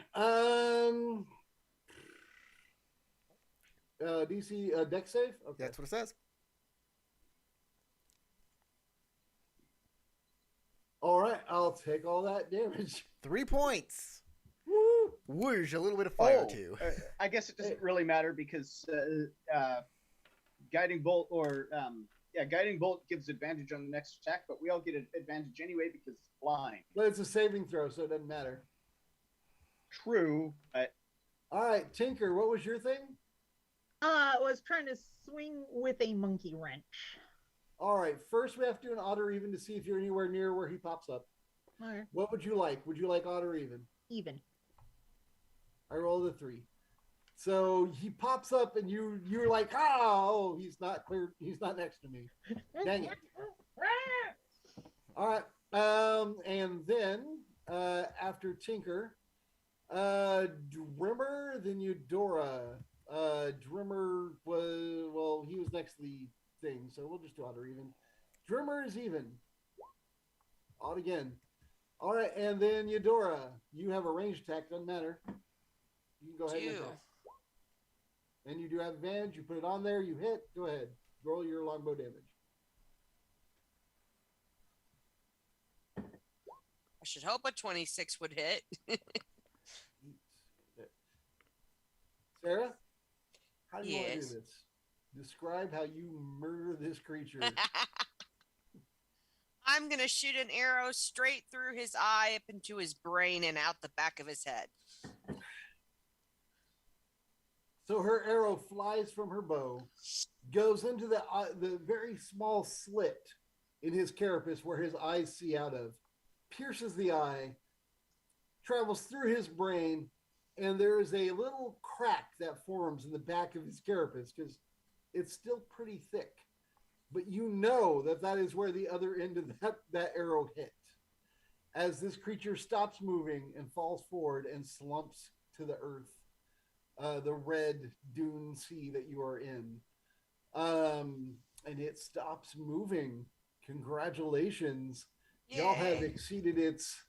DC deck save. Okay. That's what it says. All right, I'll take all that damage. 3 points. Woo! Whoosh, a little bit of fire Oh, too. I guess it doesn't really matter because guiding bolt guiding bolt gives advantage on the next attack, but we all get an advantage anyway because it's blind. But it's a saving throw, so it doesn't matter. True, but All right, Tinker, what was your thing? Was trying to swing with a monkey wrench. All right, first we have to do an odd or even to see if you're anywhere near where he pops up. Okay. What would you like? Would you like odd or even? Even. I rolled a 3. So he pops up and you're like, oh, he's not clear. He's not next to me. Dang it. All right. And then after Tinker, Drimmer, then Eudora. Drimmer he was next to the thing, so we'll just do odd or even. Drimmer is even. Odd again. All right, and then Eudora, you have a ranged attack, doesn't matter. You can go ahead and attack. And you do have advantage. You put it on there, you hit. Go ahead. Roll your longbow damage. I should hope a 26 would hit. Sarah, how do you want to do Yes. this? Describe how you murder this creature. I'm going to shoot an arrow straight through his eye up into his brain and out the back of his head. So her arrow flies from her bow, goes into the very small slit in his carapace where his eyes see out of, pierces the eye, travels through his brain, and there is a little crack that forms in the back of his carapace because it's still pretty thick. But you know that is where the other end of that arrow hit. As this creature stops moving and falls forward and slumps to the earth. The red dune sea that you are in. And it stops moving. Congratulations. Yay. Y'all have exceeded its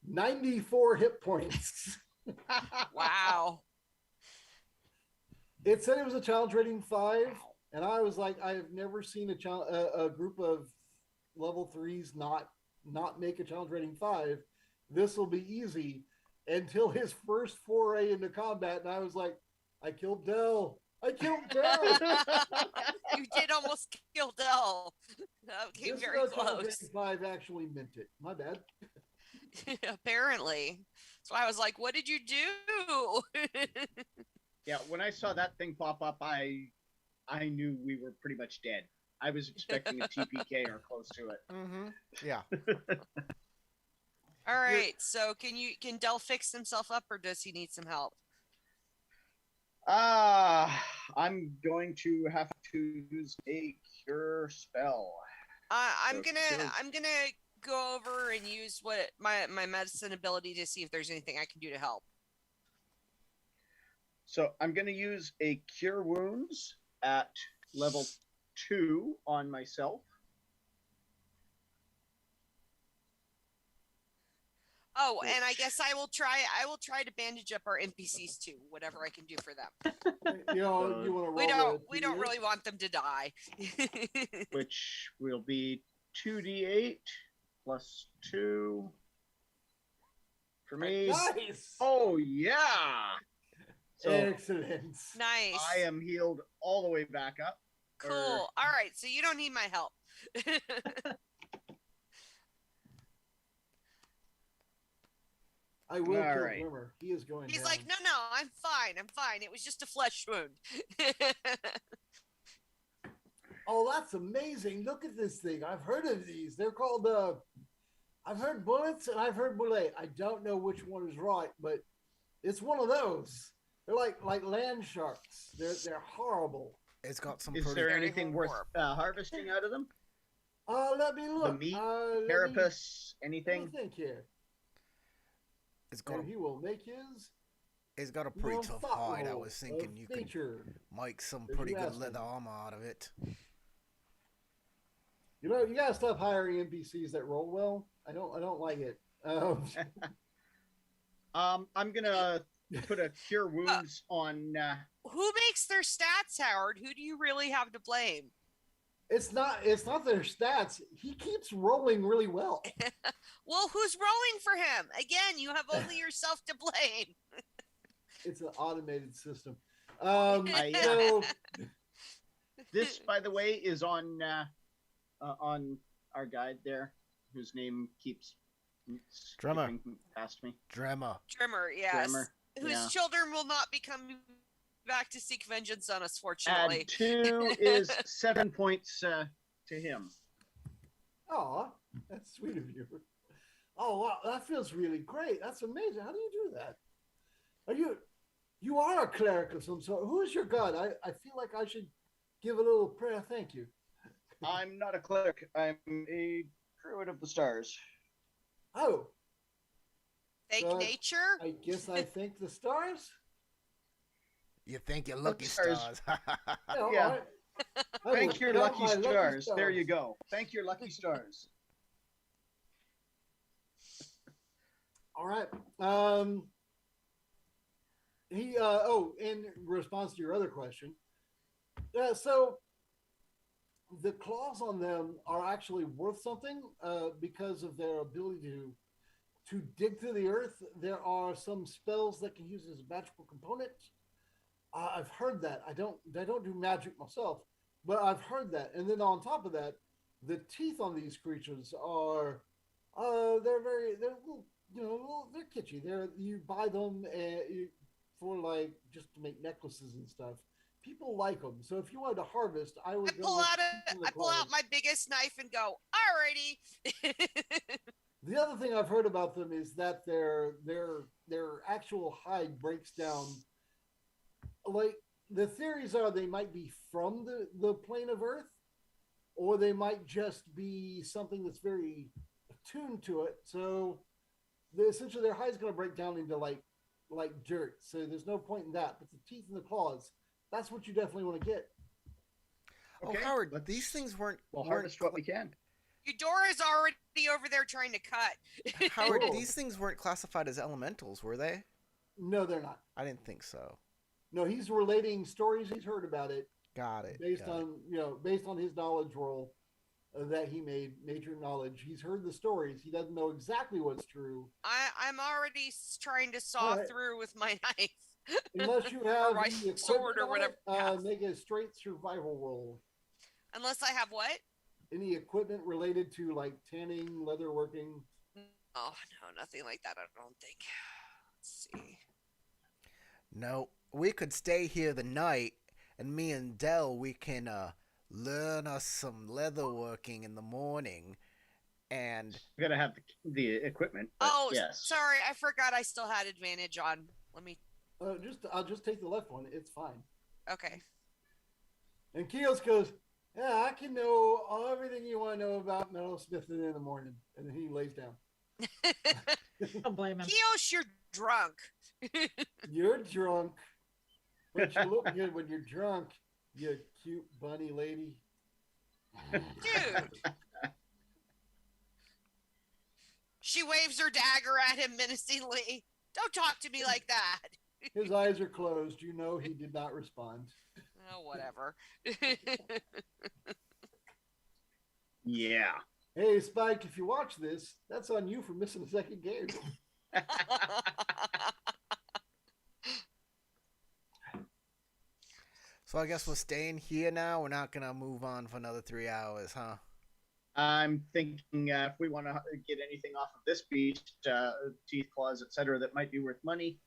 94 hit points. Wow. It said it was a challenge rating 5, and I was like, I have never seen a group of level 3s not make a challenge rating 5. This will be easy. Until his first foray into combat, and I was like, I killed Dell. I killed Dell. You did almost kill Dell. That came This very close. 5 actually meant it. My bad. Apparently. So I was like, what did you do? yeah, when I saw that thing pop up, I knew we were pretty much dead. I was expecting a TPK or close to it. Mm-hmm. Yeah. All right. So can Dell fix himself up or does he need some help? I'm going to have to use a cure spell. I'm gonna go over and use what my medicine ability to see if there's anything I can do to help. So I'm going to use a cure wounds at level 2 on myself. Oh, and I guess I will try to bandage up our NPCs too, whatever I can do for them. You want to roll We don't really want them to die. Which will be 2d8 plus 2 for me. Nice. Oh yeah. So Excellent. Nice. I am healed all the way back up. Cool. All right, so you don't need my help. I will All kill right. Glimmer. He is going He's down. like, no, I'm fine. It was just a flesh wound. Oh, that's amazing. Look at this thing. I've heard of these. They're called, I've heard bullets and I've heard Bullette. I don't know which one is right, but it's one of those. They're like land sharks. They're horrible. It's got some Is pretty. there Very anything worth horrible. harvesting out of them? Let me look. The meat, Let me carapace, anything? think here. It's got And he will make his it's got a pretty tough thought hide. I roll was thinking of you could nature. make some Did pretty you good ask me? leather armor out of it. You know, you gotta stop hiring NPCs that roll well. I don't like it. I'm gonna put a cure wounds on. Who makes their stats, Howard? Who do you really have to blame? it's not their stats. He keeps rolling really well. Well, who's rolling for him? Again, you have only yourself to blame. It's an automated system. I, So This, by the way, is on our guide there, whose name keeps Drummer. skipping past me. Dremmer. Trimmer, yes. Drummer, Whose yeah. children will not be coming back to seek vengeance on us, fortunately. Add 2 is 7 points to him. aw, that's sweet of you. Oh wow, that feels really great. That's amazing. How do you do that? You are a cleric of some sort. Who is your god? I feel like I should give a little prayer. Thank you. I'm not a cleric. I'm a druid of the stars. Oh, Thank So, nature. I guess I thank the stars. You think you're lucky Stars. stars. You know, Yeah. I Thank will your count lucky my stars. There you go. Thank your lucky stars. All right. In response to your other question, so the claws on them are actually worth something because of their ability to dig through the earth. There are some spells that can use as a magical component. I've heard that. I don't do magic myself, but I've heard that. And then on top of that, the teeth on these creatures are they're little, they're kitschy. You buy them for like just to make necklaces and stuff. People like them. So if you wanted to harvest, I would go with teeth in the I pull out claws. my biggest knife and go, alrighty. The other thing I've heard about them is that their actual hide breaks down. Like the theories are they might be from the plane of Earth, or they might just be something that's very attuned to it. So essentially their hide's going to break down into like dirt. So there's no point in that. But the teeth and the claws, that's what you definitely want to get. Oh, Howard, these things weren't. We'll weren't harvest what we can. Eudora's already over there trying to cut. Howard, Cool. these things weren't classified as elementals, were they? No, they're not. I didn't think so. No, he's relating stories he's heard about it Got it. based got it. on based on his knowledge roll that he made, nature knowledge. He's heard the stories. He doesn't know exactly what's true I'm already trying to saw Alright. through with my knife. unless you have right the sword or equipment on whatever it, you have. make a straight survival roll. Unless I have what? Any equipment related to like tanning, leatherworking. Oh, no, nothing like that, I don't think. Let's see. No, we could stay here the night, and me and Dell, we can learn us some leatherworking in the morning, and We gotta have the equipment. But Oh, yes. sorry, I forgot I still had advantage on. Let me. I'll just take the left one. It's fine. Okay. And Keos goes, yeah, I can know everything you want to know about metalsmithing in the morning. And then he lays down. Don't blame him. Kiyosh, you're drunk. You're drunk, but you look good when you're drunk, you cute bunny lady. Dude. She waves her dagger at him menacingly. Don't talk to me like that. His eyes are closed. You know he did not respond. Oh, whatever. Yeah. Hey, Spike, if you watch this, that's on you for missing a second game. so I guess we're staying here now. We're not gonna move on for another 3 hours, huh? I'm thinking if we want to get anything off of this beast, teeth, claws, etc., that might be worth money.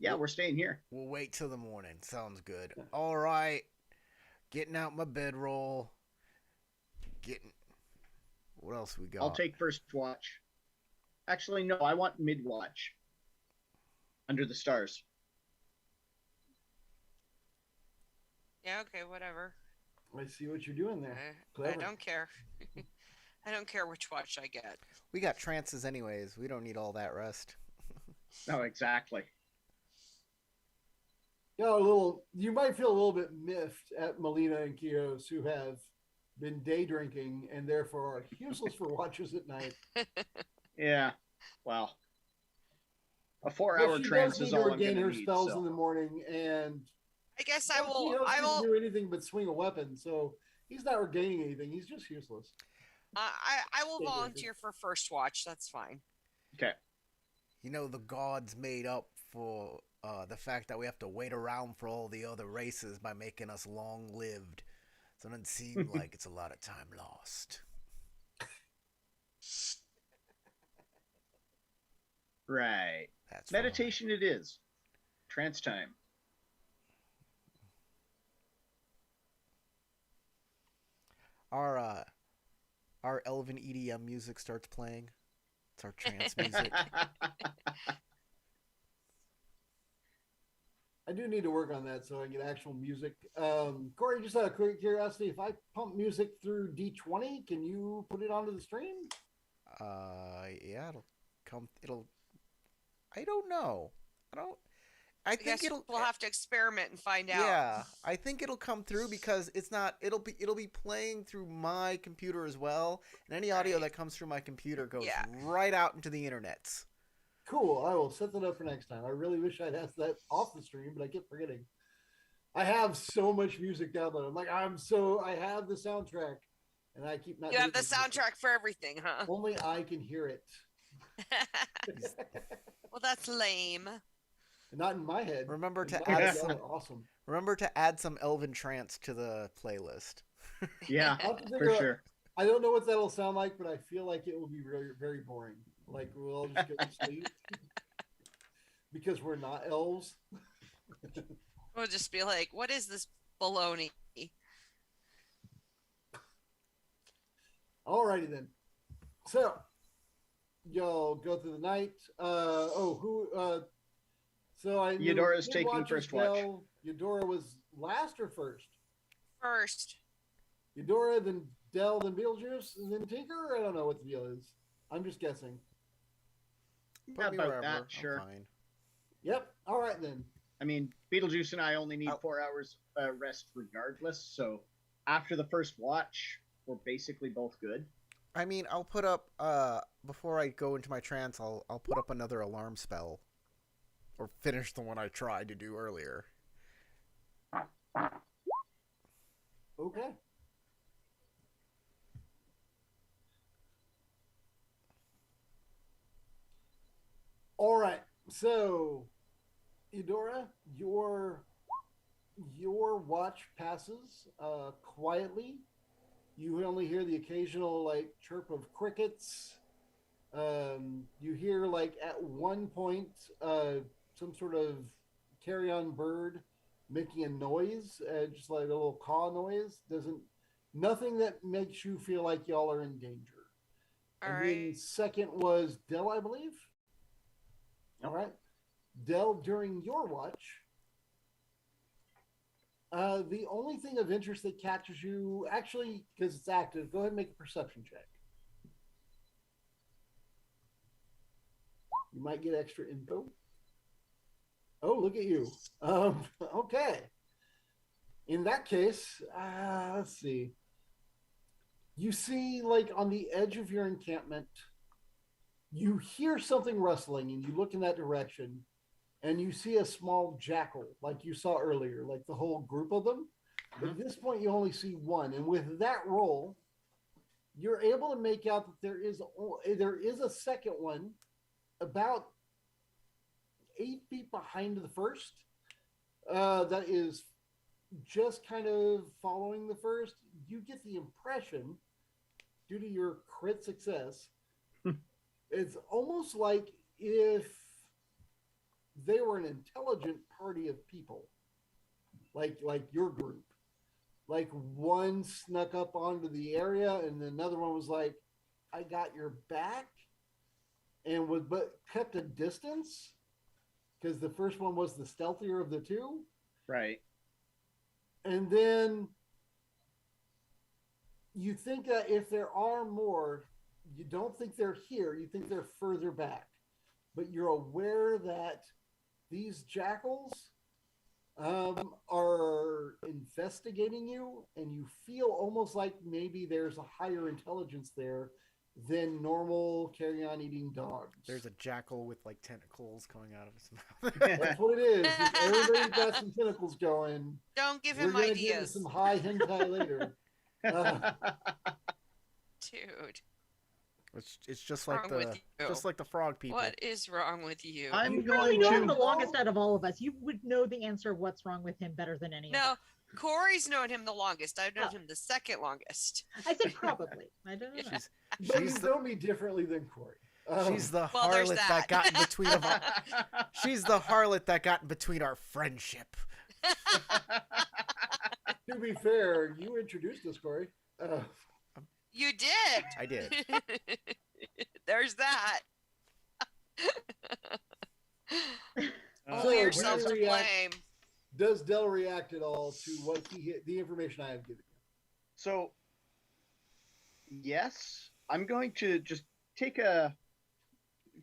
Yeah, we're staying here. We'll wait till the morning. Sounds good. All right. Getting out my bedroll. Getting. What else we got? I'll take first watch. Actually, no, I want mid watch. Under the stars. Yeah, okay, whatever. I see what you're doing there. I Clever. don't care. I don't care which watch I get. We got trances anyways. We don't need all that rest. No, exactly. You might feel a little bit miffed at Melina and Kios, who have been day drinking and therefore are useless for watches at night. Yeah. Well, a But 4-hour she trance does is need to all I'm regain going her to need. spells So. in the morning, and I guess I will. Kios I didn't will. do anything but swing a weapon, so he's not regaining anything. He's just useless. I will Stay drinking. volunteer for first watch. That's fine. Okay. You know, the gods made up for the fact that we have to wait around for all the other races by making us long-lived. So it doesn't seem like it's a lot of time lost. Right. That's Meditation it is. Trance time. Right. Our elven EDM music starts playing. It's our trance music. I do need to work on that so I get actual music. Corey, just out of quick curiosity, if I pump music through D20, can you put it onto the stream? Yeah, it'll come. I don't know. I think guess it'll. we'll have to experiment and find out. Yeah, I think it'll come through because it's not. It'll be playing through my computer as well, and any audio Right. that comes through my computer goes Yeah. right out into the internets. Cool. I will set that up for next time. I really wish I'd asked that off the stream, but I keep forgetting. I have so much music downloaded. I'm like, I have the soundtrack, and I keep not. You have the doing it. soundtrack for everything, huh? Only I can hear it. Well, that's lame. Not in my head. Remember In to my add head, some. y'all are awesome. Remember to add some elven trance to the playlist. Yeah, I'll have to for figure out- sure. I don't know what that'll sound like, but I feel like it will be very, very boring. Like we'll all just go to sleep because we're not elves. We'll just be like, what is this baloney? Alrighty then. So y'all go through the night. So I knew Eudora's Mid taking Watch first as well. Eudora was last or first? First. Eudora, then Dell, then Beetlejuice, and then Tinker? I don't know what the deal is. I'm just guessing. Put me About wherever. that, I'm sure. fine. Yep. All right then. I mean, Beetlejuice and I only need Oh. 4 hours rest regardless. So after the first watch, we're basically both good. I mean, I'll put up before I go into my trance. I'll put up another alarm spell, or finish the one I tried to do earlier. Okay. All right. So, Eudora, your watch passes quietly. You only hear the occasional like chirp of crickets. You hear like at one point some sort of carrion bird making a noise, just like a little caw noise. Nothing that makes you feel like y'all are in danger. All And right. then second was Dell, I believe. All right. Dell, during your watch, the only thing of interest that catches you, actually, because it's active, go ahead and make a perception check. You might get extra info. Oh, look at you. Okay. In that case, let's see. You see, like, on the edge of your encampment, you hear something rustling, and you look in that direction, and you see a small jackal, like you saw earlier, like the whole group of them. But at this point, you only see one. And with that roll, you're able to make out that there is a second one about 8 feet behind the first that is just kind of following the first. You get the impression, due to your crit success, it's almost like if they were an intelligent party of people, like your group, like one snuck up onto the area, and another one was like, "I got your back," and was but kept a distance because the first one was the stealthier of the two, Right. and then you think that if there are more, you don't think they're here. You think they're further back, but you're aware that these jackals are investigating you, and you feel almost like maybe there's a higher intelligence there than normal carry-on eating dogs. There's a jackal with like tentacles coming out of his mouth. That's what it is. If everybody's got some tentacles going, Don't give we're him gonna get into ideas. some high hentai later. Dude, It's just What's like wrong with you? just like the frog people. what is wrong with you? I'm You going probably know him to. the longest out of all of us. You would know the answer of what's wrong with him better than any of No, us. Corey's known him the longest. I've known Oh. him the second longest. I said probably. I don't know. She's But you she's the, know me differently than Corey. she's the Well, there's harlot that. that. got in between of our, she's the harlot that got in between our friendship. To be fair, you introduced us, Corey. You did. I did. There's that. Uh, So, Only do yourself you to react- blame. Does Dell react at all to what the information I have given you? So, yes, I'm going to just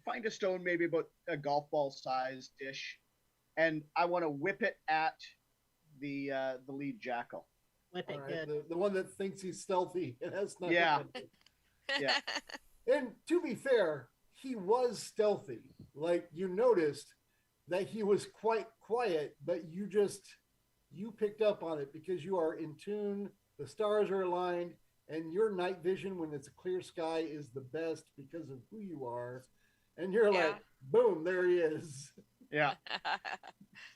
find a stone maybe about a golf ball size dish, and I want to whip it at the lead jackal. Whip it All right, good. the one that thinks he's stealthy and has not. Yeah. Yeah. And to be fair, he was stealthy. Like you noticed that he was quite quiet, but you picked up on it because you are in tune. The stars are aligned, and your night vision when it's a clear sky is the best because of who you are. And you're Yeah. like, boom, there he is. Yeah.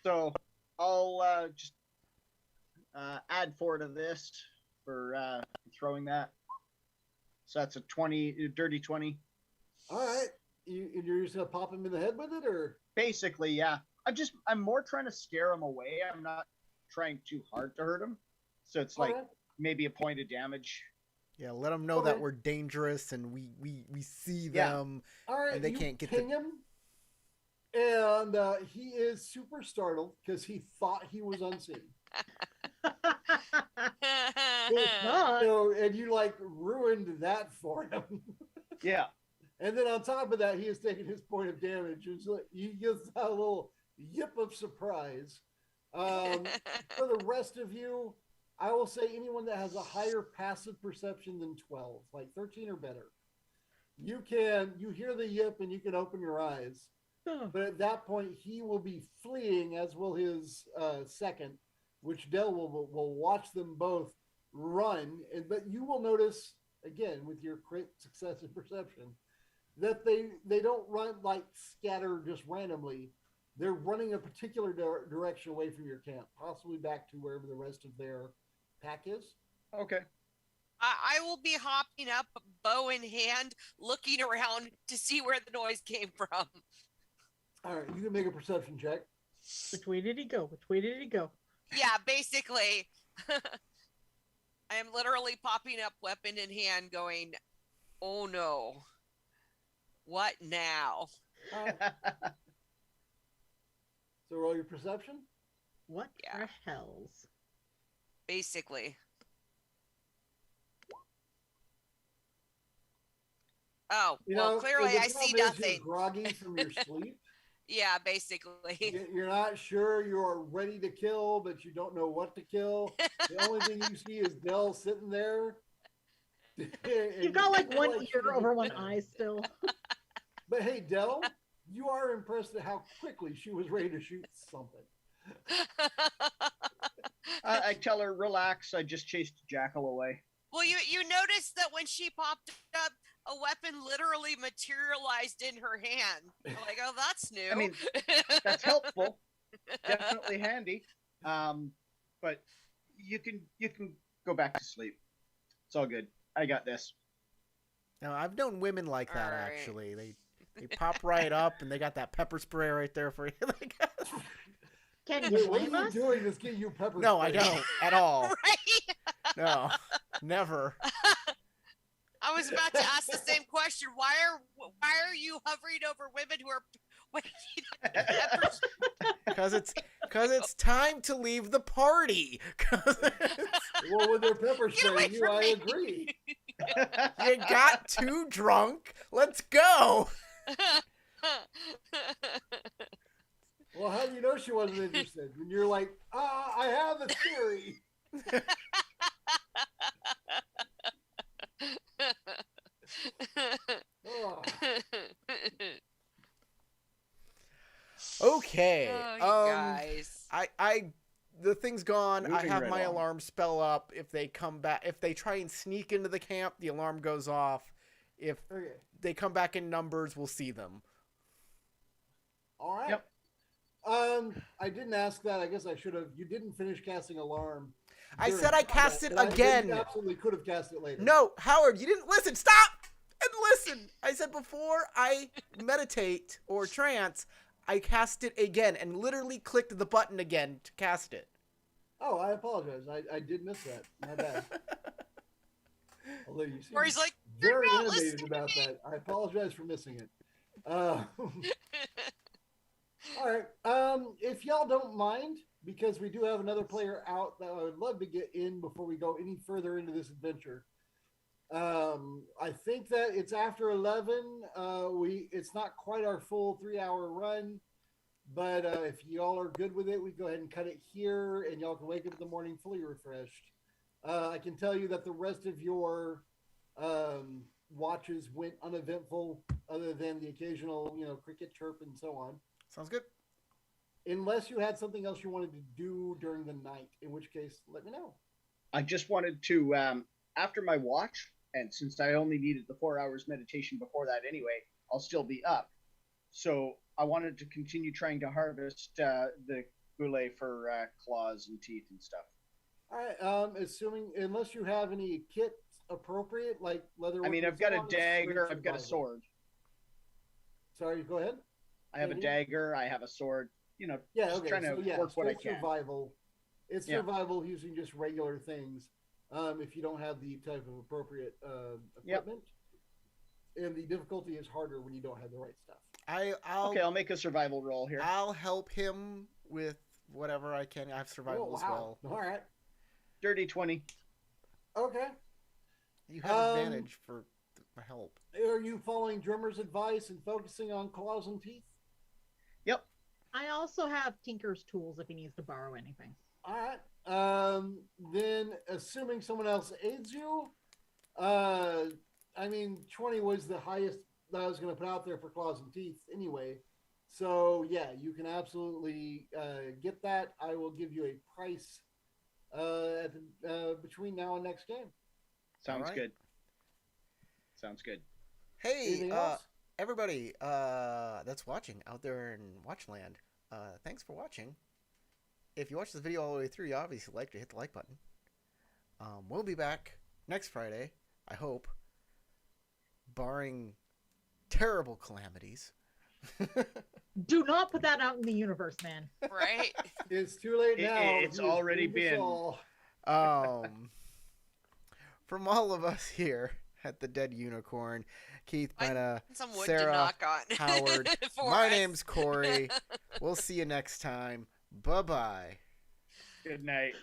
So I'll just add 4 to this for throwing that. So that's a 20, dirty 20. All right, you're just gonna pop him in the head with it, or Basically, yeah. I'm more trying to scare him away. I'm not trying too hard to hurt him. So it's like All right. maybe a point of damage. Yeah, let them know that Okay. we're dangerous and we see Yeah. them. All right, And they you can't get ping him, and he is super startled because he thought he was unseen. It's not. So, and you like ruined that for him. Yeah. And then on top of that, he has taken his point of damage. It's like he gets a little yip of surprise. For the rest of you, I will say anyone that has a higher passive perception than 12, like 13 or better, you hear the yip and you can open your eyes. But at that point, he will be fleeing, as will his second, which Dell will watch them both run. But you will notice, again, with your crit success in perception, that they don't run like scatter just randomly. They're running a particular direction away from your camp, possibly back to wherever the rest of their pack is. Okay. I will be hopping up, bow in hand, looking around to see where the noise came from. All right, you can make a perception check. Which way did he go? Which way did he go? Yeah, basically. I am literally popping up, weapon in hand, going, oh no. What now? All right, so roll your perception. What Yeah. fresh hells? Basically. Oh, You well, know, clearly the I see problem is nothing. You're groggy from your sleep. Yeah, basically. You're not sure you're ready to kill, but you don't know what to kill. The only thing you see is Dell sitting there. You've got like one ear over one eye still. But hey, Dell, you are impressed at how quickly she was ready to shoot something. I tell her, relax. I just chased a jackal away. Well, you noticed that when she popped up, a weapon literally materialized in her hand. I'm like, oh, that's new. I mean, that's helpful. Definitely handy. But you can go back to sleep. It's all good. I got this. Now I've known women like that Alright. actually. They pop right up and they got that pepper spray right there for you. Can you Wait, what are blame you us? doing that's getting you pepper No, I spray? don't at all. Right? No, never. I was about to ask the same question. Why are you hovering over women who are waiting on peppers? Because it's time to leave the party. Well, with their pepper Get away spraying you, from I me. agree. You got too drunk. Let's go. Well, how do you know she wasn't interested? When you're like, I have a theory. Oh. Okay. Oh, you guys. The thing's gone. I Moving have right my on. alarm spell up. If they come back, if they try and sneak into the camp, the alarm goes off. If Okay. they come back in numbers, we'll see them. All right. Yep. I didn't ask that. I guess I should have. You didn't finish casting alarm. I during said I combat, cast it but again. You absolutely could have cast it later. No, Howard, you didn't listen. Stop and listen. I said before I meditate or trance, I cast it again and literally clicked the button again to cast it. Oh, I apologize. I did miss that. My bad. Although you seem Or he's like, "You're very not animated listening to about me." that. I apologize for missing it. All right. If y'all don't mind, because we do have another player out that I would love to get in before we go any further into this adventure. I think that it's after 11. It's not quite our full 3-hour run, but if y'all are good with it, we go ahead and cut it here, and y'all can wake up in the morning fully refreshed. I can tell you that the rest of your watches went uneventful, other than the occasional, cricket chirp and so on. Sounds good. Unless you had something else you wanted to do during the night, in which case, let me know. I just wanted to, after my watch, and since I only needed the 4 hours meditation before that anyway, I'll still be up. So I wanted to continue trying to harvest the Bullette for claws and teeth and stuff. All right. Unless you have any kit appropriate, like leather. I mean, I've got a dagger, I've got a sword. Sorry, go ahead. I have a dagger, I have a sword. Yeah, just okay. trying to work what I can. Survival. It's Yeah. survival using just regular things. If you don't have the type of appropriate equipment, and the difficulty is harder when you don't have the right stuff. I'll make a survival roll here. I'll help him with whatever I can. I have survival as well. All right. Dirty 20. Okay. You have advantage for help. Are you following Drummer's advice and focusing on claws and teeth? Yep. I also have Tinker's tools if he needs to borrow anything. All right. Then, assuming someone else aids you, 20 was the highest that I was going to put out there for claws and teeth anyway. So, yeah, you can absolutely get that. I will give you a price between now and next game. Sounds right. good. Sounds good. Hey, Anything else? everybody that's watching out there in Watchland, thanks for watching. If you watch this video all the way through, you obviously like to hit the like button. We'll be back next Friday, I hope, barring terrible calamities. Do not put that out in the universe, man. Right? It's too late now. It's He has already doomed us been. all. From all of us here at the Dead Unicorn, Keith, Brenna, Some wood to Sarah, knock on. Howard, for my us. name's Corey. We'll see you next time. Bye-bye. Good night.